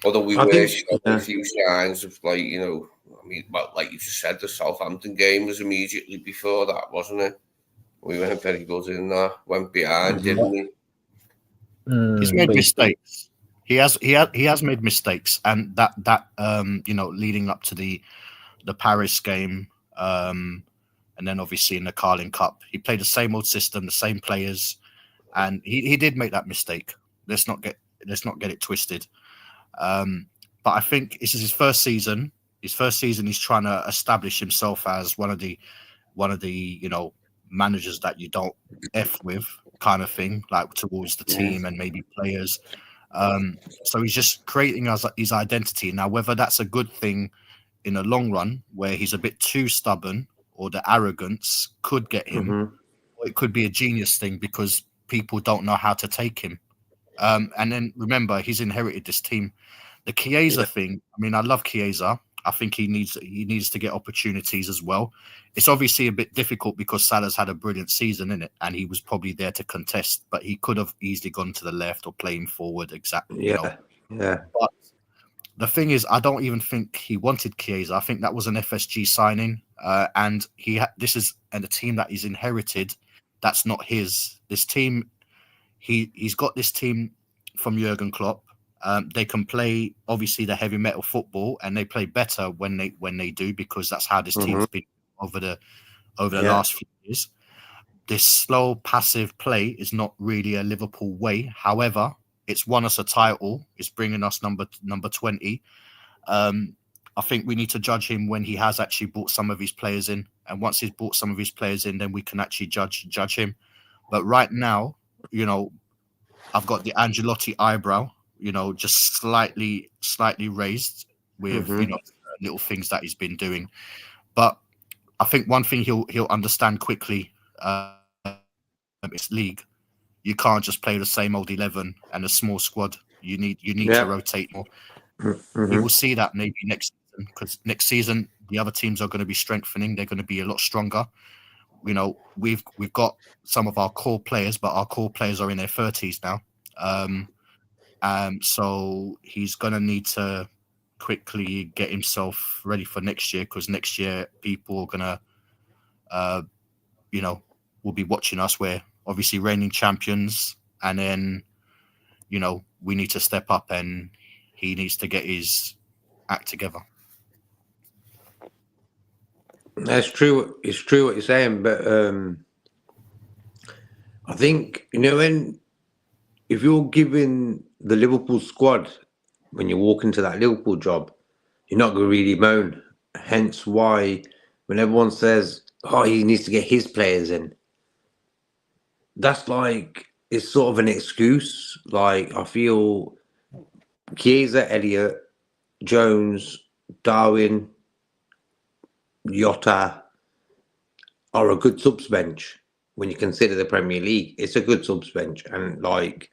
Speaker 2: Although we were showing a few signs of, like, you know, I mean, well, like you just said, the Southampton game was immediately before that, wasn't it? We weren't very good in that. Went behind, didn't we?
Speaker 14: He's made mistakes. He has made mistakes, and that you know, leading up to the Paris game, and then obviously in the Carling Cup, he played the same old system, the same players, and he did make that mistake. Let's not get it twisted. But I think this is his first season. His first season, he's trying to establish himself as one of the you know, managers that you don't F with, kind of thing, like towards the team and maybe players. So he's just creating his identity. Now, whether that's a good thing in the long run, where he's a bit too stubborn, or the arrogance could get him, or it could be a genius thing because people don't know how to take him. And then remember, he's inherited this team. The Chiesa thing, I mean, I love Chiesa. I think he needs to get opportunities as well. It's obviously a bit difficult because Salah's had a brilliant season in it, and he was probably there to contest, but he could have easily gone to the left or playing forward. Exactly.
Speaker 3: Yeah.
Speaker 14: But the thing is, I don't even think he wanted Chiesa. I think that was an FSG signing, and this is a team that he's inherited. That's not his. This team, he's got this team from Jurgen Klopp. They can play obviously the heavy metal football, and they play better when they do, because that's how this team's been over the last few years. This slow, passive play is not really a Liverpool way. However, it's won us a title. It's bringing us number 20. I think we need to judge him when he has actually brought some of his players in, and once he's brought some of his players in, then we can actually judge him. But right now, you know, I've got the Ancelotti eyebrow, you know, just slightly raised with you know, little things that he's been doing. But I think one thing he'll understand quickly, it's league. You can't just play the same old 11 and a small squad. You need to rotate more. We will see that maybe next season, because next season the other teams are going to be strengthening. They're going to be a lot stronger. You know, we've got some of our core players, but our core players are in their 30s now. So he's going to need to quickly get himself ready for next year, because next year people are going to, you know, will be watching us. We're obviously reigning champions, and then, you know, we need to step up, and he needs to get his act together.
Speaker 3: That's true. It's true what you're saying, but I think, you know, if you're giving the Liverpool squad, when you walk into that Liverpool job, you're not going to really moan. Hence why when everyone says, oh, he needs to get his players in, that's like, it's sort of an excuse. Like, I feel Chiesa, Elliott, Jones, Darwin, Jota are a good subs bench when you consider the Premier League. It's a good subs bench, and like,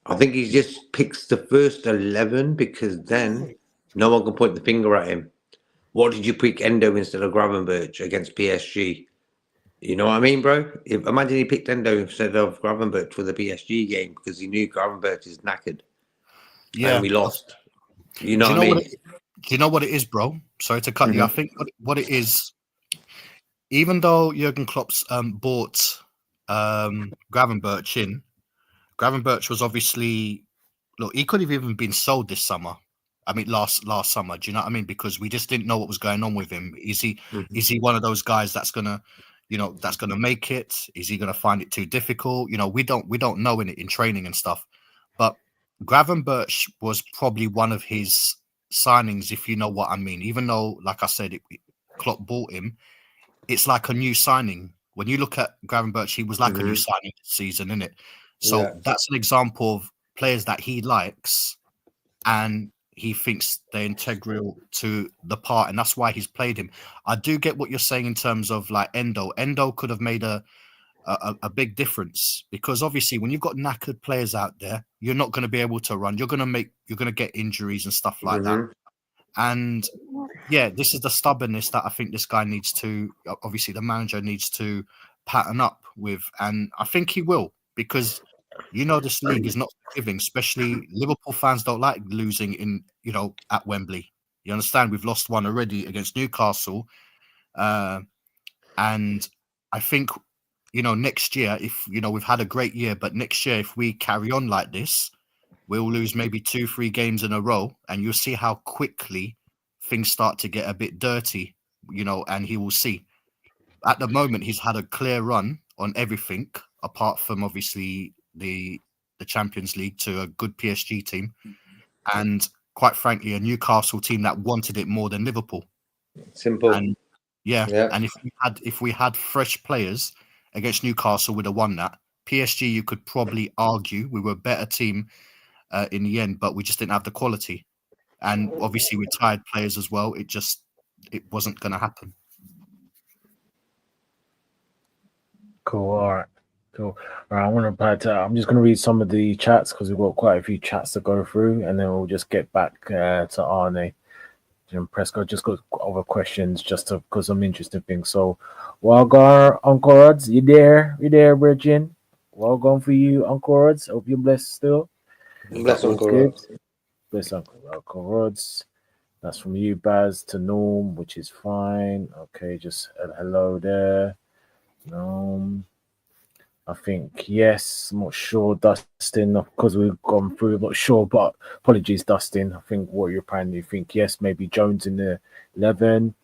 Speaker 3: I think he just picks the first 11 because then no one can point the finger at him. What did you pick Endo instead of Gravenberch against PSG? You know what I mean, bro? Imagine he picked Endo instead of Gravenberch for the PSG game because he knew Gravenberch is knackered
Speaker 14: Yeah.
Speaker 3: and we lost. You
Speaker 14: Do
Speaker 3: know
Speaker 14: you
Speaker 3: what I
Speaker 14: know
Speaker 3: mean?
Speaker 14: do you know what it is, bro? Sorry to cut you. I think what it is, even though Jurgen Klopp's bought Gravenberch in, Gravenberch was obviously, look, he could have even been sold this summer. I mean, last summer. Do you know what I mean? Because we just didn't know what was going on with him. Is he one of those guys that's gonna, that's gonna make it? Is he gonna find it too difficult? We don't know in training and stuff. But Gravenberch was probably one of his signings, if you know what I mean. Even though, like I said, Klopp bought him, it's like a new signing. When you look at Gravenberch, he was like a new signing this season, isn't it? So
Speaker 3: Yeah.
Speaker 14: that's an example of players that he likes and he thinks they're integral to the part, and that's why he's played him. I do get what you're saying in terms of like Endo. Endo could have made a big difference because obviously when you've got knackered players out there, you're not going to be able to run. You're going to get injuries and stuff like that. And yeah, this is the stubbornness that I think this guy needs to, obviously the manager needs to pattern up with. And I think he will, because this league is not forgiving, especially Liverpool fans don't like losing at Wembley. You understand? We've lost one already against Newcastle. And I think, next year, if, we've had a great year, but next year, if we carry on like this, we'll lose maybe 2-3 games in a row, and you'll see how quickly things start to get a bit dirty, and he will see. At the moment, he's had a clear run on everything, apart from obviously the Champions League to a good PSG team, and quite frankly, a Newcastle team that wanted it more than Liverpool.
Speaker 3: Simple.
Speaker 14: And and if we had fresh players against Newcastle, we'd have won that. PSG, you could probably argue we were a better team in the end, but we just didn't have the quality. And obviously with tired players as well, it wasn't going to happen.
Speaker 4: Cool. All right. Cool. All right. I'm just going to read some of the chats because we've got quite a few chats to go through, and then we'll just get back to Arne. Jim Prescott just got other questions because some interesting things. So, Walgar, Uncle Rods, you there? You there, Virgin? Well gone for you, Uncle Rods. Hope you're blessed still.
Speaker 3: Bless Uncle Rods.
Speaker 4: Bless Uncle Rods. That's from you, Baz, to Norm, which is fine. Okay, just hello there. I think yes. I'm not sure, Dustin, because we've gone through. I'm not sure, but apologies, Dustin. I think what you're apparently think yes, maybe Jones in the 11.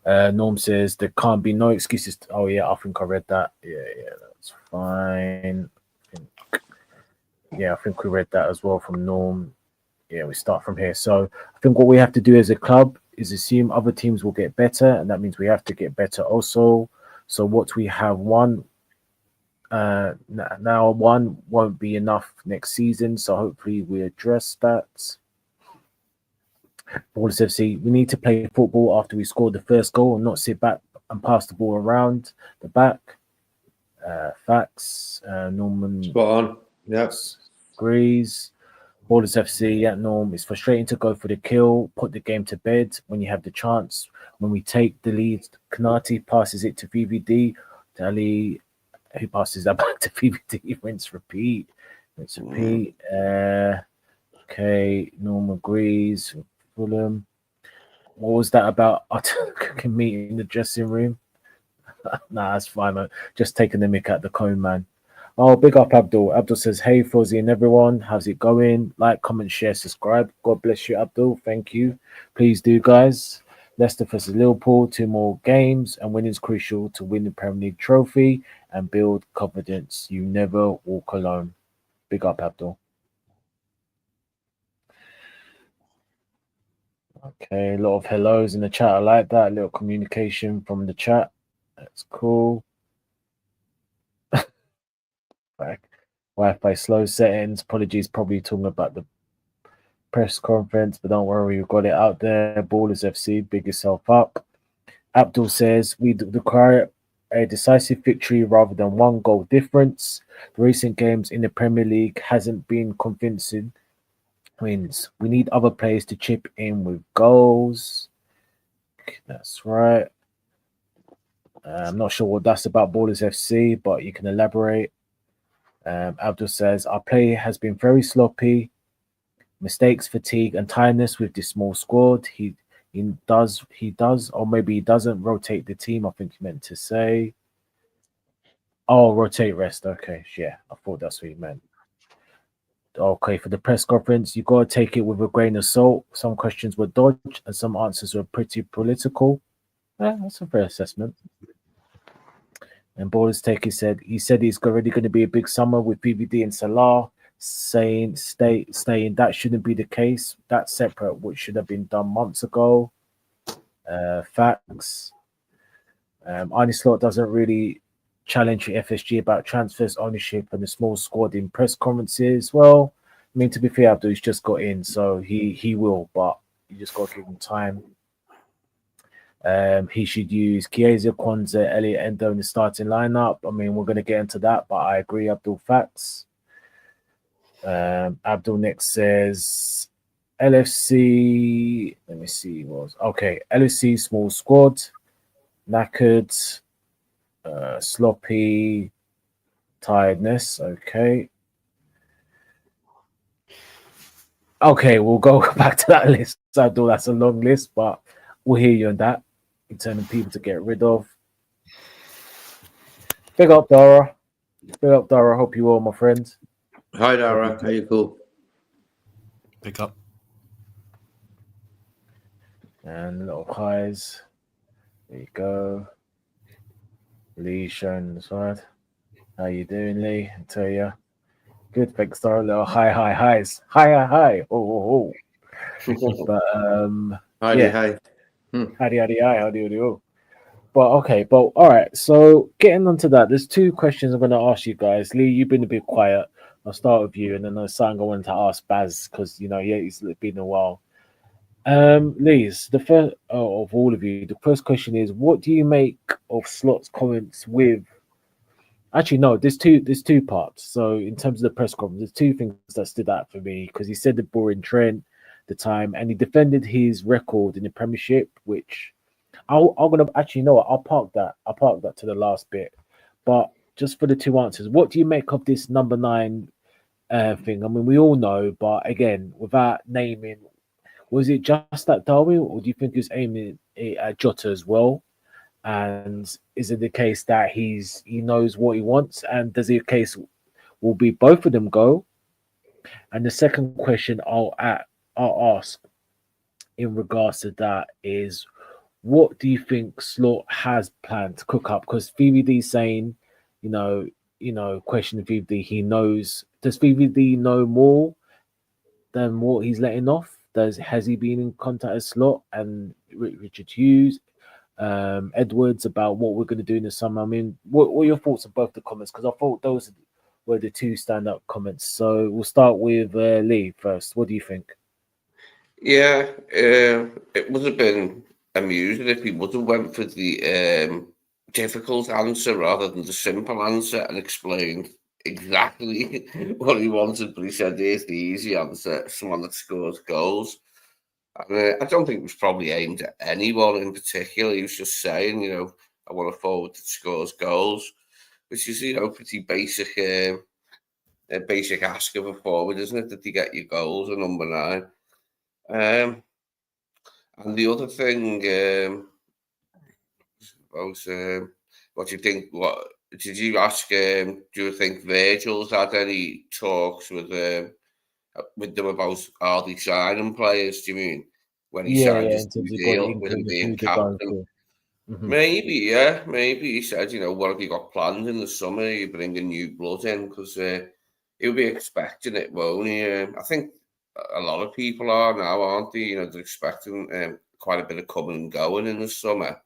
Speaker 4: Norm says there can't be no excuses. Oh yeah, I think I read that. Yeah, that's fine. I think we read that as well from Norm. Yeah, we start from here. So I think what we have to do as a club is assume other teams will get better, and that means we have to get better also. So what we have won now won't be enough next season. So hopefully we address that. Ballers FC, we need to play football after we score the first goal and not sit back and pass the ball around the back. Facts. Norman.
Speaker 3: Spot on.
Speaker 4: Yes. Agrees. Ballers FC at Norm. It's frustrating to go for the kill, put the game to bed when you have the chance. When we take the lead, Kanati passes it to VVD. Dali, who passes that back to VVD? Rinse, repeat. Okay, Norm agrees. Fulham. What was that about? Cooking meat in the dressing room? Nah, that's fine, man. Just taking the mick at the cone, man. Oh, big up Abdul. Abdul says, hey, Fozzy and everyone. How's it going? Like, comment, share, subscribe. God bless you, Abdul. Thank you. Please do, guys. Leicester versus Liverpool. 2 more games, and winning is crucial to win the Premier League trophy and build confidence. You never walk alone. Big up, Abdul. Okay, a lot of hellos in the chat. I like that. A little communication from the chat. That's cool. Wi-Fi slow settings. Apologies, probably talking about the press conference, but don't worry, we've got it out there. Ballers FC, big yourself up. Abdul says we require a decisive victory rather than 1 goal difference. The recent games in the Premier League hasn't been convincing wins. We need other players to chip in with goals. That's right. I'm not sure what that's about Ballers FC, but you can elaborate. Abdul says, our play has been very sloppy. Mistakes, fatigue, and tiredness with this small squad. He does, or maybe he doesn't rotate the team. I think he meant to say. Oh, rotate rest. Okay, yeah, I thought that's what he meant. Okay, for the press conference, you got to take it with a grain of salt. Some questions were dodged, and some answers were pretty political. Yeah, that's a fair assessment. And Ballers Take he said he's already going to be a big summer with PVD and Salah, saying that shouldn't be the case. That's separate, which should have been done months ago. Facts. Arne Slot doesn't really challenge FSG about transfers, ownership, and the small squad in press conferences. Well, I mean, to be fair, Abdul's just got in, so he will, but you just got to give him time. He should use Chiesa, Kwanzaa, Elliot, Endo in the starting lineup. I mean, we're going to get into that, but I agree, Abdul. Facts. Abdul next says LFC. Let me see. LFC small squad, knackered, sloppy, tiredness. Okay, we'll go back to that list. Abdul, that's a long list, but we'll hear you on that. In terms of people to get rid of. Big up, Dara. Hope you well, my friend.
Speaker 3: Hi, Dara. How you cool?
Speaker 14: Pick up.
Speaker 4: And little highs. There you go. Lee showing the side. How you doing, Lee? I tell you. Good, thanks, Dara. Little highs. Hi. Oh. But
Speaker 3: Hi.
Speaker 4: Howdy. But all right. So getting onto that, there's two questions I'm going to ask you guys. Lee, you've been a bit quiet. I'll start with you, and then there's something I wanted to ask Baz because he's been a while. Lee, the first of all of you, the first question is, what do you make of Slot's comments with? Actually, no. There's two parts. So in terms of the press conference, there's two things that stood out for me because he said the boring trend. The time, and he defended his record in the Premiership, which I'm gonna actually know. I'll park that to the last bit. But just for the two answers, what do you make of this number 9 thing? I mean, we all know, but again, without naming, was it just at Darwin, or do you think he was aiming it at Jota as well? And is it the case that he knows what he wants? And does it case will be both of them go? And the second question I'll ask in regards to that is, what do you think Slot has planned to cook up? Because VVD saying, questioning VVD, he knows. Does VVD know more than what he's letting off? Has he been in contact with Slot and Richard Hughes, Edwards about what we're going to do in the summer? I mean, what are your thoughts on both the comments? Because I thought those were the two stand-up comments. So we'll start with Lee first. What do you think?
Speaker 2: Yeah, it would have been amusing if he would have went for the difficult answer rather than the simple answer and explained exactly what he wanted. But he said, here's the easy answer, someone that scores goals. And I don't think it was probably aimed at anyone in particular. He was just saying, I want a forward that scores goals, which is, pretty basic ask of a forward, isn't it, that you get your goals at number 9. And the other thing, what do you think? What did you ask? Do you think Virgil's had any talks with them about are they signing players? Do you mean when he signed his deal with him being captain? Maybe, maybe he said, what have you got planned in the summer? You bring a new blood in because he'll be expecting it, won't he? I think a lot of people are now, aren't they? They're expecting quite a bit of coming and going in the summer.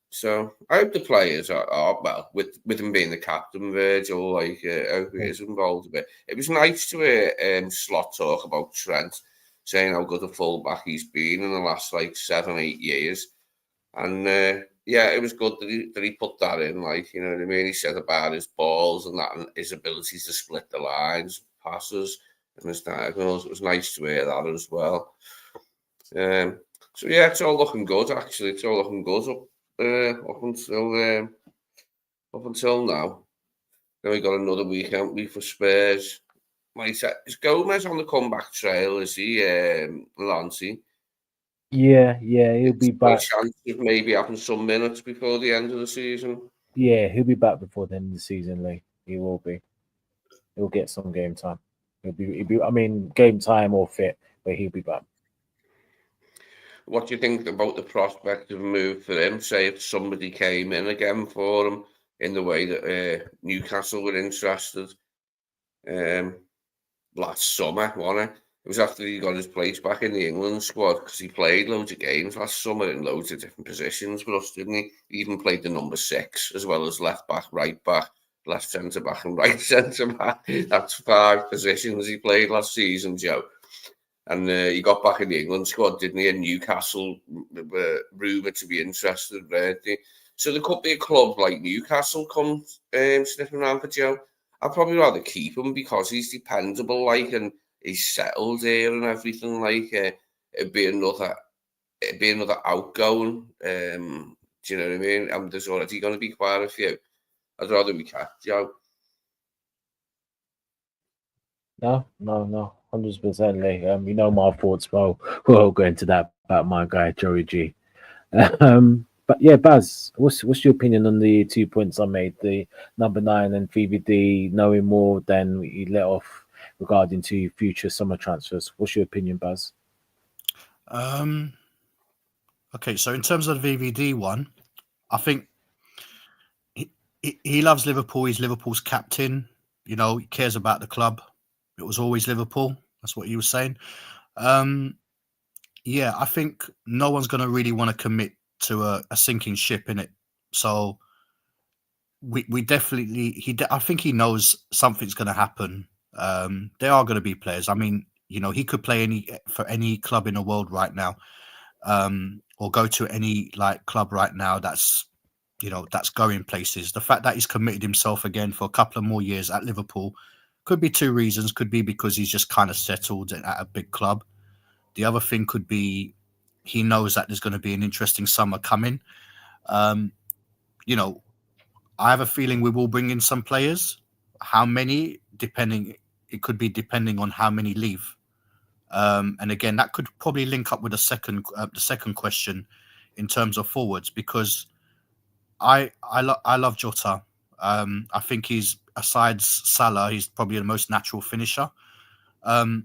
Speaker 2: So I hope the players are well, with him being the captain, Virgil, I hope he is involved a bit. It was nice to hear Slot talk about Trent, saying how good a fullback he's been in the last 7-8 years. And it was good that he put that in, you know what I mean? He said about his balls and that, and his abilities to split the lines, passes, and his diagonals. It was nice to hear that as well. So it's all looking good, actually. It's all looking good up up until now. Then we got another week for Spurs. Is Gomez on the comeback trail? Is he, Lancy?
Speaker 4: Yeah, he'll be
Speaker 2: Got a
Speaker 4: back.
Speaker 2: chance of maybe having some minutes before the end of the season.
Speaker 4: Yeah, he'll be back before the end of the season, Lee. He will be. He'll get some game time. He'll be. I mean, game time or fit, but he'll be back.
Speaker 2: What do you think about the prospect of a move for him? Say if somebody came in again for him in the way that Newcastle were interested last summer, wasn't it? It was after he got his place back in the England squad because he played loads of games last summer in loads of different positions for us, didn't he? He even played the number 6 as well as left back, right back, left centre back, and right centre back. That's 5 positions he played last season, Joe. And he got back in the England squad, didn't he? And Newcastle were rumoured to be interested, weren't they? So there could be a club like Newcastle come sniffing around for Joe. I'd probably rather keep him because he's dependable, and he's settled here and everything. It'd be another outgoing. Do you know what I mean? There's already going to be quite a few. I'd rather we kept Joe.
Speaker 4: No, 100%, Lee. You know my thoughts. Well, we'll go into that about my guy Joey G. But yeah, Baz, what's your opinion on the 2 points I made? The number 9 and VVD knowing more than we let off regarding to future summer transfers. What's your opinion, Baz?
Speaker 14: Okay, so in terms of the VVD one, I think he loves Liverpool. He's Liverpool's captain. He cares about the club. It was always Liverpool. That's what he was saying. Yeah, I think no one's going to really want to commit to a sinking ship in it. So we definitely, I think he knows something's going to happen. There are going to be players. I mean, he could play for any club in the world right now, or go to any club right now that's going places. The fact that he's committed himself again for a couple of more years at Liverpool could be 2 reasons. Could be because he's just kind of settled at a big club. The other thing could be he knows that there's going to be an interesting summer coming. I have a feeling we will bring in some players. How many? It could be depending on how many leave. And again, that could probably link up with the second question in terms of forwards, because I love Jota. I think he's, aside Salah, he's probably the most natural finisher. But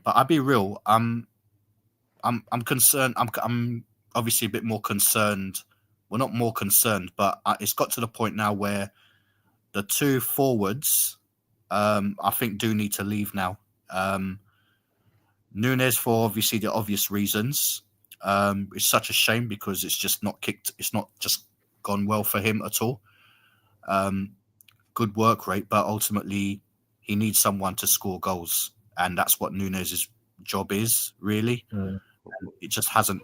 Speaker 14: I'll be real. I'm concerned. I'm obviously a bit more concerned. Well, not more concerned, but it's got to the point now where the 2 forwards, I think, do need to leave now. Nunes, for obviously the obvious reasons. It's such a shame because it's just not kicked. It's not just gone well for him at all. Good work rate, but ultimately he needs someone to score goals. And that's what Nunes' job is, really. It just hasn't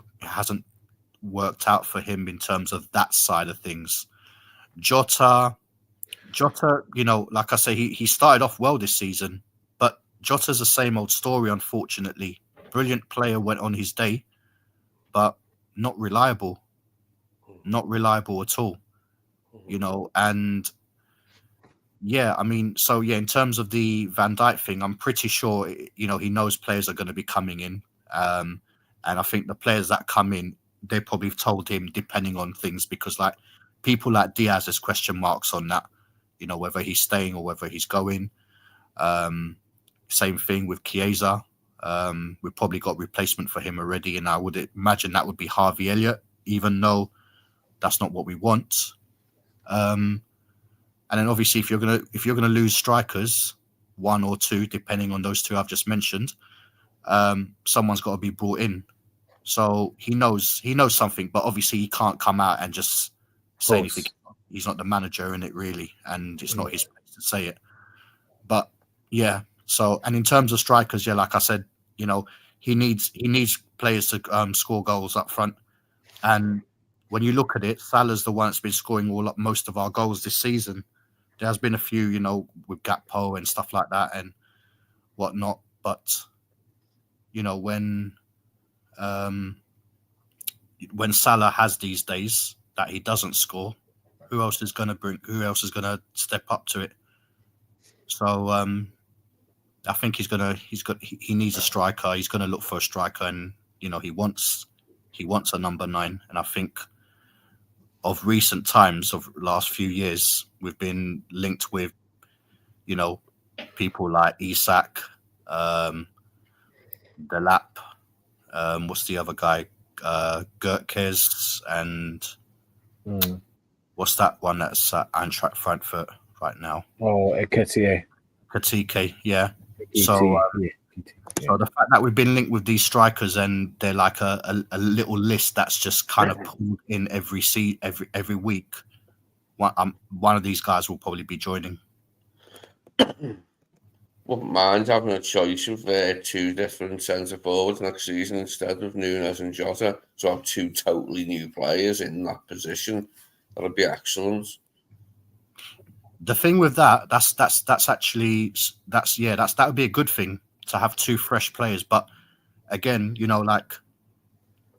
Speaker 14: worked out for him in terms of that side of things. Jota, like I say, he started off well this season, but Jota's the same old story, unfortunately. Brilliant player, went on his day, but not reliable. Not reliable at all. And yeah, I mean, so yeah, in terms of the Van Dijk thing, I'm pretty sure, he knows players are going to be coming in. And I think the players that come in, they probably told him, depending on things, because people like Diaz, there's question marks on that, whether he's staying or whether he's going. Same thing with Chiesa. We've probably got replacement for him already, and I would imagine that would be Harvey Elliott, even though that's not what we want. And then obviously, if you're gonna lose strikers, 1 or 2, depending on those 2 I've just mentioned, someone's got to be brought in. So he knows something, but obviously he can't come out and just say anything. He's not the manager in it, really, and it's not his place to say it. But yeah, so, and in terms of strikers, yeah, like I said, he needs players to score goals up front. And when you look at it, Salah's the one that's been scoring most of our goals this season. There has been a few, with Gakpo and stuff like that and whatnot. But, when when Salah has these days that he doesn't score, who else is going to step up to it? So I think he needs a striker. He's going to look for a striker, and he wants a number 9. And I think of recent times, of last few years, we've been linked with people like Isak, Delap, what's the other guy? Gerkes, and what's that one that's at Eintracht Frankfurt right now?
Speaker 4: Oh,
Speaker 14: Ekitike, yeah. So the fact that we've been linked with these strikers, and they're like a little list that's just kind of pulled in every week. One of these guys will probably be joining.
Speaker 2: Wouldn't mind having a choice of 2 different centre forwards next season instead of Nunes and Jota. So have 2 totally new players in that position. That would be excellent.
Speaker 14: The thing with that would be a good thing to have 2 fresh players. But again,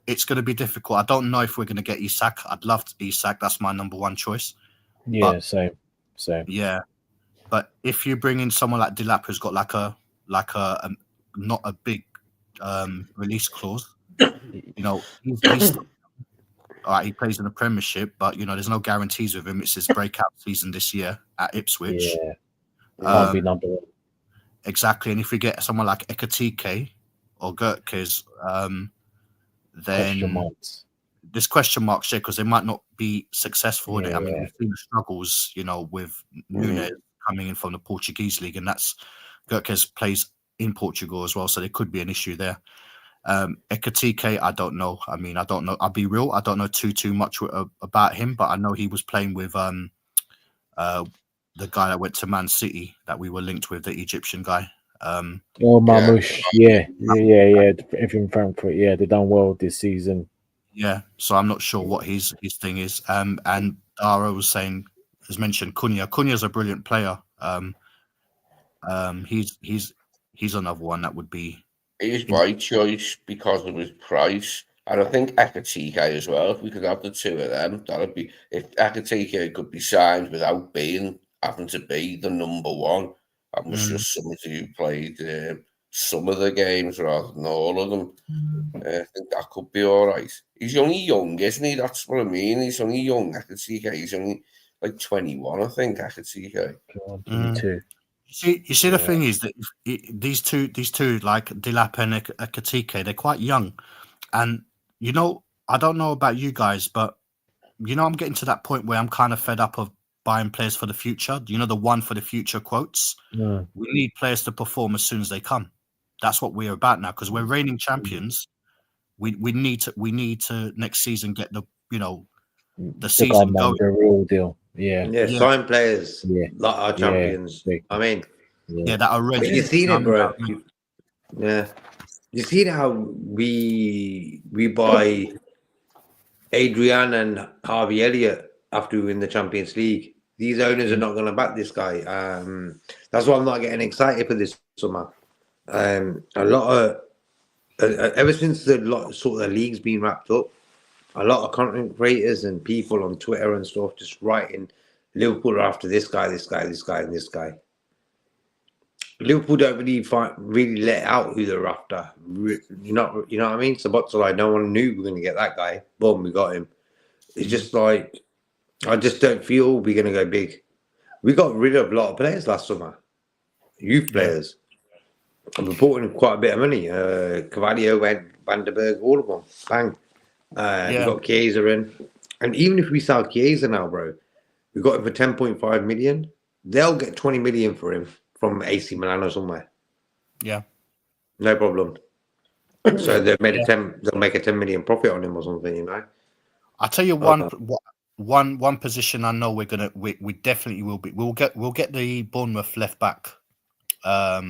Speaker 14: it's going to be difficult. I don't know if we're going to get Isak. I'd love Isak. That's my number 1 choice.
Speaker 4: Yeah, same.
Speaker 14: Yeah. But if you bring in someone like Delap, who's got like a not a big release clause, he's all right, he plays in the Premiership, but there's no guarantees with him. It's his breakout season this year at Ipswich.
Speaker 4: Yeah, can't be number 1.
Speaker 14: Exactly, and if we get someone like Ekitike or Gerkes, then there's question marks here because they might not be successful in it. I mean, we've seen the struggles, with Nunes coming in from the Portuguese league, and Gerkes plays in Portugal as well, so there could be an issue there. Ekitike, I don't know. I mean, I don't know. I'll be real. I don't know too much about him, but I know he was playing with the guy that went to Man City that we were linked with, the Egyptian guy.
Speaker 4: Marmoush. Yeah. Everything Frankfurt. Yeah, they've done well this season.
Speaker 14: Yeah, so I'm not sure what his thing is. And Dara has mentioned Cunha. Cunha's a brilliant player. He's another one that would be.
Speaker 2: He's my choice because of his price. And I think Ekitike as well. If we could have the 2 of them, that'd be. If Ekitike could be signed without having to be the number 1, that was just somebody who played some of the games rather than all of them. I think that could be all right. He's only young, isn't he? That's what I mean. He's only young, Ekitike. He's only like 21, I think, Ekitike.
Speaker 4: 22.
Speaker 14: You see, the thing is that these two, like Delap and Ekitike, they're quite young, and I don't know about you guys, but I'm getting to that point where I'm kind of fed up of buying players for the future. The one for the future quotes.
Speaker 4: Yeah.
Speaker 14: We need players to perform as soon as they come. That's what we're about now because we're reigning champions. We need to next season get the season going.
Speaker 4: The real deal. Yeah.
Speaker 3: Sign players like our champions. I mean,
Speaker 14: that are ready.
Speaker 3: You seen it, bro. Yeah, you seen how we buy Adrian and Harvey Elliott after we win the Champions League. These owners are not going to back this guy. That's why I'm not getting excited for this summer. A lot of ever since the league's been wrapped up, a lot of content creators and people on Twitter and stuff just writing Liverpool are after this guy, and this guy. Liverpool don't really let out who they're after. You know what I mean? So Botzolai, no one knew we were going to get that guy. Boom, we got him. It's just like I just don't feel we're going to go big. We got rid of a lot of players last summer, youth players. And we bought in quite a bit of money. Cavallo went, Vandenberg, all of them. Bang. We got Chiesa in. And even if we sell Chiesa now, bro, we got him for 10.5 million. They'll get 20 million for him from AC Milan or somewhere.
Speaker 14: Yeah.
Speaker 3: No problem. So they've made they'll make a 10 million profit on him or something,
Speaker 14: I'll tell you one position I know we definitely will be. We'll get the Bournemouth left back.
Speaker 2: Yeah.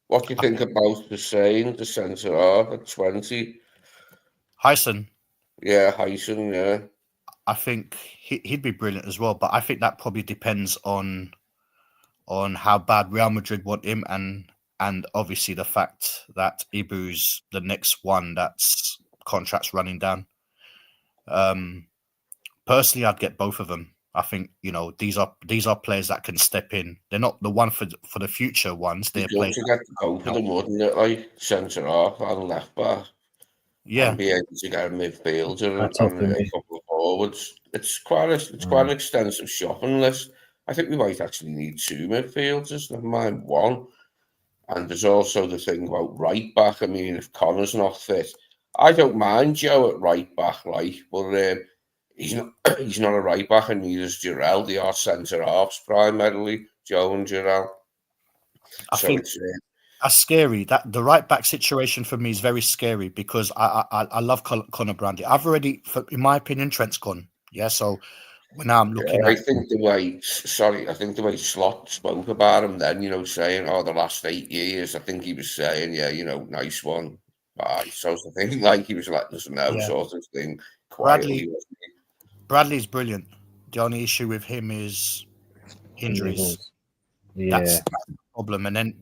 Speaker 2: What do you think about Hussein, the centre half at 20?
Speaker 14: Hyson.
Speaker 2: Yeah, Hyson, yeah.
Speaker 14: I think he'd be brilliant as well, but I think that probably depends on how bad Real Madrid want him and and obviously the fact that Ibu's the next one that's contract's running down. Personally, I'd get both of them. I think these are players that can step in. They're not the one for the future ones. They're
Speaker 2: You'd love
Speaker 14: players.
Speaker 2: to get both of them, wouldn't it? Like centre half and left back.
Speaker 14: Yeah,
Speaker 2: And be able to get a midfielder
Speaker 4: That's
Speaker 2: and
Speaker 4: helping
Speaker 2: a
Speaker 4: me.
Speaker 2: couple of forwards. It's quite an extensive shopping list. I think we might actually need 2 midfielders, never mind 1. And there's also the thing about right back. I mean, if Connor's not fit, I don't mind Joe at right back, like, but he's not a right back, and neither is Jarrell. They are centre halves primarily, Joe and Jarrell.
Speaker 14: I think that's scary. That the right back situation for me is very scary because I love Conor Bradley. I've already, in my opinion, Trent's gone. Yeah, so now I'm looking at.
Speaker 2: I think the way Slot spoke about him then, saying, "Oh, the last 8 years," I think he was saying, "Yeah, nice one." Bye. So the thing, like he was letting us know, sort of thing. Quietly.
Speaker 14: Bradley's brilliant. The only issue with him is injuries.
Speaker 4: Yeah.
Speaker 14: That's the problem. And then,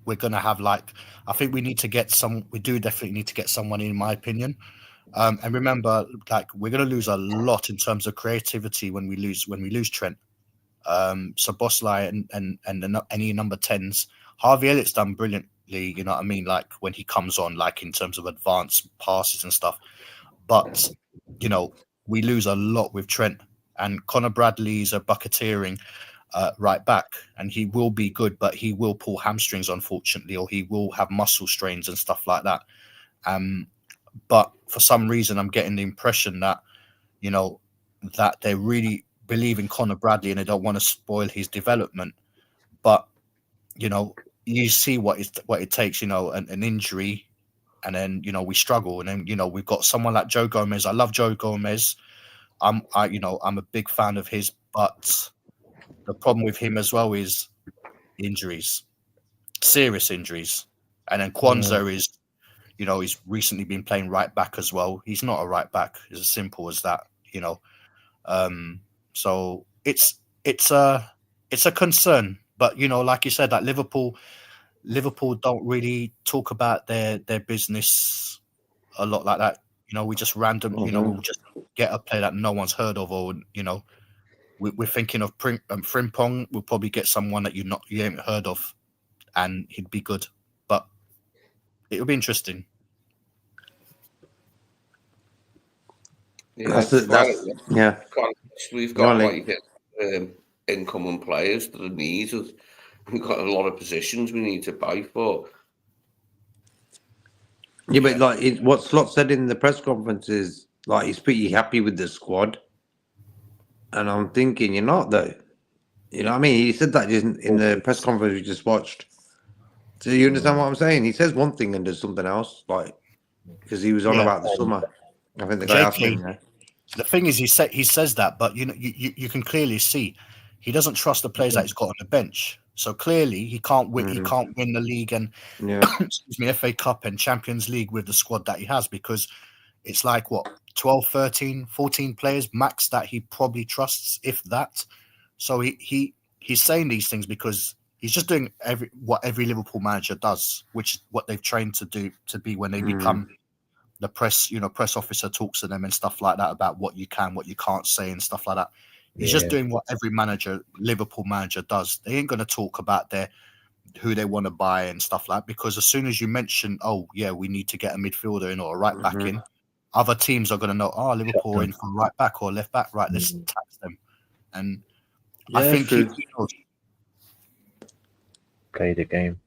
Speaker 14: we're going to have we do definitely need to get someone in my opinion. And remember, we're going to lose a lot in terms of creativity when we lose Trent. So Bosley and any number 10s. Harvey Elliott's done brilliantly, you know what I mean? Like when he comes on, like in terms of advanced passes and stuff. But, we lose a lot with Trent, and Conor Bradley's a bucketeering right back, and he will be good, but he will pull hamstrings, unfortunately, or he will have muscle strains and stuff like that. But for some reason, I'm getting the impression that, that they really believe in Conor Bradley and they don't want to spoil his development. But, you see what it takes, an injury, and then, we struggle. And then, we've got someone like Joe Gomez. I love Joe Gomez. I'm a big fan of his, but the problem with him as well is injuries, serious injuries. And then Kwanzaa is, he's recently been playing right back as well. He's not a right back. It's as simple as that, So it's a concern. But, like you said, that Liverpool don't really talk about their business a lot like that. We just we'll just get a player that no one's heard of, or, we're thinking of Frimpong. We'll probably get someone that you haven't heard of, and he'd be good. But it'll be interesting.
Speaker 2: Yeah, we've got incoming players that are needed. We've got a lot of positions we need to buy for.
Speaker 3: Yeah, but what Slot said in the press conference is he's pretty happy with the squad. And I'm thinking, you're not, though. You know what I mean? He said that in the press conference we just watched. So you understand what I'm saying? He says one thing and does something else, because he was on about the summer. I think the guy asked him.
Speaker 14: The thing is, he says that, but you can clearly see he doesn't trust the players that he's got on the bench. So clearly, he can't win. He can't win the league and FA Cup and Champions League with the squad that he has, because it's 12, 13, 14 players max that he probably trusts, if that. So he's saying these things because he's just doing what every Liverpool manager does, which is what they've trained to do, to be when they become the press officer talks to them and stuff like that about what you can, what you can't say and stuff like that. He's just doing what every Liverpool manager does. They ain't going to talk about who they want to buy and stuff like that, because as soon as you mention, we need to get a midfielder in or a right back in, other teams are going to know, Liverpool in for right back or left back, right? Let's tax them. And I think he knows.
Speaker 4: Play the game.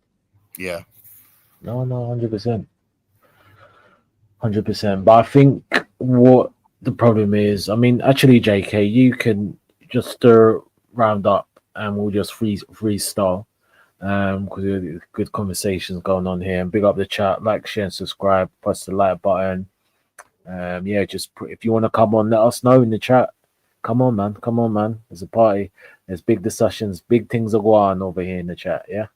Speaker 14: Yeah.
Speaker 4: No, 100%. 100%. But I think what the problem is, actually, JK, you can just stir round up and we'll just freestyle. Because there's good conversations going on here. And big up the chat, like, share, and subscribe, press the like button. If you want to come on, let us know in the chat. Come on, man. There's a party. There's big discussions. Big things are going on over here in the chat. Yeah,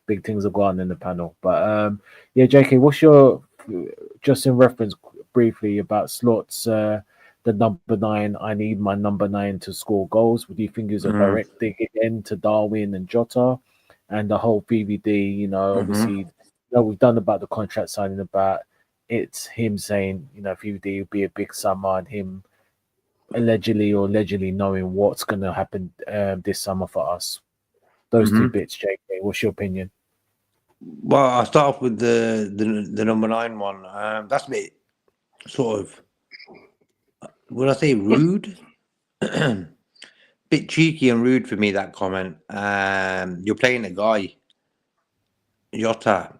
Speaker 4: big things are going on in the panel. But JK, what's your, just in reference briefly about Slots, the number 9? I need my number 9 to score goals. Would you think it's a direct dig in to Darwin and Jota? and the whole VVD. You know, obviously, you know, we've done about the contract signing about it's him saying, you know, VVD will be a big summer, and him allegedly knowing what's going to happen this summer for us. Those two bits, JK. What's your opinion?
Speaker 3: Well, I'll start off with the number 9 one. That's a bit sort of, would I say rude? Bit cheeky and rude for me, that comment. You're playing a guy, Jota,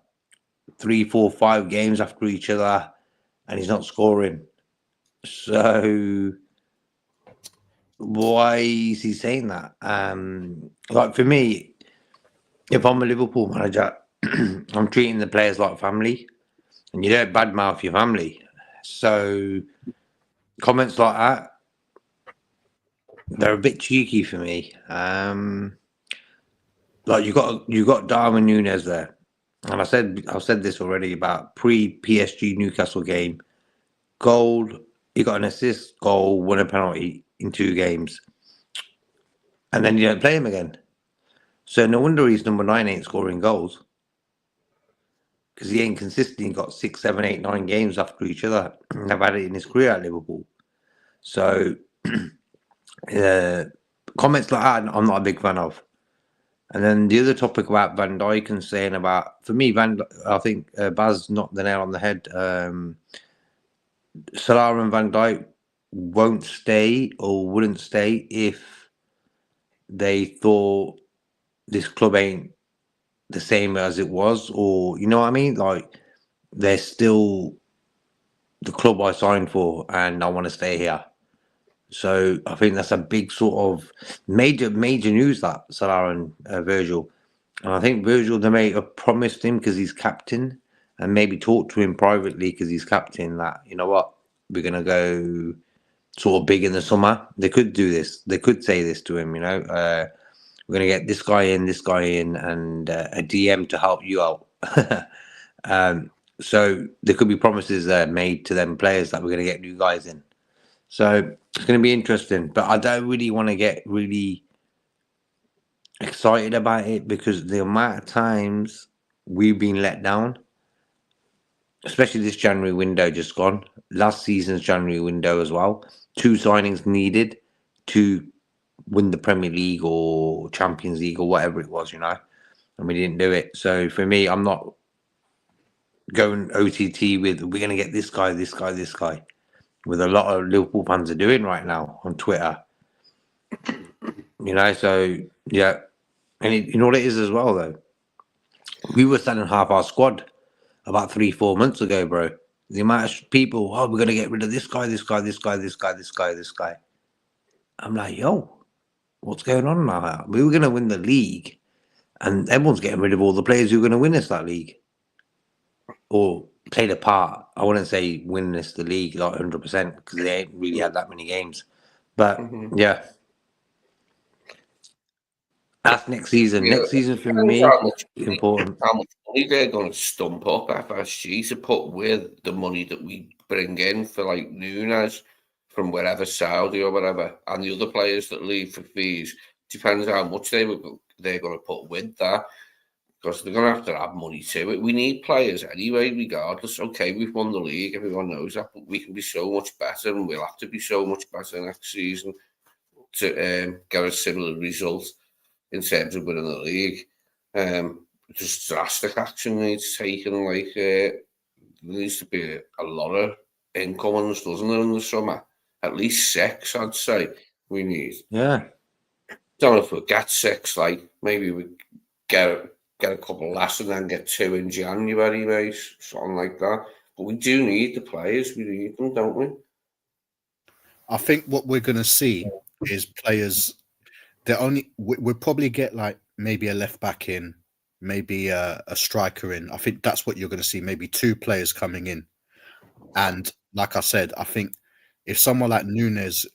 Speaker 3: 3, 4, 5 games after each other, and he's not scoring. So why is he saying that? Like for me, if I'm a Liverpool manager, I'm treating the players like family, and you don't badmouth your family. So comments like that, they're a bit cheeky for me. Like you got Darwin Núñez there, and I've said this already about pre-PSG Newcastle game. Goal, he got an assist, goal, won a penalty in 2 games, and then you don't play him again. So no wonder he's number 9 ain't scoring goals, because he ain't consistent. He got 6, 7, 8, 9 games after each other. I've had it in his career at Liverpool. So comments like that, I'm not a big fan of. And then the other topic about Van Dijk and saying about, for me, I think Baz knocked the nail on the head. Salah and Van Dijk won't stay or wouldn't stay if they thought this club ain't the same as it was, or you know what I mean? Like they're still the club I signed for and I want to stay here. So I think that's a big sort of major news, that Salah and Virgil. And I think Virgil, they may have promised him because he's captain, and maybe talked to him privately because he's captain, that, you know what, we're going to go sort of big in the summer. They could do this. They could say this to him, you know, we're going to get this guy in, and a DM to help you out. So there could be promises made to them players that we're going to get new guys in. So it's going to be interesting, but I don't really want to get really excited about it, because the amount of times we've been let down, especially this January window just gone, last season's January window as well, 2 signings needed to win the Premier League or Champions League or whatever it was, you know, and we didn't do it. So for me, I'm not going OTT with, we're going to get this guy, with a lot of Liverpool fans are doing right now on Twitter. You know, so yeah. And you know what it is as well, though? We were selling half our squad about 3-4 months ago, bro. The amount of people, we're going to get rid of this guy. I'm like, yo, what's going on now? We were going to win the league, and everyone's getting rid of all the players who are going to win us that league, or played a part. I wouldn't say win us the league like 100%, because they ain't really had that many games. But yeah, that's next season.
Speaker 2: Yeah.
Speaker 3: Next season for me is important.
Speaker 2: How much money they're going to stump up FSG to put with the money that we bring in for like Núñez from wherever, Saudi or whatever, and the other players that leave for fees. Depends how much they're going to put with that, because they're going to have money to it. We need players anyway, regardless. Okay, we've won the league, everyone knows that, but we can be so much better, and we'll have to be so much better next season to get a similar result in terms of winning the league. Just drastic action needs taken. Like there needs to be a lot of income on us, doesn't there, in the summer? At least 6, I'd say we need.
Speaker 3: Yeah.
Speaker 2: Don't know if we'll get 6. Like maybe we get a couple less and then get 2 in January, mate, something like that. But we do need the players. We need them, don't we?
Speaker 14: I think what we're going to see is players. We'll probably get like maybe a left back in, maybe a striker in. I think that's what you're going to see. Maybe 2 players coming in, and like I said, I think if someone like Núñez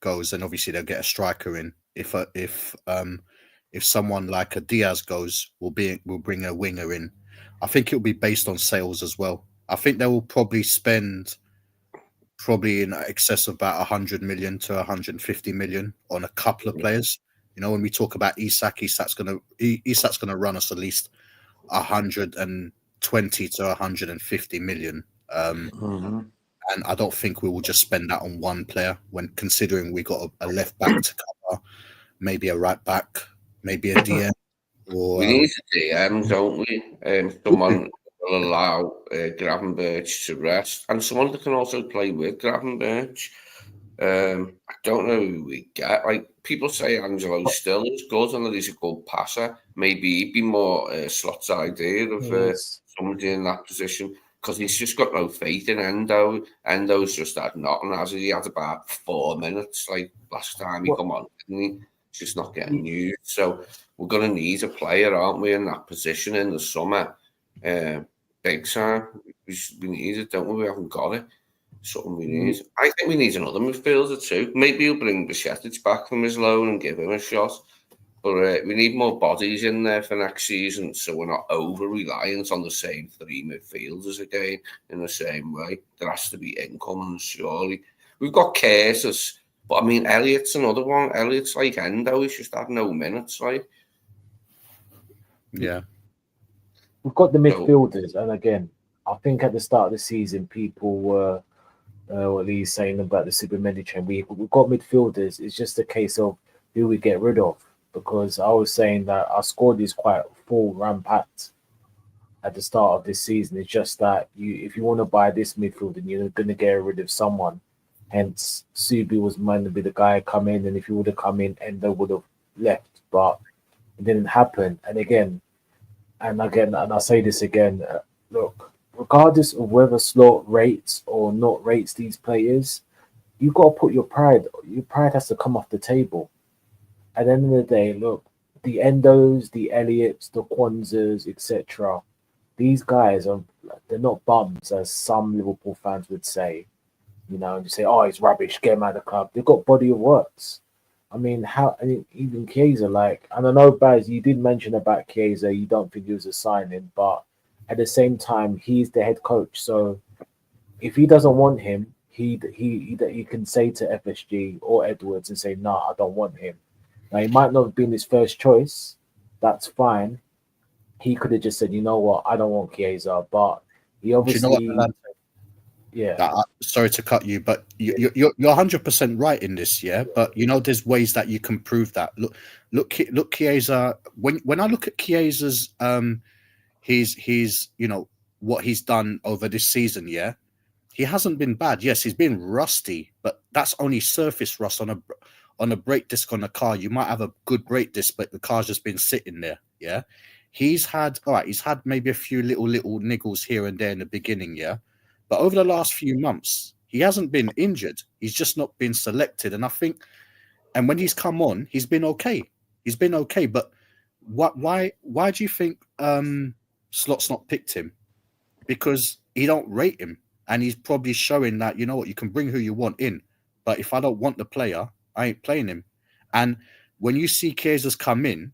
Speaker 14: goes, then obviously they'll get a striker in. If someone like a Diaz goes, we'll bring a winger in. I think it'll be based on sales as well. I think they will probably spend in excess of about 100 million to 150 million on a couple of players, You know, when we talk about Isak's gonna run us at least 120 to 150 million. And I don't think we will just spend that on one player when considering we got a left back to cover, maybe a right back, maybe a DM. Or,
Speaker 2: we need a DM, don't we? Someone will allow Gravenberch to rest, and someone that can also play with Gravenberch. I don't know who we get. Like people say, Angelo still is good and that he's a good passer. Maybe he'd be more Slot's idea of somebody in that position. Because he's just got no faith in Endo. Endo's just had nothing, has he? He had about 4 minutes, like last time he come on, didn't he? He's just not getting used. So we're going to need a player, aren't we, in that position in the summer? Big time. We need it, don't we? We haven't got it. Something we need. I think we need another midfielder too. Maybe he'll bring Bajcetic back from his loan and give him a shot. But we need more bodies in there for next season, so we're not over-reliant on the same 3 midfielders again in the same way. There has to be income, surely. We've got cases, but I mean, Elliott's another one. Elliott's like Endo, he's just had no minutes, like.
Speaker 14: Yeah.
Speaker 4: We've got the midfielders, and again, I think at the start of the season, people were at least saying about the Subimendi train. We've got midfielders. It's just a case of who we get rid of. Because I was saying that our squad is quite full, rampacked at the start of this season. It's just that if you want to buy this midfielder, you're going to get rid of someone. Hence, Subi was meant to be the guy come in, and if he would have come in, Endo would have left. But it didn't happen. And I say this again, look, regardless of whether Slot rates or not rates these players, you got to put your pride. Your pride has to come off the table. At the end of the day, look, the Endos, the Elliots, the Kwanzas, etc. These guys they're not bums, as some Liverpool fans would say. You know, and you say, oh, he's rubbish, get him out of the club. They've got body of works. I mean, even Chiesa, and I know, Baz, you did mention about Chiesa, you don't think he was a signing, but at the same time, he's the head coach. So if he doesn't want him, he can say to FSG or Edwards and say, no, I don't want him. Now, he might not have been his first choice. That's fine. He could have just said, you know what, I don't want Chiesa. But he obviously...
Speaker 14: sorry to cut you, but you're 100% right in this, yeah? But, you know, there's ways that you can prove that. Look, Chiesa... When I look at Chiesa's... his you know, what he's done over this season, yeah? He hasn't been bad. Yes, he's been rusty, but that's only surface rust on a brake disc on a car. You might have a good brake disc, but the car's just been sitting there. Yeah. He's had maybe a few little niggles here and there in the beginning. Yeah. But over the last few months, he hasn't been injured. He's just not been selected. And I think, and when he's come on, he's been okay. But why do you think Slot's not picked him? Because he don't rate him. And he's probably showing that, you know what, you can bring who you want in. But if I don't want the player, I ain't playing him. And when you see Chiesa's come in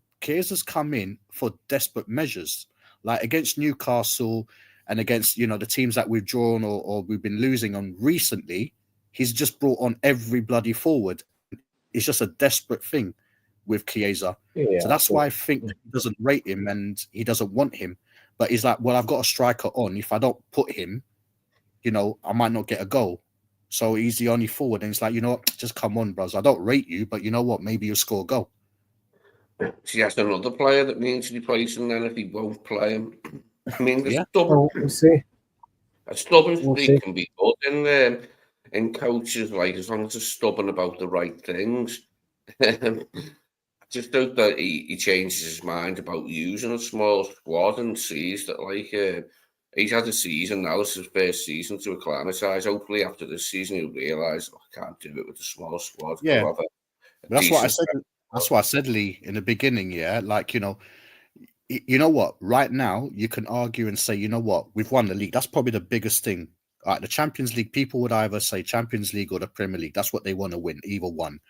Speaker 14: for desperate measures, like against Newcastle and against, you know, the teams that we've drawn or we've been losing on recently, he's just brought on every bloody forward. It's just a desperate thing with Chiesa. So that's why I think that he doesn't rate him and he doesn't want him. But he's like, well, I've got a striker on. If I don't put him, you know, I might not get a goal. So he's the only forward, and it's like, you know what, just come on, bros. I don't rate you, but you know what, maybe you'll score a goal.
Speaker 2: See, that's another player that needs replacing then if he won't play him. I mean, the stubborn streak can be good in coaches, like, as long as they're stubborn about the right things. I just hope that he changes his mind about using a small squad and sees that, like, he's had a season now. It's his first season to acclimatise. Hopefully, after this season, he'll realise, I can't do it with a small squad.
Speaker 14: Yeah, that's what I said. That's what I said, Lee, in the beginning. Yeah, like, you know what? Right now, you can argue and say, you know what? We've won the league. That's probably the biggest thing. All right, the Champions League. People would either say Champions League or the Premier League. That's what they want to win. Either one.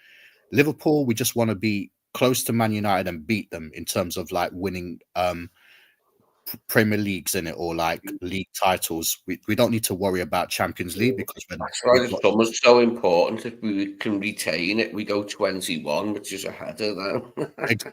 Speaker 14: Liverpool, we just want to be close to Man United and beat them in terms of like winning Premier Leagues in it or like league titles. We don't need to worry about Champions League because
Speaker 2: that's why the summer's so important. If we can retain it, we go 21, which is ahead of them.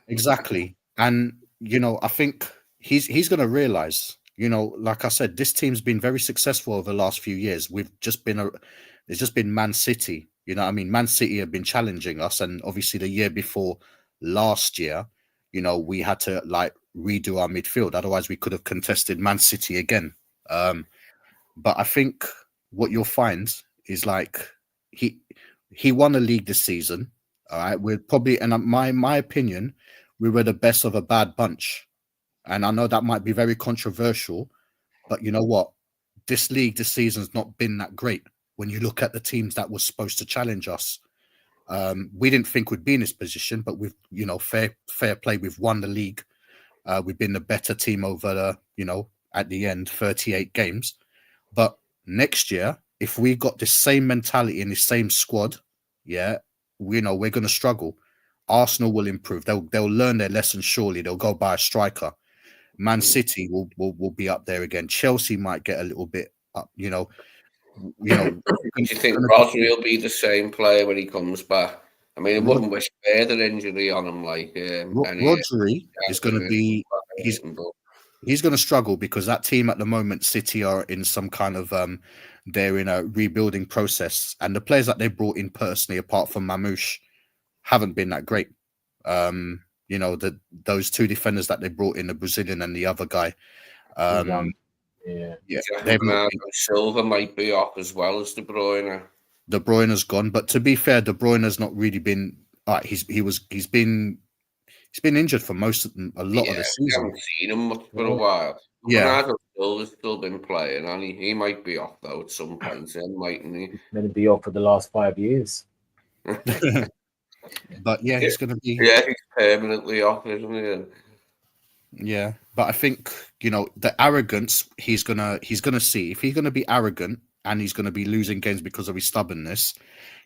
Speaker 14: Exactly. And you know, I think he's going to realize, you know, like I said, this team's been very successful over the last few years. It's just been Man City. You know what I mean? Man City have been challenging us, and obviously the year before last year, you know, we had to like redo our midfield. Otherwise, we could have contested Man City again. But I think what you'll find is like he won a league this season. All right, we're probably, and my opinion, we were the best of a bad bunch. And I know that might be very controversial, but you know what? This league this season's not been that great. When you look at the teams that were supposed to challenge us, we didn't think we'd be in this position, but we've, you know, fair play. We've won the league. We've been the better team over the, you know, at the end, 38 games. But next year, if we got the same mentality in the same squad, yeah, you know, we're going to struggle. Arsenal will improve. They'll learn their lesson. Surely they'll go buy a striker. Man City will be up there again. Chelsea might get a little bit up. You know. Do
Speaker 2: you think Rodri will be the same player when he comes back? I mean, it wouldn't wish further injury on him. Like
Speaker 14: Rodri is going to be. He's going to struggle because that team at the moment, City, are in some kind of they're in a rebuilding process, and the players that they brought in personally, apart from Mamouche, haven't been that great. You know, those two defenders that they brought in, the Brazilian and the other guy.
Speaker 2: Silva might be off as well as De Bruyne.
Speaker 14: De Bruyne's gone, but to be fair, De Bruyne's not really been. He's been injured for a lot of the season.
Speaker 2: We haven't seen him much for a while.
Speaker 14: Yeah,
Speaker 2: Bernardo Silva's still been playing, and he might be off though at some point. Then mightn't he?
Speaker 4: He's going to be off for the last 5 years.
Speaker 14: But yeah, he's going to be.
Speaker 2: Yeah, he's permanently off, isn't he?
Speaker 14: Yeah, but I think, you know, the arrogance he's gonna see. If he's gonna be arrogant and he's gonna be losing games because of his stubbornness,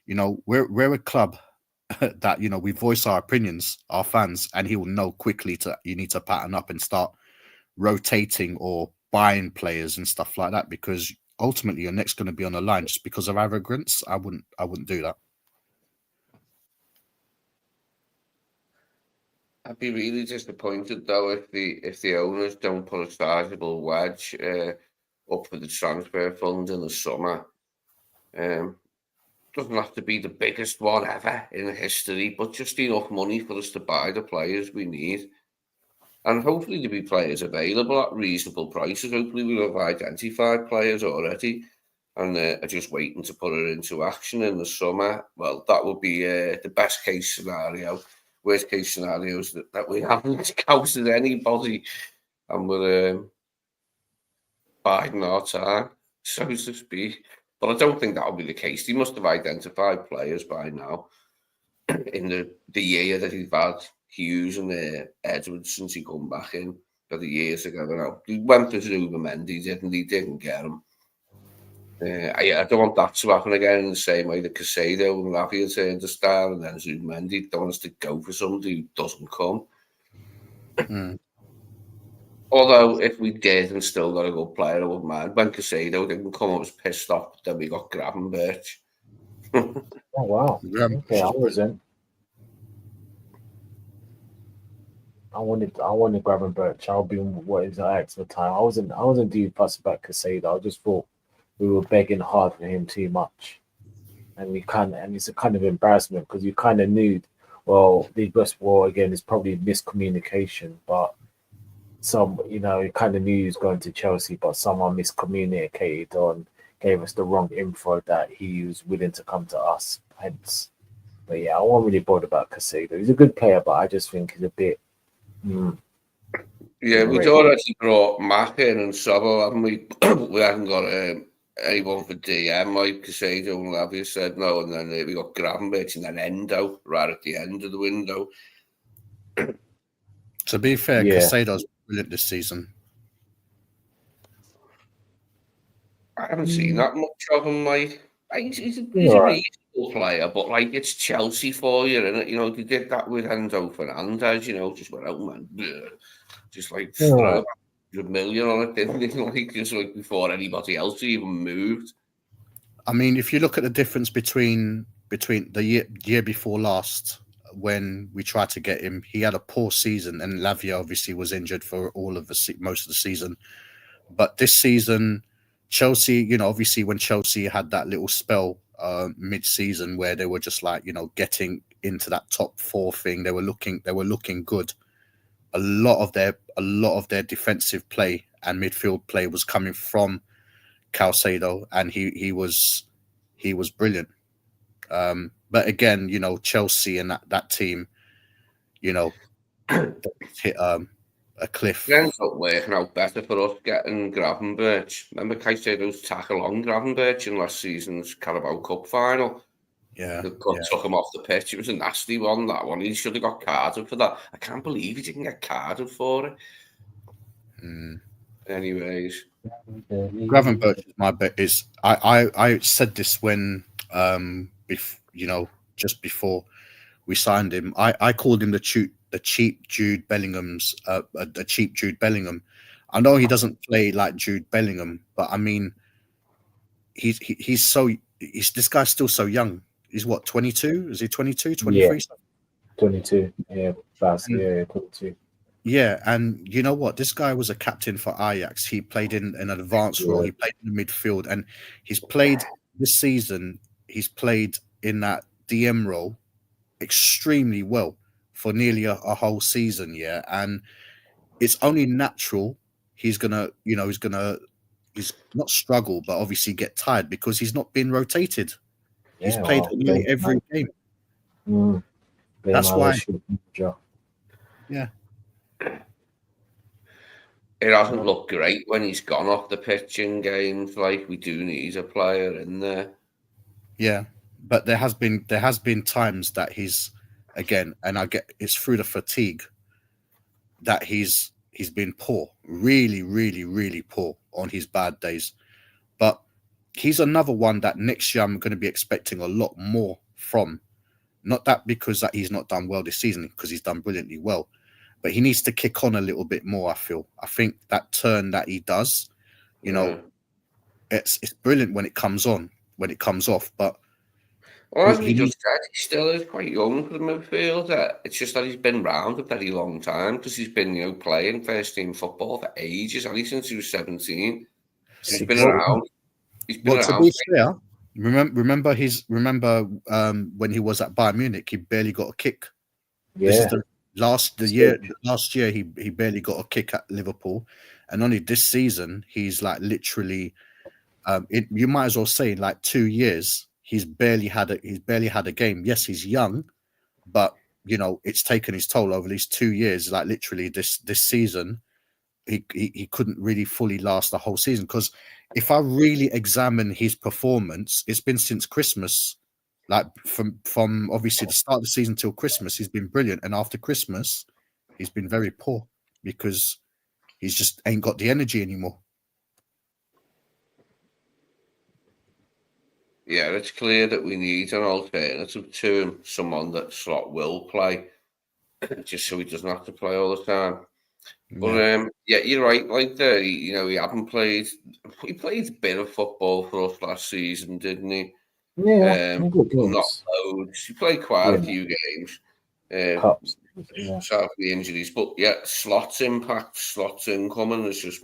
Speaker 14: you know, we're a club that, you know, we voice our opinions, our fans, and he will know quickly you need to pattern up and start rotating or buying players and stuff like that, because ultimately your neck's going to be on the line. Just because of arrogance, I wouldn't do that.
Speaker 2: I'd be really disappointed though if the owners don't put a sizable wedge up for the transfer fund in the summer. Doesn't have to be the biggest one ever in history, but just enough money for us to buy the players we need. And hopefully there'll be players available at reasonable prices. Hopefully we'll have identified players already and are just waiting to put it into action in the summer. Well, that would be the best case scenario. Worst case scenario is that we haven't scouted anybody and we're biding our time, so to speak. But I don't think that'll be the case. He must have identified players by now in the year that he's had Hughes and Edwards since he come back in the years ago. Now. He went to Zubimendi, he didn't get him. I don't want that to happen again in the same way that Caicedo and Lavia turned the star and then Zubimendi. Don't want us to go for somebody who doesn't come. Although, if we did and still got a good player, I wouldn't mind. When Caicedo didn't come, I was pissed off. Then we got Gravenberch.
Speaker 4: Oh, wow. Okay, I wasn't. I wanted Gravenberch. I'll be what is I asked for time. I wasn't too fussed about Caicedo. I just thought we were begging hard for him too much, and it's a kind of embarrassment because you kind of knew. Well, the best war again is probably miscommunication, but you kind of knew he was going to Chelsea, but someone miscommunicated on, gave us the wrong info that he was willing to come to us. Hence, but yeah, I wasn't really bothered about Caicedo. He's a good player, but I just think he's a bit.
Speaker 2: Yeah, we'd already brought Mack in and Sobel, haven't we? We haven't got anyone for DM, like Caicedo and Lavia said no, and then we got Gravenberch and then Endo right at the end of the window.
Speaker 14: To be fair, Caicedo's brilliant this season.
Speaker 2: I haven't seen that much of him. Like he's a reasonable player, but like it's Chelsea for you, and you know they did that with Enzo Fernandez. You know, just went out and just like throw million on it, didn't he? Like, just like before anybody else even moved.
Speaker 14: I mean, if you look at the difference between the year before last, when we tried to get him, he had a poor season, and Lavia obviously was injured for all of most of the season. But this season, Chelsea, you know, obviously when Chelsea had that little spell mid-season where they were just like, you know, getting into that top 4 thing, they were looking good. A lot of their defensive play and midfield play was coming from Caicedo, and he was brilliant. But again, you know, Chelsea and that team, you know, hit a cliff.
Speaker 2: It ends up working out better for us getting Gravenberch. Remember Caicedo's tackle on Gravenberch in last season's Carabao Cup final?
Speaker 14: Yeah.
Speaker 2: Took him off the pitch. It was a nasty one, that one. He should have got carded for that. I can't believe he didn't get carded for it. Anyways.
Speaker 14: Gravenberch is my bet. I said this when you know, just before we signed him. I called him the cheap Jude Bellingham's a cheap Jude Bellingham. I know he doesn't play like Jude Bellingham, but I mean, this guy's still so young. He's what, 22? Is he 22, 23?
Speaker 4: Yeah. 22. Yeah, fast. Yeah, 22.
Speaker 14: Yeah, and you know what? This guy was a captain for Ajax. He played in an advanced role. He played in the midfield, and he's played this season. He's played in that DM role extremely well for nearly a whole season. Yeah, and it's only natural he's not struggle, but obviously get tired because he's not been rotated. He's played nearly every game. That's why. Yeah.
Speaker 2: It hasn't looked great when he's gone off the pitch in games. Like, we do need a player in there.
Speaker 14: Yeah, but there has been times that he's, again, and I get it's through the fatigue that he's been poor, really, really, really poor on his bad days. But he's another one that next year I'm going to be expecting a lot more from. Not that because that he's not done well this season, because he's done brilliantly well. But he needs to kick on a little bit more, I feel. I think that turn that he does, you know, it's brilliant when it comes on, when it comes off. But
Speaker 2: as we just said, he still is quite young for the midfielder. It's just that he's been around a very long time because he's been, you know, playing first team football for ages, only since he was 17. So he's been around. He's been around.
Speaker 14: To be fair, remember when he was at Bayern Munich, he barely got a kick.
Speaker 4: Yeah.
Speaker 14: Last year he barely got a kick at Liverpool, and only this season he's like literally you might as well say like 2 years he's barely had a game. Yes, he's young, but you know it's taken his toll over these 2 years. Like literally this season he couldn't really fully last the whole season, because if I really examine his performance, it's been since Christmas. Like from obviously the start of the season till Christmas, he's been brilliant, and after Christmas, he's been very poor because he's just ain't got the energy anymore.
Speaker 2: Yeah, it's clear that we need an alternative to him, someone that Slot will play, just so he doesn't have to play all the time. But yeah, you're right. Like you know, he hadn't played. He played a bit of football for us last season, didn't he?
Speaker 4: Yeah,
Speaker 2: not loads. He played quite a few games.
Speaker 4: Cups.
Speaker 2: Sorry for the injuries, but yeah, Slot's impact, Slot's incoming has just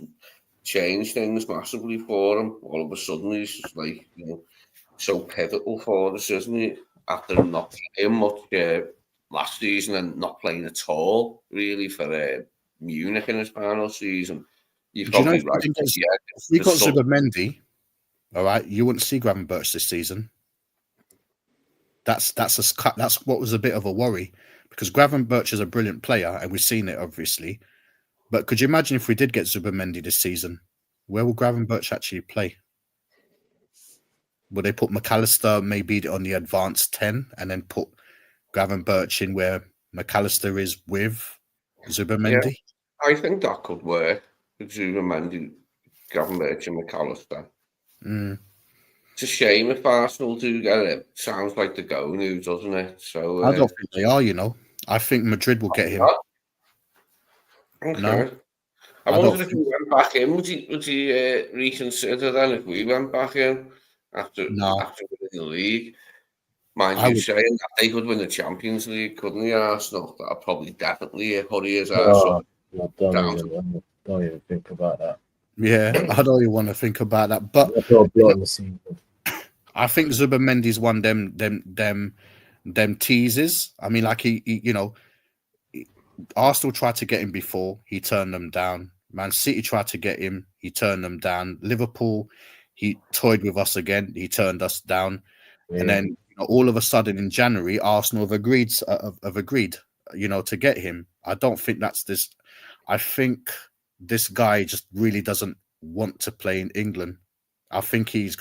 Speaker 2: changed things massively for him. All of a sudden, he's just like, you know, so pivotal for us, isn't he? After not playing much last season and not playing at all, really, for Munich in his final season. You've got me right.
Speaker 14: If we got Zubimendi, all right, you wouldn't see Gravenberch this season. That's what was a bit of a worry, because Gravenberch is a brilliant player and we've seen it obviously. But could you imagine if we did get Zubimendi this season? Where will Gravenberch actually play? Would they put McAllister maybe on the advanced 10 and then put Gravenberch in where McAllister is with Zubimendi?
Speaker 2: Yeah, I think that could work with Zubimendi, Gravenberch and McAllister. It's a shame if Arsenal do get it. Sounds like the go now, doesn't it? So
Speaker 14: I don't think they are, you know. I think Madrid will get him.
Speaker 2: Okay.
Speaker 14: No.
Speaker 2: I
Speaker 3: don't
Speaker 2: wonder if we went back in, would he reconsider then if we went back in after winning the league? Mind
Speaker 3: I
Speaker 2: you,
Speaker 3: would-
Speaker 2: saying that they could win the Champions League, couldn't they, Arsenal? That'd probably definitely hurry his ass
Speaker 4: Oh,
Speaker 2: up.
Speaker 4: don't even think about that.
Speaker 14: Yeah, I don't even want to think about that. But
Speaker 4: I feel a blot in the scene.
Speaker 14: I think Zubimendi's one them teases. I mean, like he you know, Arsenal tried to get him before, he turned them down. Man City tried to get him, he turned them down. Liverpool, he toyed with us again, he turned us down.
Speaker 4: Yeah.
Speaker 14: And then all of a sudden in January, Arsenal have agreed, to get him. I don't think that's this. I think this guy just really doesn't want to play in England. I think if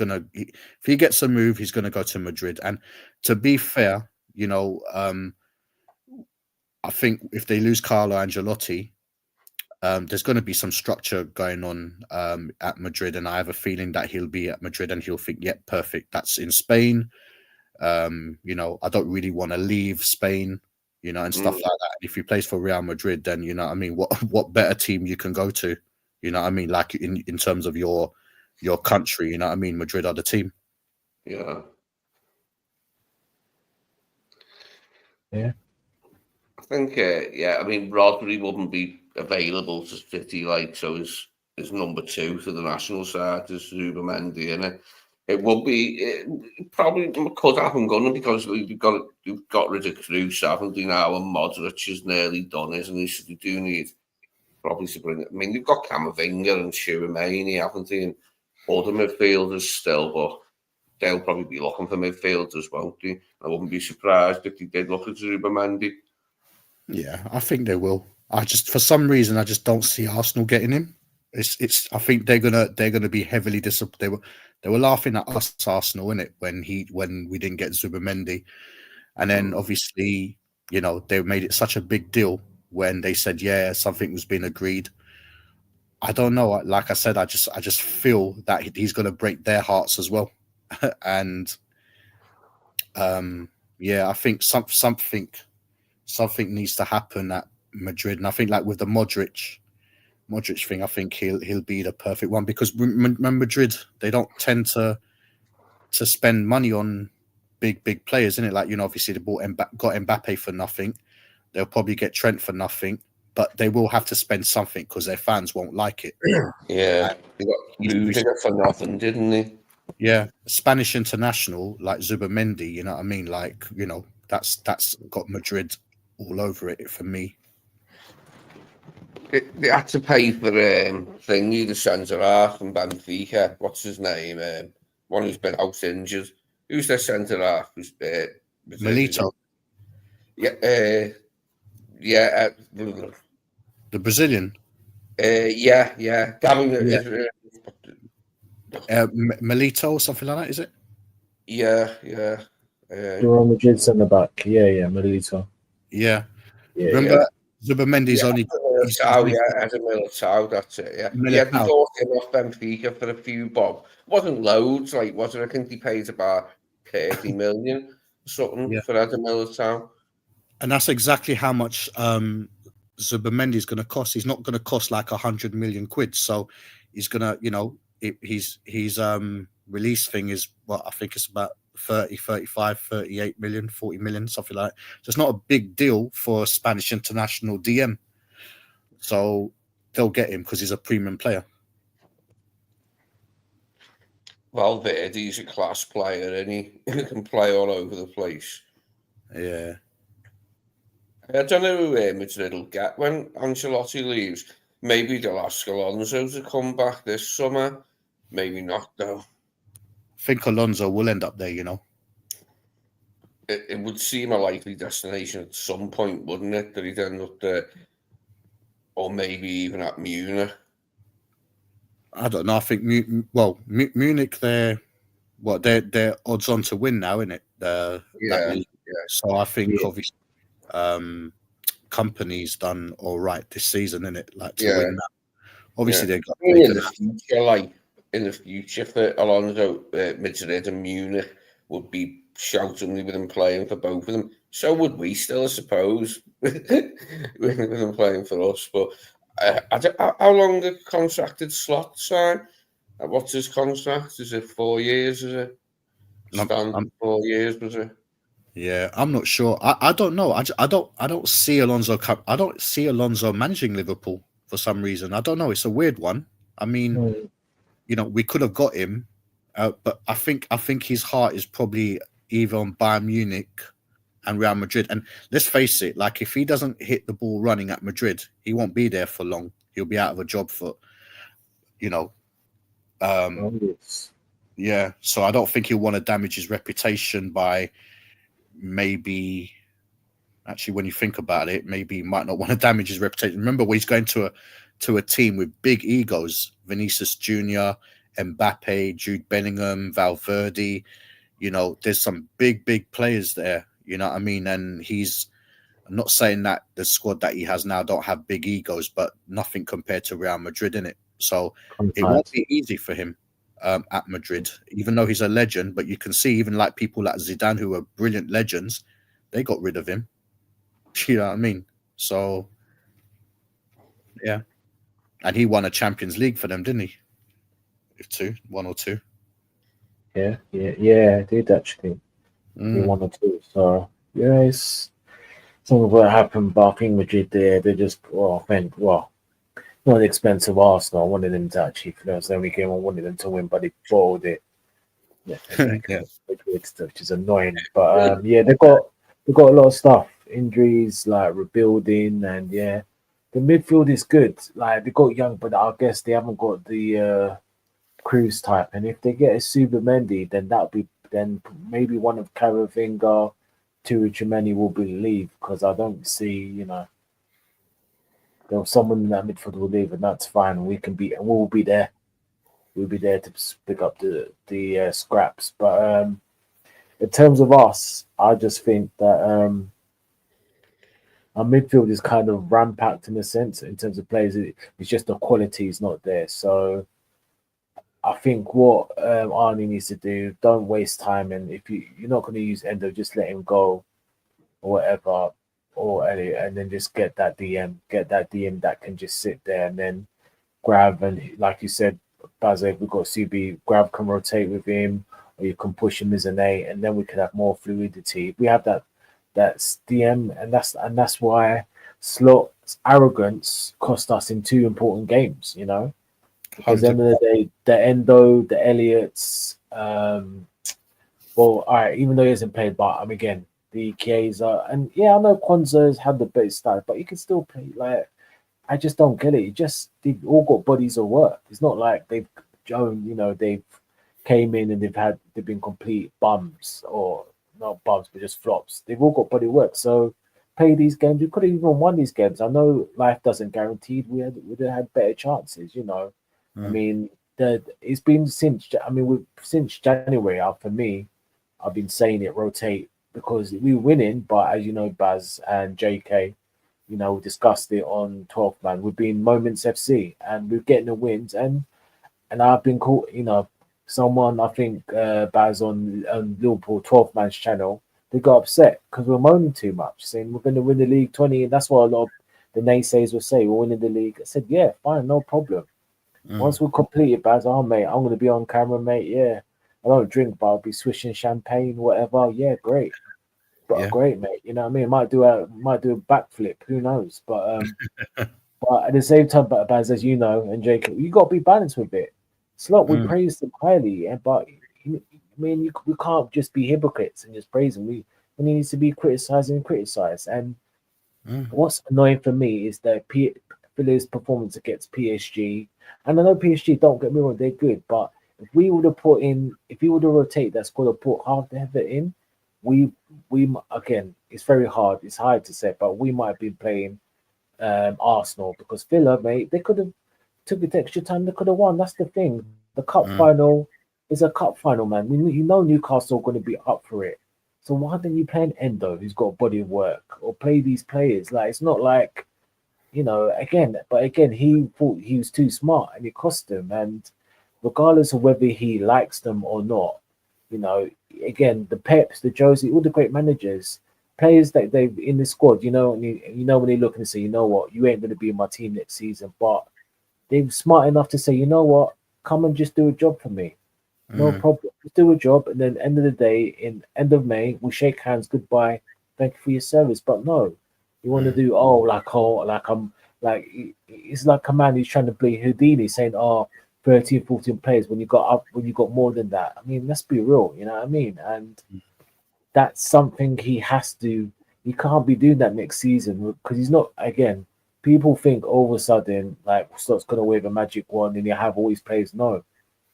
Speaker 14: he gets a move, he's gonna go to Madrid. And to be fair, I think if they lose Carlo Ancelotti, there's going to be some structure going on at Madrid, and I have a feeling that he'll be at Madrid and he'll think, "Yep, perfect. That's in Spain. I don't really want to leave Spain, and stuff like that. If he plays for Real Madrid, then what better team you can go to? Like in terms of your country, Madrid are the team.
Speaker 2: Yeah.
Speaker 4: Yeah.
Speaker 2: I think, Rodri wouldn't be available to City, so his number 2 to the national side is Zubimendi, and it will be it probably could happen, gonna, because we've got rid of Kroos, haven't we now, and Modric is nearly done, isn't he? So they do need probably to bring. I mean, they've got Camavinga and Tchouaméni, haven't they, and other midfielders still, but they'll probably be looking for midfielders, won't they? I wouldn't be surprised if they did look at Zubimendi.
Speaker 14: Yeah, I think they will. For some reason, I just don't see Arsenal getting him. I think they're gonna be heavily disappointed. They were laughing at us, Arsenal, innit, when we didn't get Zubimendi, and then obviously, they made it such a big deal when they said, yeah, something was being agreed. I don't know. Like I said, I just feel that he's going to break their hearts as well, and I think something needs to happen at Madrid, and I think like with the Modric thing, I think he'll be the perfect one, because Madrid, they don't tend to spend money on big players, isn't it? Like, obviously they got Mbappe for nothing. They'll probably get Trent for nothing, but they will have to spend something because their fans won't like it.
Speaker 2: Yeah, they got Rudiger for nothing, didn't they?
Speaker 14: Yeah, Spanish international like Zubimendi, that's got Madrid all over it for me.
Speaker 2: They had to pay for the centre half from Benfica. What's his name? One who's been out injured. Who's their centre half?
Speaker 14: Milito.
Speaker 2: Yeah.
Speaker 14: The Brazilian.
Speaker 2: Yeah.
Speaker 14: Milito or something like that, is it?
Speaker 2: Yeah.
Speaker 4: Real Madrid centre back. Yeah, Milito.
Speaker 14: Yeah.
Speaker 4: Yeah.
Speaker 14: Remember, Zubimendi's only.
Speaker 2: Adam Militao, that's it. Yeah,
Speaker 14: Militao.
Speaker 2: Yeah. They bought him off Benfica for a few bob. Wasn't loads, was it? I think he paid about 30 million or something for Adam Militao.
Speaker 14: And that's exactly how much Zubimendi is going to cost. He's not going to cost like 100 million quid. So he's going to, his release thing is I think it's about 30, 35, 38 million, 40 million, something like that. So it's not a big deal for a Spanish international DM. So they'll get him because he's a premium player.
Speaker 2: Valverde's a class player, and he can play all over the place.
Speaker 14: Yeah.
Speaker 2: I don't know who Madrid will get when Ancelotti leaves. Maybe they'll ask Alonso to come back this summer. Maybe not, though.
Speaker 14: I think Alonso will end up there,
Speaker 2: It would seem a likely destination at some point, wouldn't it? That he'd end up there. Or maybe even at Munich.
Speaker 14: I don't know. I think, Munich, they're odds on to win now, isn't it?
Speaker 2: Yeah.
Speaker 14: So I think obviously Company's done all right this season, isn't it? Like to win that. Obviously they've got
Speaker 2: in the future for Alonso, Madrid and Munich would be shoutingly with him playing for both of them. So would we still, I suppose, with him playing for us. But How long the contracted Slot sign? What's his contract? Is it 4 years? Is it standard 4 years? Was it?
Speaker 14: Yeah, I'm not sure. I don't know. I don't see Alonso. I don't see Alonso managing Liverpool for some reason. I don't know. It's a weird one. I mean, you know, we could have got him, but I think his heart is probably either on Bayern Munich and Real Madrid. And let's face it, like if he doesn't hit the ball running at Madrid, he won't be there for long. He'll be out of a job for, you know. Yeah. So I don't think he'll want to damage his reputation by. Maybe actually when you think about it, maybe he might not want to damage his reputation. Remember, he's going to a team with big egos: Vinicius Jr., Mbappe, Jude Bellingham, Valverde. You know, there's some big players there. You know what I mean? And I'm not saying that the squad that he has now don't have big egos, but nothing compared to Real Madrid, innit? So it won't be easy for him. At Madrid, even though he's a legend, but you can see even like people like Zidane, who are brilliant legends, they got rid of him. You know what I mean? So, yeah. And he won a Champions League for them, didn't he? One or two.
Speaker 4: Yeah, I did actually. He 1 or 2. So yeah, it's something of what happened. But I think Madrid, they just not expensive Arsenal. I wanted them to actually finish the only game I wanted them to win, but they bottled it. Yeah, which is annoying. But yeah, they've got a lot of stuff, injuries, like rebuilding, and yeah, the midfield is good. Like they got young, but I guess they haven't got the Cruz type. And if they get a Subamendi, then maybe one of Camavinga, Tchouameni will leave, because I don't see, there was someone in that midfield will leave, and that's fine. We'll be there. We'll be there to pick up the scraps. But in terms of us, I just think that our midfield is kind of rampacked in a sense in terms of players. It's just the quality is not there. So I think what Arnie needs to do, don't waste time. And if you're not going to use Endo, just let him go or whatever, or Elliot, and then just get that DM that can just sit there and then grab. And like you said, Bazza, we've got CB, grab can rotate with him, or you can push him as an 8, and then we could have more fluidity. We have that DM, and that's why Slot's arrogance cost us in 2 important games, Because at the end of the day, the Endo, the Elliots, well, all right, even though he hasn't played, but again, the Chiesa, and yeah, I know Kwanzaa's had the best start, but you can still play. Like, I just don't get it. They've all got bodies of work. It's not like they've came in and they've been complete bums, or not bums, but just flops. They've all got body work. So play these games. We could have even won these games. I know life doesn't guarantee. We'd have had better chances. I mean, it's been since January. For me, I've been saying it, rotate, because we're winning. But as you know, Baz and JK, we discussed it on 12th Man. We've been Moments FC, and we're getting the wins. And I've been caught. Someone, I think Baz on Liverpool 12th Man's channel, they got upset because we're moaning too much, saying we're going to win the league 20, and that's what a lot of the naysayers will say. We're winning the league. I said, yeah, fine, no problem. Once we complete it, Baz, mate, I'm going to be on camera, mate. Yeah, I don't drink, but I'll be swishing champagne, whatever. Yeah, great. But great, mate. You know what I mean? Might do a backflip. Who knows? But but at the same time, Baz, as you know, and Jacob, you got to be balanced with it. Slot, we praise them highly, but we can't just be hypocrites and just praise him. We need to be criticized. And what's annoying for me is that Villa's performance against PSG. And I know PSG, don't get me wrong, they're good, but if we would have rotated that squad or put half the effort in, we again, it's very hard. It's hard to say, but we might have been playing Arsenal, because Villa, mate, they could have took it extra time. They could have won. That's the thing. The cup final is a cup final, man. Newcastle are going to be up for it. So why don't you play an Endo who's got a body of work, or play these players? Like, it's not like, again, he thought he was too smart and it cost him. And regardless of whether he likes them or not, again, the Peps, the Josie, all the great managers, players that they've in the squad, you know, and you know when they look and say, you know what, you ain't going to be in my team next season, but they're smart enough to say, you know what, come and just do a job for me. No problem. Just do a job, and then end of the day, in end of May, we shake hands, goodbye, thank you for your service. But no, you want to do it's like a man who's trying to play Houdini, saying 13, 14 players when you got more than that. I mean, let's be real, you know what I mean? And that's something he can't be doing that next season because he's not. Again, people think all of a sudden like Slott's gonna wave a magic wand and you have all these players. No,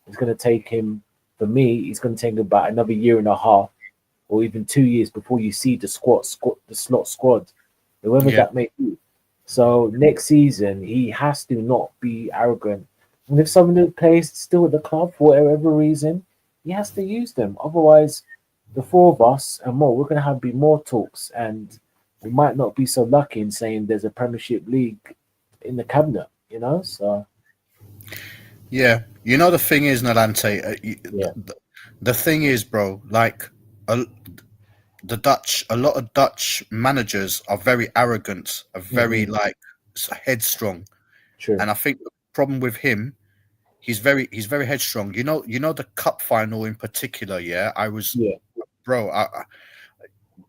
Speaker 4: it's gonna take him. For me, it's gonna take him about another year and a half, or even 2 years before you see the Slot squad, whoever that may be. So next season, he has to not be arrogant. And if some of the players still at the club for whatever reason, he has to use them. Otherwise, the four of us and more, we're going to be more talks, and we might not be so lucky in saying there's a Premiership League in the cabinet, you know? So,
Speaker 14: yeah, you know, the thing is, Nalante, the thing is, bro, like a lot of Dutch managers are very arrogant, are very like headstrong.
Speaker 4: True.
Speaker 14: And I think the problem with him, he's very headstrong. You know the cup final in particular. Yeah, bro.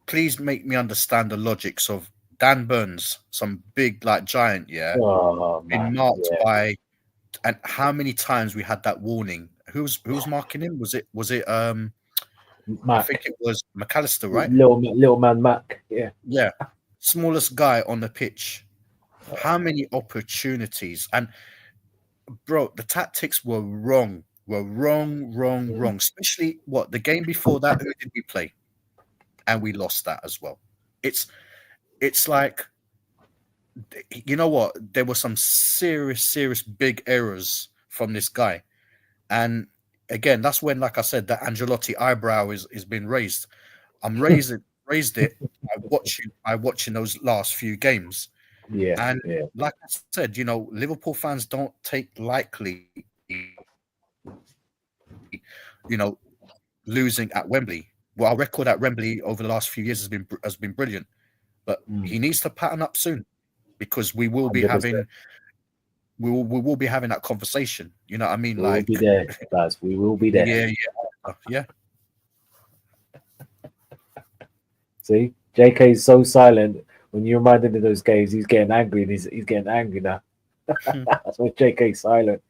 Speaker 14: Please make me understand the logics of Dan Burns, some big like giant. Yeah, been marked by, and how many times we had that warning? Who's marking him? Was it
Speaker 4: Mac.
Speaker 14: I think it was McAllister, right?
Speaker 4: Little man Mac.
Speaker 14: Yeah, smallest guy on the pitch. How many opportunities? And bro, the tactics were wrong. Especially the game before that. Who did we play? And we lost that as well. It's like, you know what? There were some serious big errors from this guy. And again, that's when, like I said, that Ancelotti eyebrow is been raised. I'm raised it by watching those last few games. And like I said, you know, Liverpool fans don't take lightly, you know, losing at Wembley. Well, our record at Wembley over the last few years has been brilliant, but he needs to pattern up soon because we will be
Speaker 4: 100%.
Speaker 14: having we will be having that conversation. You know what I mean?
Speaker 4: We
Speaker 14: like,
Speaker 4: will be there, guys. We will be there.
Speaker 14: Yeah.
Speaker 4: See, JK is so silent. When you remind him of those games, he's getting angry, and he's getting angry now. That's why JK's silent.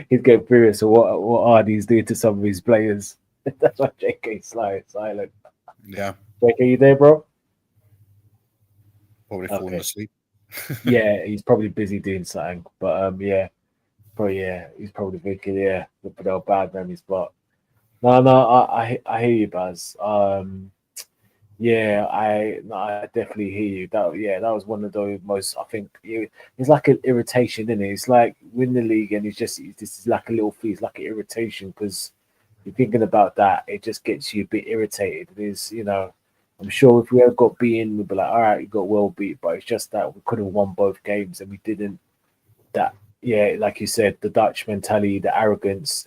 Speaker 4: He's getting furious at what Arnie's doing to some of his players. That's why JK's silent.
Speaker 14: Yeah.
Speaker 4: JK, you there, bro?
Speaker 14: Probably falling asleep.
Speaker 4: Yeah, he's probably busy doing something. But he's probably thinking, look at bad memories. But no, I hear you, Baz. I definitely hear you. That was one of the most. I think it's like an irritation, isn't it? It's like win the league, and it's like a little fee. It's like an irritation because you're thinking about that. It just gets you a bit irritated. It is, you know. I'm sure if we had got beaten, we'd be like, all right, you got well beat, but it's just that we could have won both games and we didn't. Like you said, the Dutch mentality, the arrogance,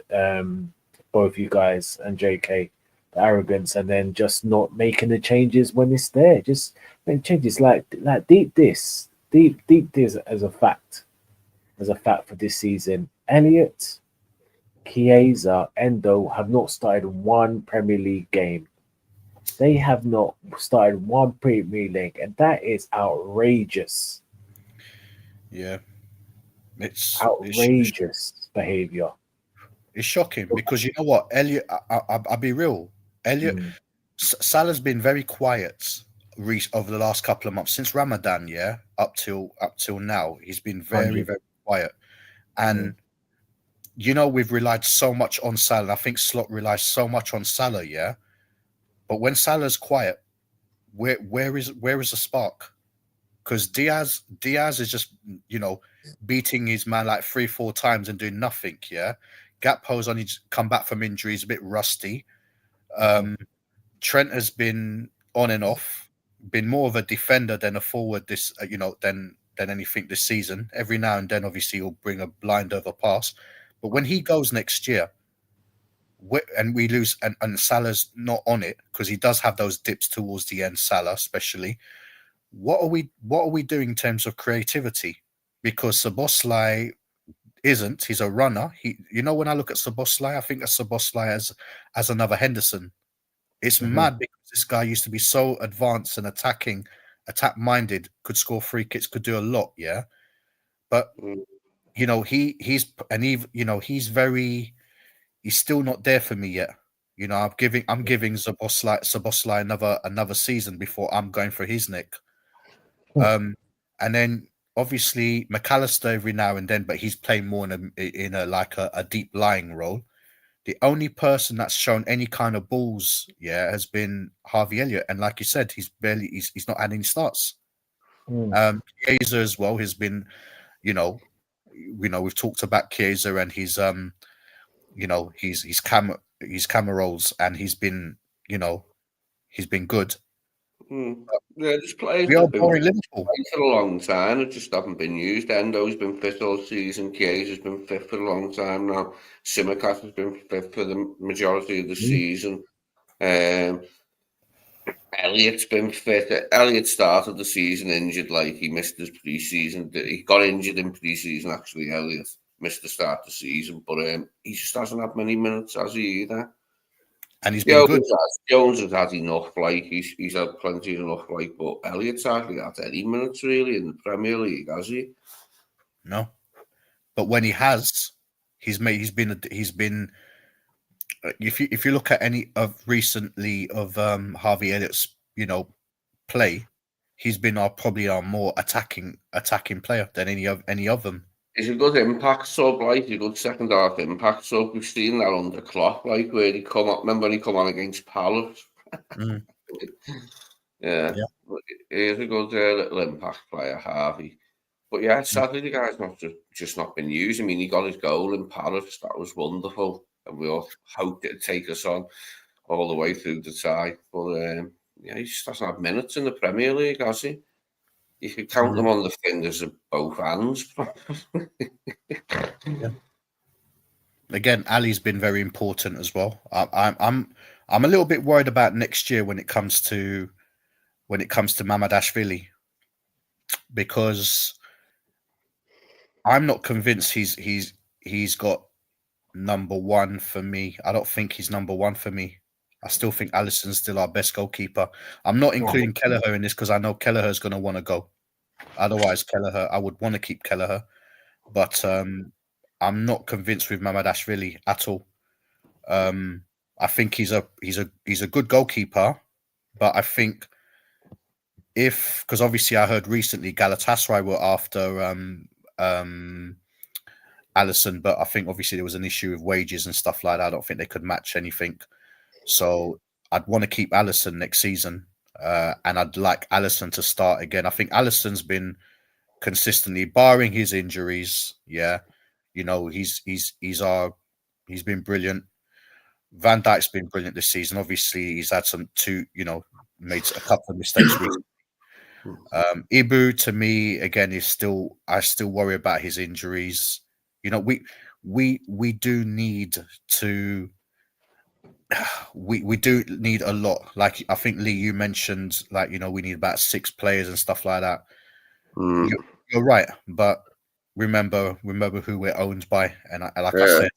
Speaker 4: both you guys and JK, the arrogance, and then just not making the changes when it's there. Just make changes like deep this as a fact for this season. Elliot, Chiesa, Endo have not started one Premier League game. They have not started one Premier League, and that is outrageous.
Speaker 14: Yeah, it's
Speaker 4: outrageous behavior.
Speaker 14: It's shocking because you know what, Elliot. I'll be real. Elliot, Salah's been very quiet over the last couple of months since Ramadan. Yeah, up till now, he's been very quiet. And you know, we've relied so much on Salah. I think Slot relies so much on Salah. Yeah. But when Salah's quiet, where is the spark? Because Diaz is just, you know, beating his man like 3-4 times and doing nothing. Yeah, Gakpo's only come back from injury, he's a bit rusty. Trent has been on and off, been more of a defender than a forward than anything this season. Every now and then, obviously, he'll bring a blind over pass. But when he goes next year, and we lose, and Salah's not on it because he does have those dips towards the end. Salah, especially. What are we doing in terms of creativity? Because Szoboszlai isn't. He's a runner. When I look at Szoboszlai, I think of Szoboszlai as another Henderson. It's mad because this guy used to be so advanced and attack minded, could score free kicks, could do a lot, yeah. But he's still not there for me yet. I'm giving Szoboszlai another season before I'm going for his neck. And then obviously McAllister every now and then, but he's playing more in a deep lying role. The only person that's shown any kind of balls, has been Harvey Elliott, and like you said, he's not had any starts. Chiesa as well has been, we've talked about Chiesa and his camera rolls, and he's been good.
Speaker 2: Yeah, there's players
Speaker 14: We are
Speaker 2: that have been
Speaker 14: boring Liverpool
Speaker 2: for a long time that just haven't been used. Endo's been fit all season. Chiesa's been fit for a long time now. Tsimikas has been fit for the majority of the season. Elliott's been fit. Elliott started the season injured, like he missed his pre-season. He got injured in pre-season, actually. Elliott missed the start of the season, but he just hasn't had many minutes, has he, either?
Speaker 14: And he's been good.
Speaker 2: Jones has had enough, he's had plenty enough, but Elliott's hardly had any minutes really in the Premier League, has he?
Speaker 14: No, but when he has, he's been. If you look at any of recently of Harvey Elliott's, play, he's been probably our more attacking player than any of them.
Speaker 2: He's a good impact sub, he's a good second half impact sub. We've seen that under Klopp, where he come up. Remember when he come on against Palace? Yeah. He's a good little impact player, Harvey. But yeah, sadly the guy's just not been used. I mean, he got his goal in Paris. That was wonderful, and we all hoped it'd take us on all the way through the tie. But he just doesn't have minutes in the Premier League, has he? You could count them on the fingers of both hands.
Speaker 14: Again, Ali's been very important as well. I'm a little bit worried about next year when it comes to Mamadashvili, because I'm not convinced he's got number one for me. I don't think he's number one for me. I still think Alisson's still our best goalkeeper. I'm not including Kelleher in this because I know Kelleher's going to want to go. Otherwise, Kelleher, I would want to keep Kelleher, but I'm not convinced with Mamadashvili at all. I think he's a good goalkeeper, but I think because obviously I heard recently Galatasaray were after Alisson, but I think obviously there was an issue with wages and stuff like that. I don't think they could match anything. So I'd want to keep Alisson next season, and I'd like Alisson to start again. I think Alisson's been consistently, barring his injuries, he's been brilliant. Van Dijk's been brilliant this season. Obviously, he's had made a couple of mistakes recently. Ibu, to me, again, I still worry about his injuries. We do need to. We do need a lot. Like I think Lee, you mentioned, we need about 6 players and stuff like that. You're right, but remember who we're owned by, and I said,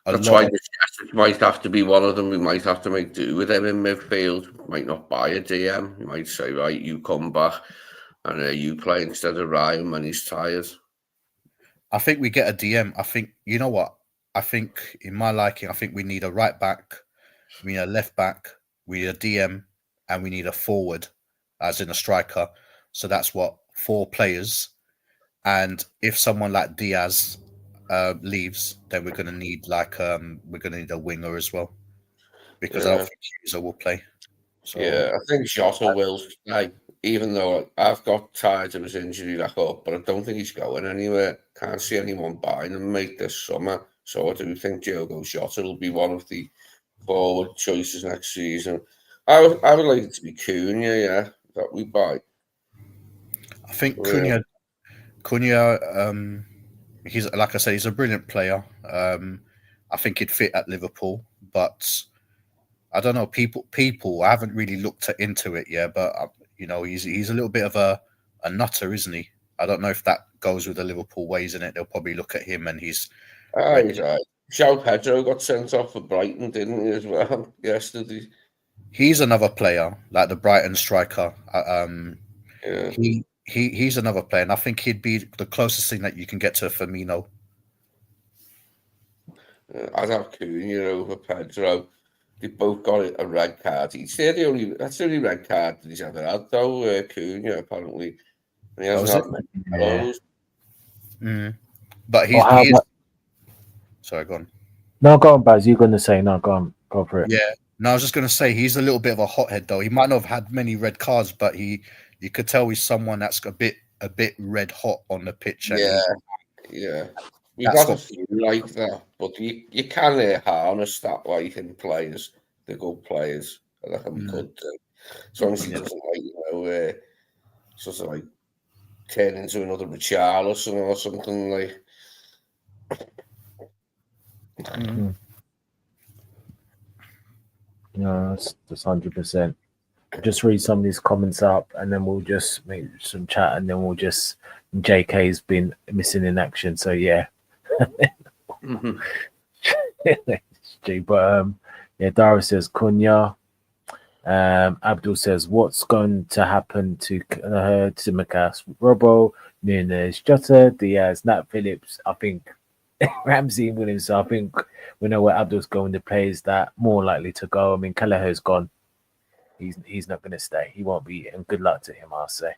Speaker 2: that's why this might have to be one of them. We might have to make do with him in midfield. Might not buy a DM. You might say, right, you come back and you play instead of Ryan when he's tired.
Speaker 14: I think we get a DM. I think, you know what? I think in my liking, I think we need a right back, we need a left back, we need a DM, and we need a forward, as in a striker. So that's 4 players. And if someone like Diaz leaves, then we're going to need a winger as well, because I don't think Chiesa will play. So,
Speaker 2: I think Jota will stay, even though I've got tired of his injury record, but I don't think he's going anywhere. Can't see anyone buying him, mate, this summer. So I do think Diogo Jota will be one of the forward choices next season. I would like it to be Cunha, that we buy.
Speaker 14: I think Cunha, he's, like I said, he's a brilliant player. I think he'd fit at Liverpool, but I don't know. People. I haven't really looked into it yet, but you know, he's a little bit of a nutter, isn't he? I don't know if that goes with the Liverpool ways, in it. They'll probably look at him and he's.
Speaker 2: He's right. João Pedro got sent off for Brighton, didn't he, as well, yesterday?
Speaker 14: He's another player, like the Brighton striker.
Speaker 2: Yeah.
Speaker 14: He's another player, and I think he'd be the closest thing that you can get to Firmino.
Speaker 2: I'd have Cunha over Pedro. They both got a red card. That's the only red card that he's ever had, though. Cunha, apparently. And he hasn't had many of those.
Speaker 14: But he is. Sorry, go on.
Speaker 4: No, go on, Baz. You're going to say no. Go on, go for it.
Speaker 14: Yeah. No, I was just going to say he's a little bit of a hothead, though. He might not have had many red cards, but you could tell he's someone that's a bit red hot on the pitch.
Speaker 2: Yeah. We've got a few like that, but you can harness that like in players, the good players. I reckon we could do. As long as he doesn't sort of like turn into another Richarlison or something like.
Speaker 4: No, that's 100%. Just read some of these comments up, and then we'll just make some chat, and then we'll just. JK's been missing in action, so yeah. But Dara says Cunha. Abdul says, what's going to happen to Tsimikas, Robbo, Nunes, Jota, Diaz, Nat Phillips? I think Ramsey and Williams. So I think we know where Abdul's going. The players that more likely to go. I mean, Kelleher's gone. He's not going to stay. He won't be. And good luck to him, I'll say.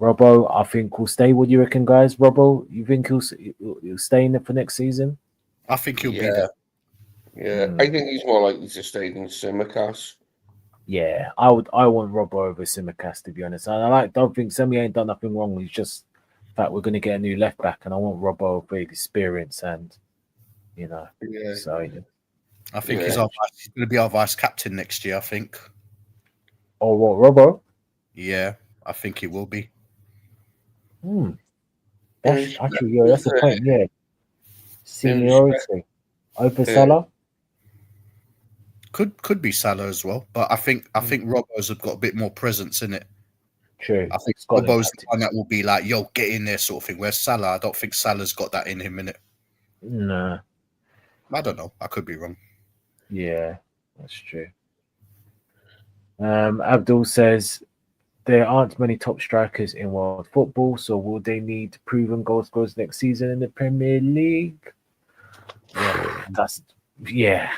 Speaker 4: Robbo, I think will stay. What do you reckon, guys? Robbo, you think he'll stay in it for next season?
Speaker 14: I think he'll be there.
Speaker 2: Yeah, I think he's more likely to stay than Tsimikas.
Speaker 4: Yeah, I want Robbo over Tsimikas, to be honest. Don't think Semi ain't done nothing wrong. It's just the fact we're going to get a new left back, and I want Robbo for experience and So
Speaker 14: I think he's going to be our vice captain next year. I think.
Speaker 4: Oh, what, Robbo?
Speaker 14: Yeah, I think he will be.
Speaker 4: That's actually, that's the point. Yeah, seniority over Salah.
Speaker 14: Could be Salah as well, but I think Robbo's have got a bit more presence in it.
Speaker 4: True.
Speaker 14: I think Robbo's the one that will be like, "Yo, get in there," sort of thing. Whereas Salah, I don't think Salah's got that in him, in it.
Speaker 4: No,
Speaker 14: I don't know. I could be wrong.
Speaker 4: Yeah, that's true. Abdul says there aren't many top strikers in world football, so will they need proven goal scorers next season in the Premier League? Yeah,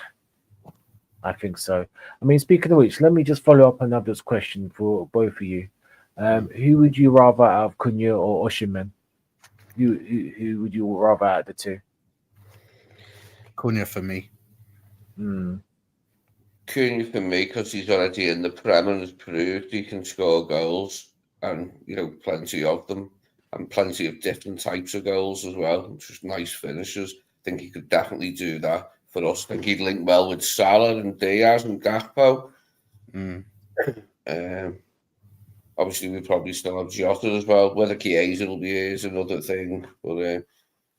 Speaker 4: I think so. I mean, speaking of which, let me just follow up on Abdul's question for both of you. Who would you rather out of Cunha or Osimhen? Who would you rather out of the two?
Speaker 14: Cunha for me.
Speaker 2: Cunha for me, because he's already in the Prem and has proved he can score goals, and plenty of them, and plenty of different types of goals as well. Just nice finishes. I think he could definitely do that for us. I think he'd link well with Salah and Diaz and Gakpo. Obviously, we probably still have Jota as well. Whether Chiesa will be here is another thing. But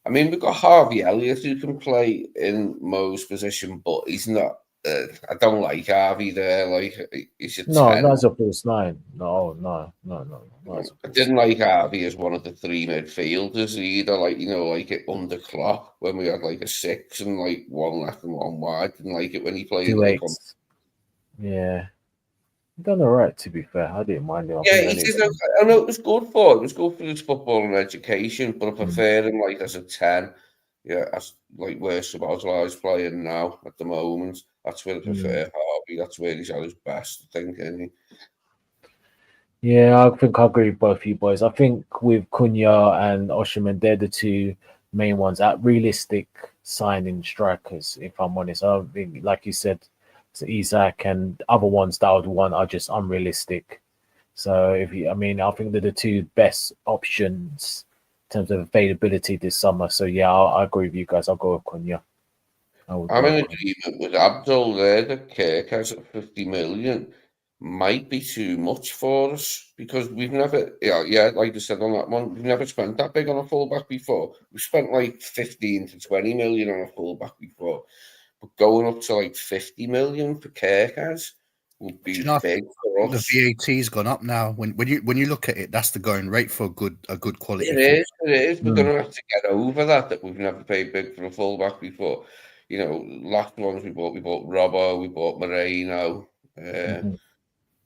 Speaker 2: I mean, we've got Harvey Elliott who can play in Mo's position, but he's not. I don't like Harvey there. Like he's a 10.
Speaker 4: Not as a false nine. No.
Speaker 2: I didn't like Harvey as one of the three midfielders either. Like it under Klopp when we had like a 6 and like one left and one wide. Didn't like it when he played.
Speaker 4: Yeah. Done all right, to be fair. I didn't mind him.
Speaker 2: Yeah, he did. I know it was good for him. It was good for his football and education, but I prefer him like as a 10. Yeah, as like where Szoboszlai is playing now at the moment. That's where I prefer Harvey. That's where he's at his best, I think, isn't he?
Speaker 4: Yeah, I think I agree with both of you boys. I think with Cunha and Osimhen, they're the two main ones at realistic signing strikers, if I'm honest. I don't think, like you said, so Isak and other ones that I would want are just unrealistic. So I think they're the two best options in terms of availability this summer. So yeah, I agree with you guys. I'll go with Cunha.
Speaker 2: I'm in agreement with Abdul there that Kirk has 50 million might be too much for us because we've never, like I said on that one, we've never spent that big on a fullback before. We've spent like 15 to 20 million on a fullback before. but going up to like 50 million for Kirkaz would be big for
Speaker 14: The
Speaker 2: us.
Speaker 14: VAT's gone up now. When you look at it, that's the going rate for a good quality.
Speaker 2: It is. We're going to have to get over that we've never paid big for a fullback before. You know, last ones we bought Robbo, we bought Moreno. You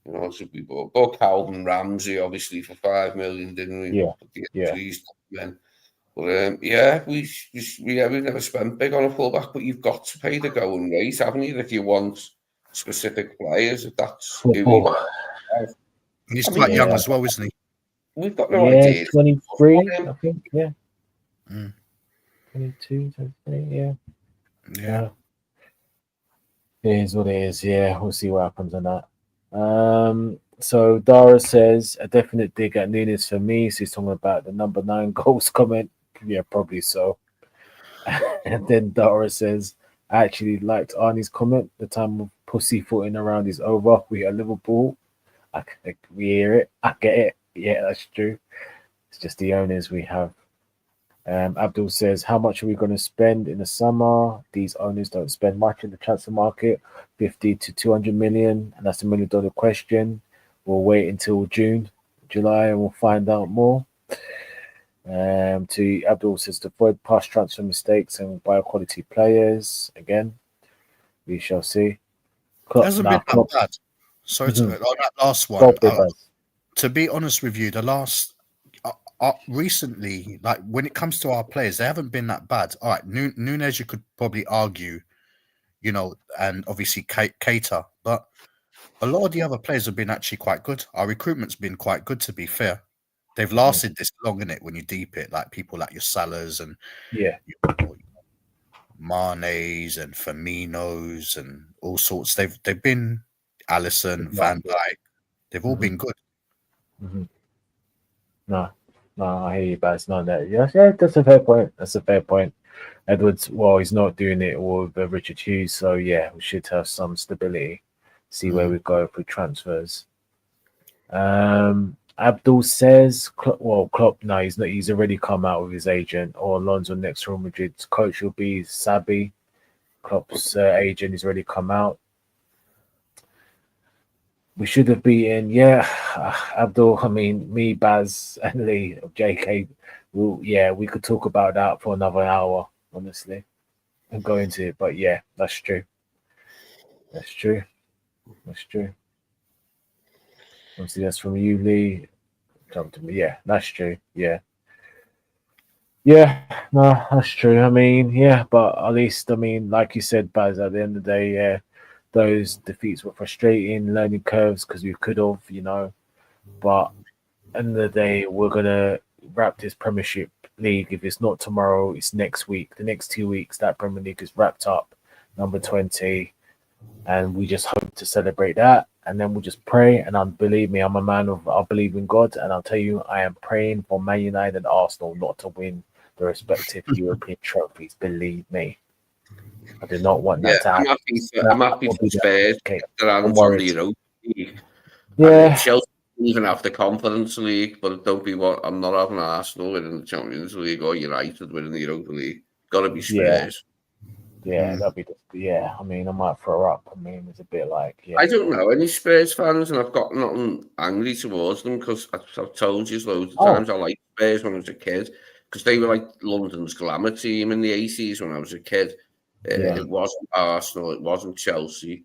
Speaker 2: know, so we bought Calvin Ramsey, obviously, for 5 million, didn't we?
Speaker 4: Yeah.
Speaker 2: But yeah, we've never spent big on a fullback, but you've got to pay the going rate, haven't you? If you want specific players, if that's who you want.
Speaker 14: And he's quite young as well, isn't he?
Speaker 2: We've got no idea.
Speaker 4: 23, I think. Yeah. 22, 23,
Speaker 14: yeah.
Speaker 4: It is what it is. Yeah, we'll see what happens on that. So Dara says a definite dig at Nunes for me. So he's talking about the number 9 goals comment. Yeah, probably so. And then Dara says, I actually liked Arnie's comment. The time of pussyfooting around is over. We are Liverpool. We hear it. I get it. Yeah, that's true. It's just the owners we have. Abdul says, how much are we going to spend in the summer? These owners don't spend much in the transfer market, 50 to 200 million. And that's $1 million question. We'll wait until July, and we'll find out more. To Abdul says, to avoid past transfer mistakes and buy quality players. Again, we shall see.
Speaker 14: Hasn't been that bad. Sorry on that last one. To be honest with you, the last recently, like when it comes to our players, they haven't been that bad. All right, Nunes, you could probably argue, you know, and obviously Keita, but a lot of the other players have been actually quite good. Our recruitment's been quite good, to be fair. They've lasted this long, in it when you deep it, like people like your Salahs and Mane's and Firmino's and all sorts. They've been Alisson, Van Dijk. They've all been good.
Speaker 4: No, I hear you, but it's not that. Yeah, that's a fair point. Edwards, well, he's not doing it with Richard Hughes, so yeah, we should have some stability. See where we go for transfers. Abdul says, Klopp, no, he's not. He's already come out with his agent, or Alonso next Real Madrid's coach will be Sabi. Klopp's agent has already come out. We should have beaten, Abdul. I mean, me, Baz, and Lee, JK. We could talk about that for another hour, honestly, and go into it. But yeah, that's true. Obviously, that's from you, Lee. Come to me. Yeah, that's true. Yeah, no, that's true. I mean, but at least, I mean, like you said, Baz, at the end of the day, those defeats were frustrating, learning curves, because we could have, you know. But at the end of the day, we're going to wrap this Premiership League. If it's not tomorrow, it's next week. The next 2 weeks, that Premier League is wrapped up, number 20. And we just hope to celebrate that. And then we'll just pray. And believe me, I'm a man of, I believe in God. And I'll tell you, I am praying for Man United and Arsenal not to win the respective European trophies. Believe me. I do not want that to happen.
Speaker 2: I'm happy for Spurs.
Speaker 4: I'm worried.
Speaker 2: Chelsea even have the Conference League, but don't be what I'm not having Arsenal winning the Champions League or United winning the Europa League. Got to be Spurs.
Speaker 4: That'd be I mean, I might throw up. I mean, it's a bit like
Speaker 2: I don't know any Spurs fans, and I've got nothing angry towards them because I've told you loads of times I liked Spurs when I was a kid because they were like London's glamour team in the 80s when I was a kid. It wasn't Arsenal, it wasn't Chelsea,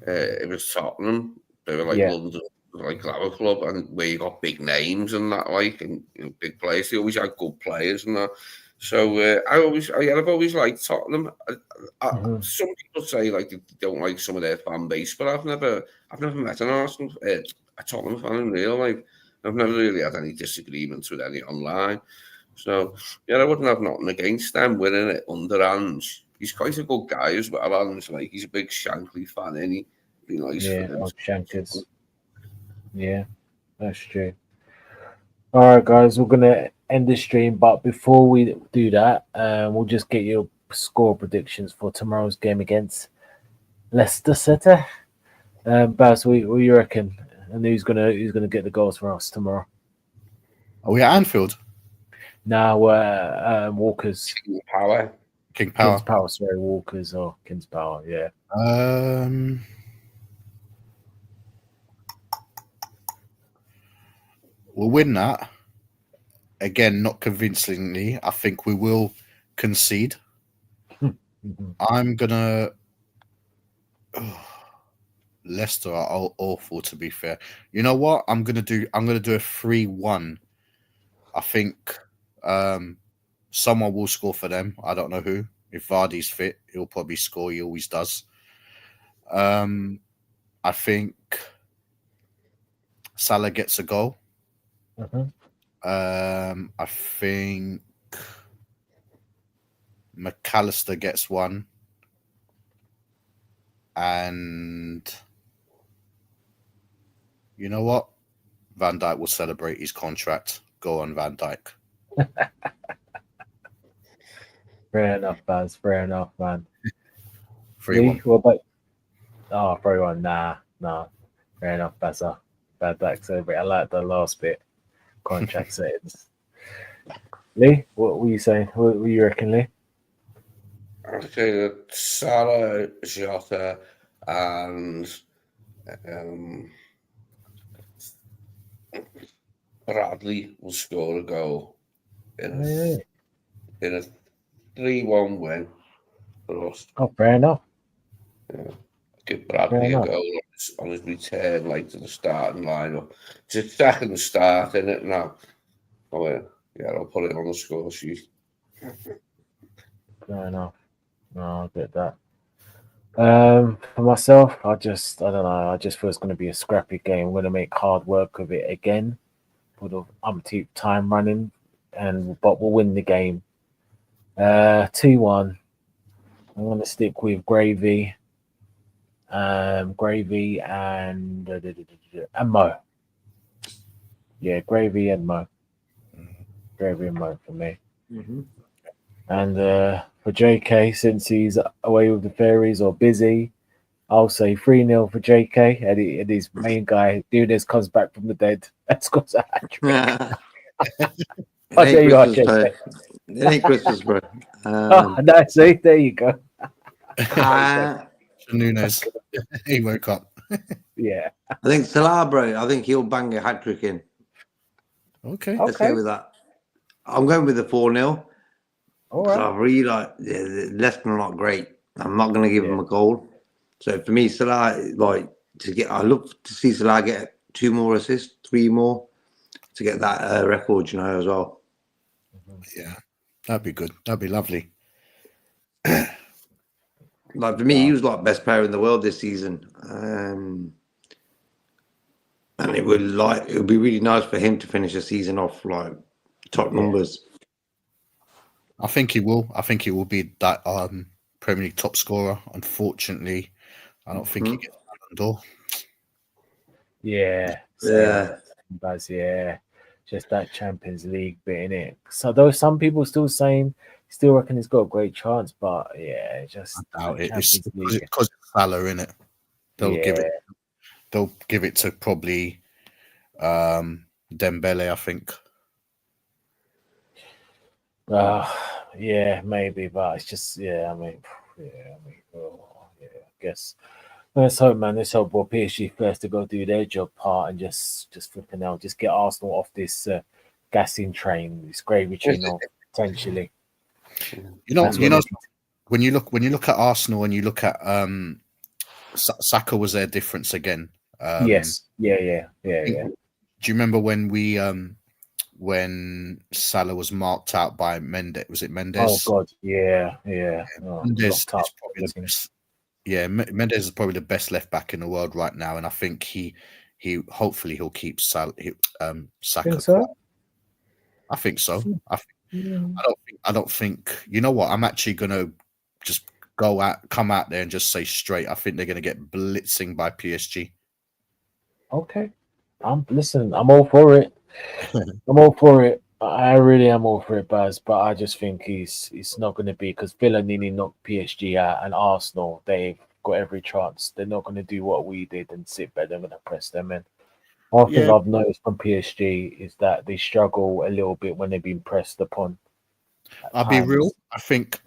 Speaker 2: it was Tottenham. They were like London, like glamour club, and where you got big names and that, like, and big players. They always had good players and that. So I've always liked Tottenham. Some people say like they don't like some of their fan base, but I've never met an Arsenal, a Tottenham fan in real life. I've never really had any disagreements with any online. So I wouldn't have nothing against them winning it under Ange. He's quite a good guy as well, Ange. Like he's a big Shankly fan, and he'd be nice for him.
Speaker 4: Shankers. Yeah, that's true. All right, guys, we're gonna end the stream, but before we do that, we'll just get your score predictions for tomorrow's game against Leicester City. Baz, what do you reckon? And who's gonna get the goals for us tomorrow?
Speaker 14: Are we at Anfield?
Speaker 4: No, Walker's.
Speaker 14: King Power.
Speaker 4: King's Power, sorry, Walkers or King's Power, yeah.
Speaker 14: We'll win that. Again, not convincingly. I think we will concede. I'm gonna. Leicester are awful, to be fair. You know what? I'm gonna do a 3-1. I think someone will score for them. I don't know who. If Vardy's fit, he'll probably score. He always does. I think Salah gets a goal. I think McAllister gets one. And you know what? Van Dijk will celebrate his contract. Go on, Van Dijk.
Speaker 4: Fair enough, Baz. Fair enough, man.
Speaker 14: 3-1.
Speaker 4: What about? Oh, 3-1. Nah. Fair enough, Bazza. Bad back celebrate. I like the last bit. Contract settings. Lee, what were you saying? What were you reckon, Lee?
Speaker 2: I'd say that Salah, Jota, and Bradley will score a goal in a 3-1 win for us.
Speaker 4: Oh, fair enough.
Speaker 2: Yeah. Give Bradley a goal on his return, like to the starting lineup. It's a second start, isn't it now? Oh, yeah, I'll put it on the score sheet.
Speaker 4: Fair enough. No, I get that. For myself, I don't know. I just feel it's going to be a scrappy game. I'm going to make hard work of it again for the umpteenth time running, but we'll win the game. 2-1. I'm going to stick with Gravy and Mo. Yeah, Gravy and Mo. Gravy and Mo for me. And for JK, since he's away with the fairies or busy, I'll say 3-0 for JK. And his main guy, Nunes, comes back from the dead and scores a hat-trick. Oh, there you are, JK.
Speaker 3: It ain't Christmas, bro.
Speaker 4: No, see, there you go.
Speaker 14: Nunes, he woke up.
Speaker 4: Yeah.
Speaker 3: I think Salah, bro. I think he'll bang a hat trick in.
Speaker 14: Okay.
Speaker 3: Let's go with that. I'm going with the 4-0.
Speaker 4: All right.
Speaker 3: I really like Leicester are not great. I'm not going to give him a goal. So for me, Salah, I look to see Salah get 2 more assists, 3 more to get that record, as well.
Speaker 14: Yeah, that'd be good. That'd be lovely.
Speaker 3: For me, he was best player in the world this season, and it would be really nice for him to finish the season off top numbers.
Speaker 14: I think he will. I think he will be that Premier League top scorer. Unfortunately, I don't think he gets Ballon d'Or.
Speaker 4: Yeah. Baz, yeah. Just that Champions League bit in it. So though some people still reckon he's got a great chance, but yeah, just
Speaker 14: I doubt it. It's because it's Salah, innit? They'll give it to probably Dembele, I think.
Speaker 4: Yeah, maybe, but it's just I guess let's hope, man. Let's hope PSG first to go do their job part and just flipping out, just get Arsenal off this gassing train, this gravy train, potentially.
Speaker 14: When you look at Arsenal and you look at Saka was their difference again.
Speaker 4: Yes. Yeah.
Speaker 14: Do you remember when Salah was marked out by Mendes? Was it Mendes?
Speaker 4: Oh God, yeah. Oh,
Speaker 14: Mendes Mendes is probably the best left back in the world right now, and I think he hopefully he'll keep Saka.
Speaker 4: Think so?
Speaker 14: I think so. I don't think. You know what? I'm actually gonna just come out there and just say straight. I think they're gonna get blitzing by PSG.
Speaker 4: Okay. I'm all for it. I'm all for it. I really am all for it, Baz. But I just think it's not going to be, because Villa nearly knocked PSG out, and Arsenal, they've got every chance. They're not going to do what we did and sit back. They're going to press them in. One thing I've noticed from PSG is that they struggle a little bit when they've been pressed upon.
Speaker 14: I'll be real. I think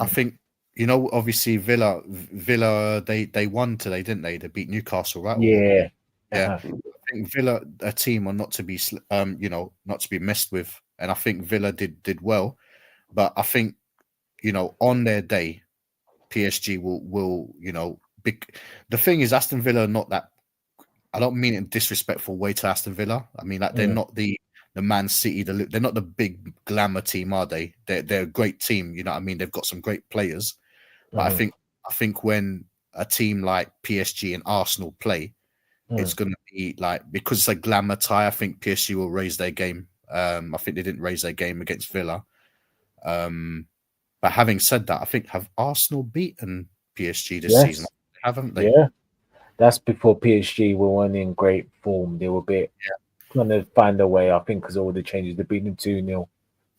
Speaker 14: you know, obviously Villa, they won today, didn't they? They beat Newcastle, right?
Speaker 4: Yeah.
Speaker 14: Yeah.
Speaker 4: Uh-huh.
Speaker 14: I think Villa, a team, are not to be, not to be messed with, and I think Villa did well, but I think, on their day, PSG will the thing is, Aston Villa are not that. I don't mean it in a disrespectful way to Aston Villa. I mean, like, they're not the Man City, they're not the big glamour team, are they? They're a great team, you know what I mean? They've got some great players, but I think when a team like PSG and Arsenal play, it's going to be like, because it's a glamour tie, I think PSG will raise their game. I think they didn't raise their game against Villa. But having said that, I think, have Arsenal beaten PSG this season? Haven't they?
Speaker 4: Yeah. That's before PSG weren't in great form. They were a bit trying to find a way, I think, because all the changes. They beat them 2-0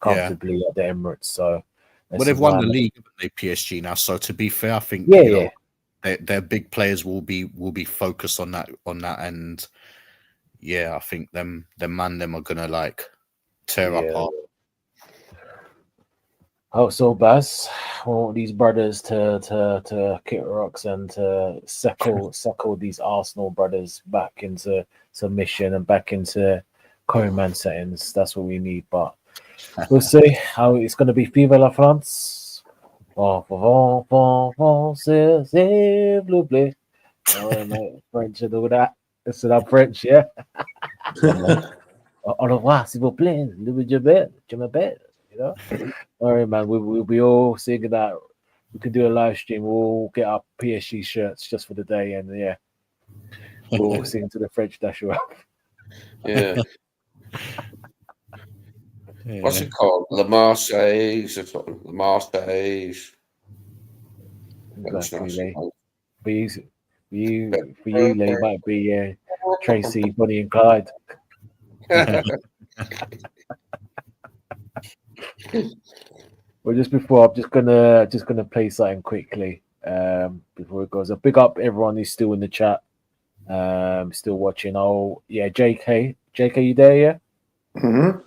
Speaker 4: comfortably at the Emirates. So,
Speaker 14: well, they've won the league, haven't they, PSG now? So to be fair, I think their big players will be focused on that, and I think them are gonna like tear apart.
Speaker 4: Oh, so Baz, I want these brothers to kick rocks and to suckle these Arsenal brothers back into submission and back into current man settings. That's what we need. But we'll see how it's going to be. Vive la France! French and all that. It's not French, yeah. Au revoir, s'il vous plaît. Je m'appelle. You know, all right, man. We'll be all singing that. We can do a live stream. We'll get our PSG shirts just for the day, and we'll sing to the French national anthem.
Speaker 2: What's it called? La Marseillaise or something? La Marseillaise.
Speaker 4: Exactly. For you, Lee, might be Tracy, Bonnie, and Clyde. Well, just before, I'm just gonna play something quickly before it goes. I pick up everyone who's still in the chat, still watching. JK, you there? Yeah.
Speaker 3: Mm-hmm.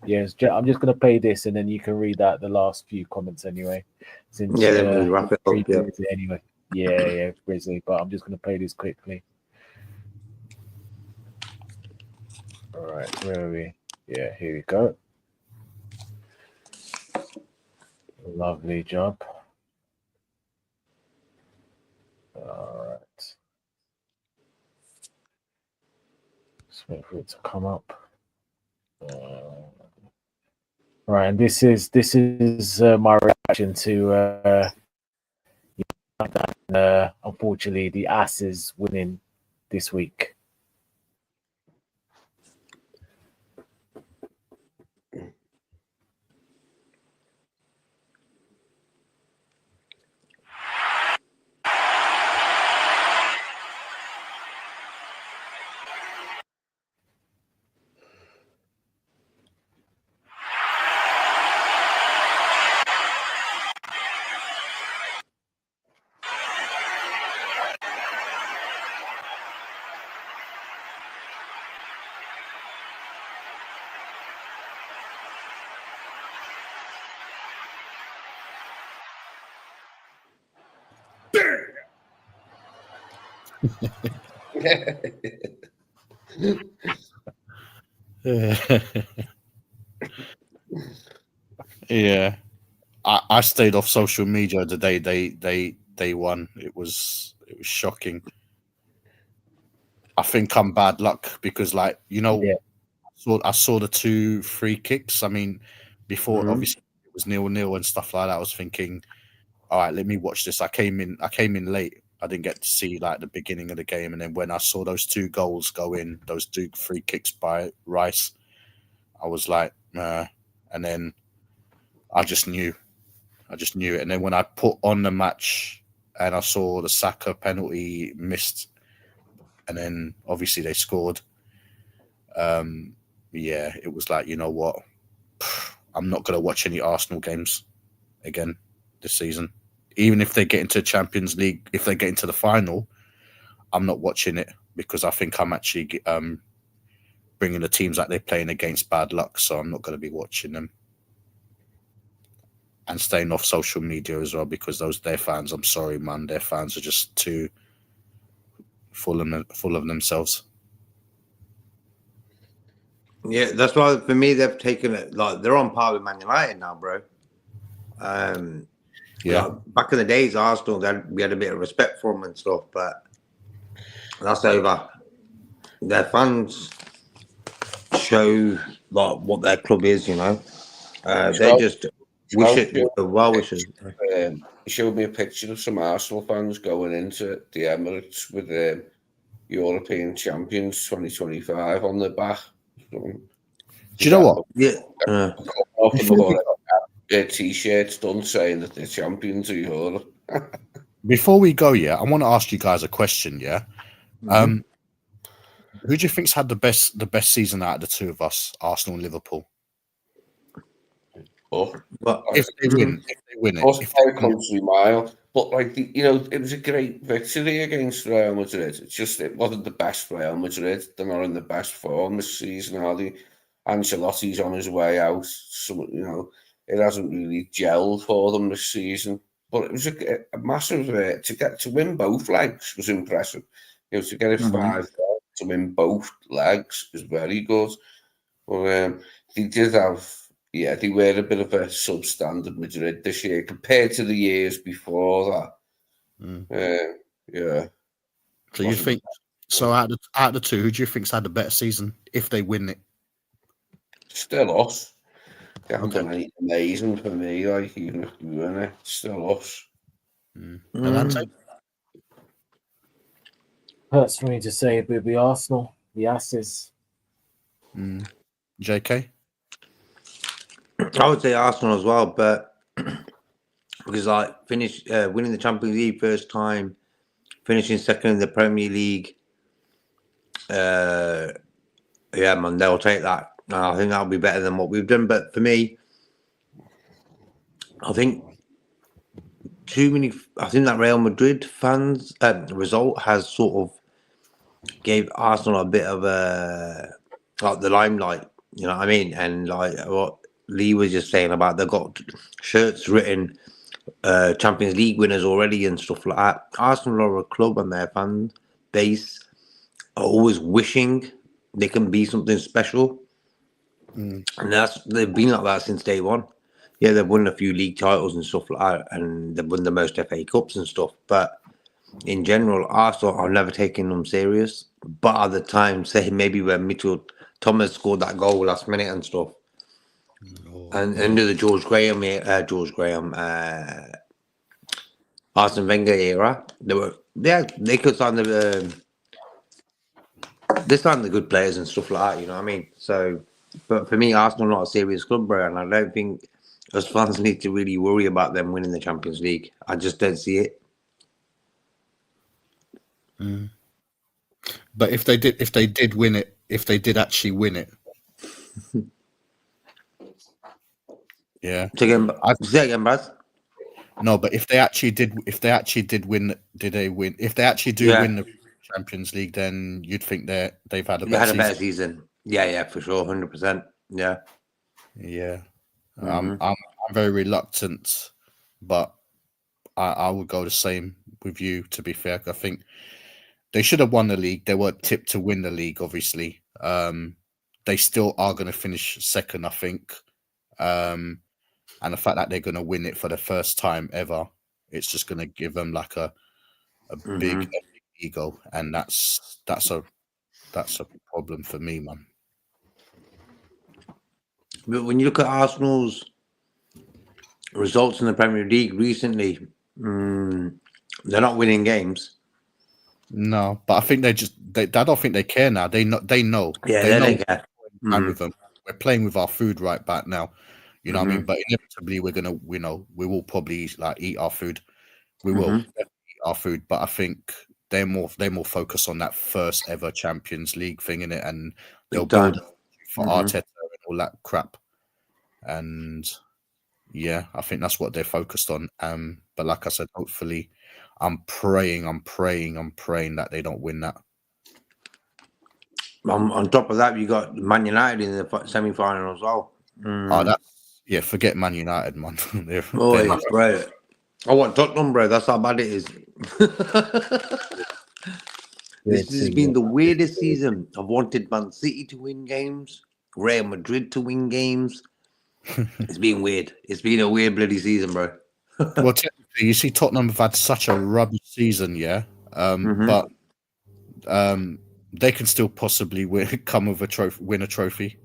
Speaker 4: Yes, I'm just gonna play this, and then you can read out the last few comments anyway. Since
Speaker 3: then we'll wrap it up. Yeah.
Speaker 4: Anyway, yeah, Grizzly. But I'm just gonna play this quickly. All right, where are we? Yeah, here we go. Lovely job. All right. Just wait for it to come up. Right, and this is my reaction to unfortunately the Asses winning this week.
Speaker 14: Yeah, I stayed off social media the day they won. It was shocking. I think I'm bad luck because, I saw the 2 free kicks. I mean, before obviously it was 0-0 and stuff like that. I was thinking, all right, let me watch this. I came in late. I didn't get to see the beginning of the game, and then when I saw those 2 goals go in, those 2 free kicks by Rice, I was like, and then I just knew it. And then when I put on the match and I saw the Saka penalty missed, and then obviously they scored. It was like, you know what? I'm not going to watch any Arsenal games again this season. Even if they get into Champions League, if they get into the final, I'm not watching it because I think I'm actually bringing the teams that they're playing against bad luck. So I'm not going to be watching them.
Speaker 15: and staying off social media as well, because their fans, I'm sorry, man, their fans are just too full of themselves.
Speaker 3: Yeah, that's why for me they've taken it like they're on par with Man United now, bro.
Speaker 15: Yeah.
Speaker 3: Like, back in the days, Arsenal, we had a bit of respect for them and stuff, but that's over. Their fans show like what their club is, you know. They just wish it well wishes.
Speaker 2: He showed me a picture of some Arsenal fans going into the Emirates with the European champions 2025 on their back.
Speaker 15: Do you know what?
Speaker 3: Yeah.
Speaker 2: T-shirts done saying that they're champions of Europe.
Speaker 15: Before we go, I want to ask you guys a question. Who do you think's had the best season out of the two of us, Arsenal and Liverpool? If they win it,
Speaker 2: country mile. But it was a great victory against Real Madrid. It's just it wasn't the best Real Madrid. They're not in the best form this season, are they? Ancelotti's on his way out. So it hasn't really gelled for them this season. But it was a massive to win both legs was impressive. To get a 5 to win both legs is very good. But they did have. Yeah, they were a bit of a substandard Madrid this year compared to the years before that. Yeah.
Speaker 15: So you think? So out of the two, who do you think's had a better season if they win it?
Speaker 2: Still us. They haven't done anything amazing for me. Like even if we win it, still us.
Speaker 4: Hurts for me to say it would be Arsenal, the Asses.
Speaker 15: JK?
Speaker 3: I would say Arsenal as well, but because winning the Champions League first time, finishing second in the Premier League, yeah, man, they'll take that. I think that'll be better than what we've done. But for me, I think that Real Madrid fans result has sort of gave Arsenal a bit of the limelight. You know what I mean? And like what Lee was just saying about they've got shirts written Champions League winners already and stuff like that. Arsenal are a club and their fan base are always wishing they can be something special. And they've been like that since day one. Yeah, they've won a few league titles and stuff like that, and they've won the most FA Cups and stuff. But in general, Arsenal are never taking them serious. But at the time, say maybe when Mitchell Thomas scored that goal last minute and stuff, and under the George Graham, Arsene Wenger era, they could sign they signed the good players and stuff like that. You know what I mean? So. But for me, Arsenal are not a serious club, bro, and I don't think us fans need to really worry about them winning the Champions League. I just don't see it.
Speaker 15: But if they did actually win it, yeah.
Speaker 3: Say again, Baz.
Speaker 15: No, but if they actually did win, did they win? If they actually do win the Champions League, then you'd think they've had a better season.
Speaker 3: Yeah, for sure, 100%. Yeah.
Speaker 15: I'm very reluctant, but I would go the same with you. To be fair, I think they should have won the league. They weren't tipped to win the league, obviously. They still are going to finish second, I think. And the fact that they're going to win it for the first time ever, it's just going to give them like a big ego, and that's a problem for me, man.
Speaker 3: But when you look at Arsenal's results in the Premier League recently, they're not winning games.
Speaker 15: No, but I think I don't think they care now. They know.
Speaker 3: Yeah, they care.
Speaker 15: With them. We're playing with our food right back now. You know what I mean? But inevitably we're gonna, we will probably like eat our food. We will eat our food, but I think they're more focused on that first ever Champions League thing in it, and they'll build for Arteta and all that crap. And yeah, I think that's what they're focused on. But like I said, hopefully, I'm praying that they don't win that.
Speaker 3: On top of that, you got Man United in the semi-final as well.
Speaker 15: Oh, Yeah, forget Man United, man.
Speaker 3: Oh, bro. I want Tottenham, bro. That's how bad it is. This has been the weirdest season. I've wanted Man City to win games, Real Madrid to win games. It's been weird. It's been a weird bloody season, bro.
Speaker 15: Well, technically, you see, Tottenham have had such a rubbish season, yeah. But they can still possibly win a trophy.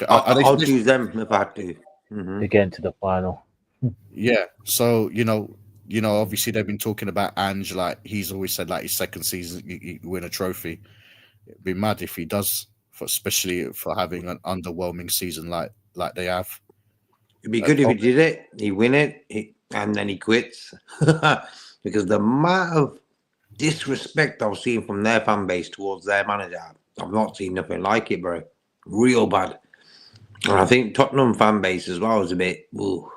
Speaker 3: I'll choose them if I had to.
Speaker 4: To get into the final.
Speaker 15: Yeah. So obviously they've been talking about Ange. Like he's always said, like his second season, you win a trophy. It'd be mad if he does, especially for having an underwhelming season like they have.
Speaker 3: It'd be good if he did it. He win it, and then he quits. Because the amount of disrespect I've seen from their fan base towards their manager, I've not seen nothing like it, bro. Real bad. And I think Tottenham fan base as well is a bit wild.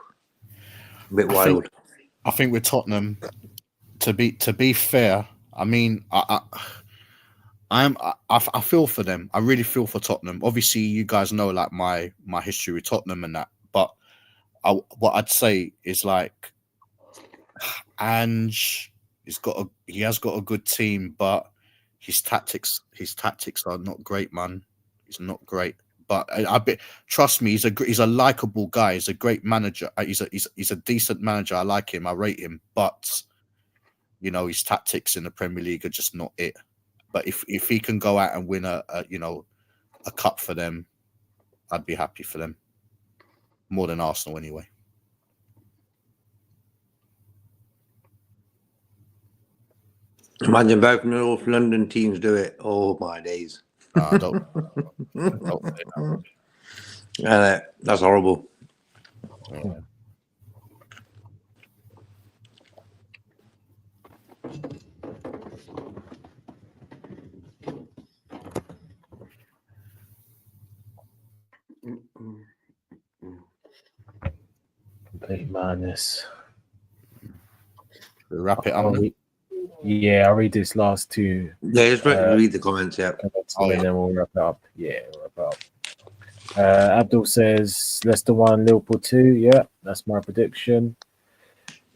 Speaker 15: I think with Tottenham, to be fair, I mean, I feel for them. I really feel for Tottenham. Obviously, you guys know like my history with Tottenham and that. But what I'd say is like Ange he has got a good team, but his tactics are not great, man. He's not great. But trust me, he's a likable guy. He's a great manager. He's a decent manager. I like him. I rate him. But his tactics in the Premier League are just not it. But if he can go out and win a cup for them, I'd be happy for them. More than Arsenal, anyway.
Speaker 3: Imagine both North London teams do it. Oh my days!
Speaker 15: I don't.
Speaker 3: That's horrible.
Speaker 15: Yeah.
Speaker 4: Complete madness.
Speaker 15: Wrap it up.
Speaker 4: I'll read this last two.
Speaker 3: Yeah, just read the comments, yeah.
Speaker 4: And then we'll wrap it up. Yeah, we'll wrap it up. Abdul says Leicester 1, Liverpool 2. Yeah, that's my prediction.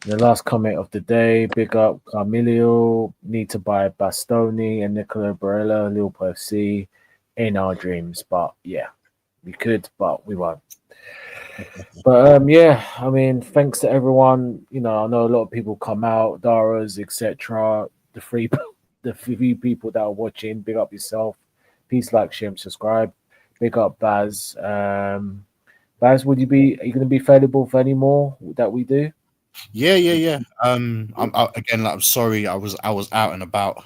Speaker 4: The last comment of the day, big up Carmilio, need to buy Bastoni and Nicola Barella, Liverpool FC, in our dreams. But yeah, we could, but we won't. But I mean, thanks to everyone. I know a lot of people come out, Daras, etc. The few people that are watching, big up yourself. Please like, share, and subscribe. Big up Baz. Baz, are you going to be available for any more that we do?
Speaker 15: Yeah. I'm sorry, I was out and about.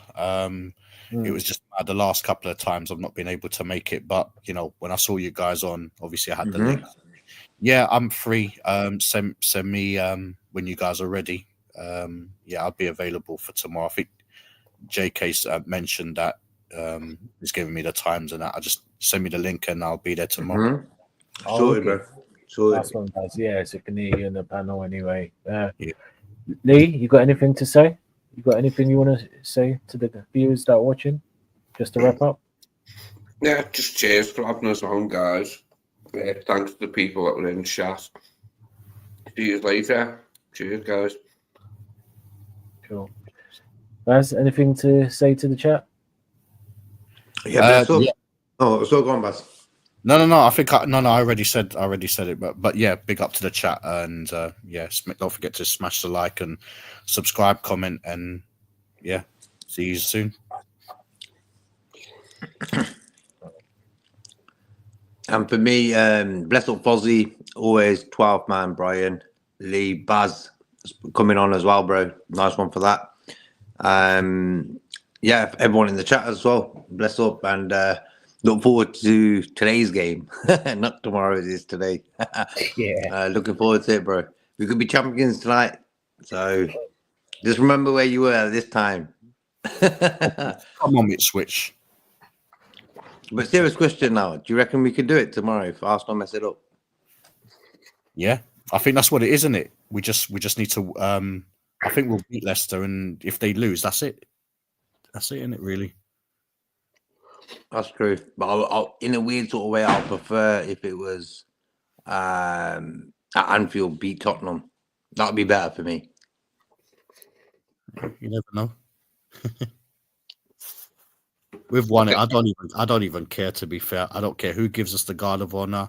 Speaker 15: It was just the last couple of times I've not been able to make it. But when I saw you guys on, obviously I had the link. Yeah, I'm free. Send me when you guys are ready. I'll be available for tomorrow. I think JK mentioned that he's giving me the times and that. I just send me the link and I'll be there tomorrow.
Speaker 3: Sorry, bro. Sorry.
Speaker 4: That's one, guys. Yeah, so can hear you in the panel anyway. Lee, you got anything to say? You got anything you want to say to the viewers that are watching? Just to wrap up.
Speaker 2: Yeah, just cheers for having us on, guys. Thanks to the people that were in chat. See you later. Cheers, guys.
Speaker 4: Cool. Baz, anything to say to the chat?
Speaker 3: Oh, so go on, Baz.
Speaker 15: No. I think I already said it. But yeah, big up to the chat and don't forget to smash the like and subscribe, comment, and see you soon.
Speaker 3: And for me, bless up Fozzie, always 12 man, Brian, Lee, Baz coming on as well, bro. Nice one for that. Everyone in the chat as well. Bless up and look forward to today's game. Not tomorrow, it is today. Looking forward to it, bro. We could be champions tonight. So just remember where you were this time.
Speaker 15: Come on, Ipswich.
Speaker 3: But serious question now. Do you reckon we could do it tomorrow if Arsenal mess it up?
Speaker 15: Yeah, I think that's what it is, isn't it? We just need to. I think we'll beat Leicester, and if they lose, that's it. That's it, isn't it? Really.
Speaker 3: That's true. But in a weird sort of way, I'll prefer if it was at Anfield beat Tottenham. That would be better for me.
Speaker 15: You never know. We've won it. I don't even care, to be fair. I don't care who gives us the Guard of Honor.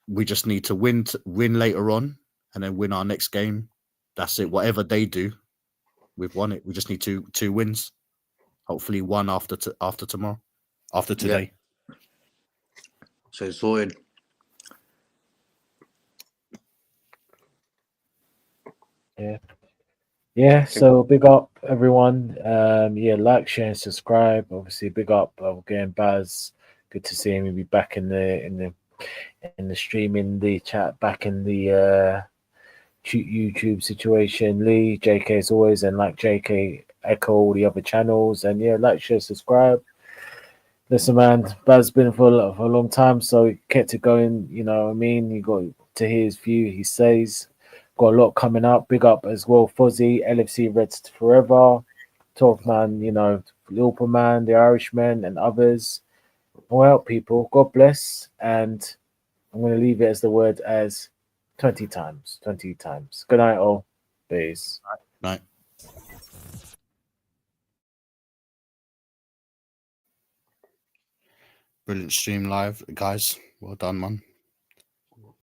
Speaker 15: We just need to win later on and then win our next game. That's it. Whatever they do, we've won it. We just need two wins. Hopefully one after tomorrow. After today.
Speaker 3: Yeah. So sorted.
Speaker 4: Yeah, so big up everyone. Like, share, and subscribe. Obviously, big up again, Baz. Good to see him. He'll be back in the stream, in the chat, back in the YouTube situation. Lee, JK as always, and like JK, echo all the other channels. And like, share, subscribe. Listen, man, Baz been for a long time, so he kept it going. You know what I mean? You got to hear his view. He says. Got a lot coming up. Big up as well, Fuzzy, LFC Reds Forever, 12th Man, Liverpool Man, the Irishman, and others. Well, people, God bless. And I'm going to leave it as the word as 20 times. 20 times. Good night, all. Peace.
Speaker 15: Night. Brilliant stream live, guys. Well done, man.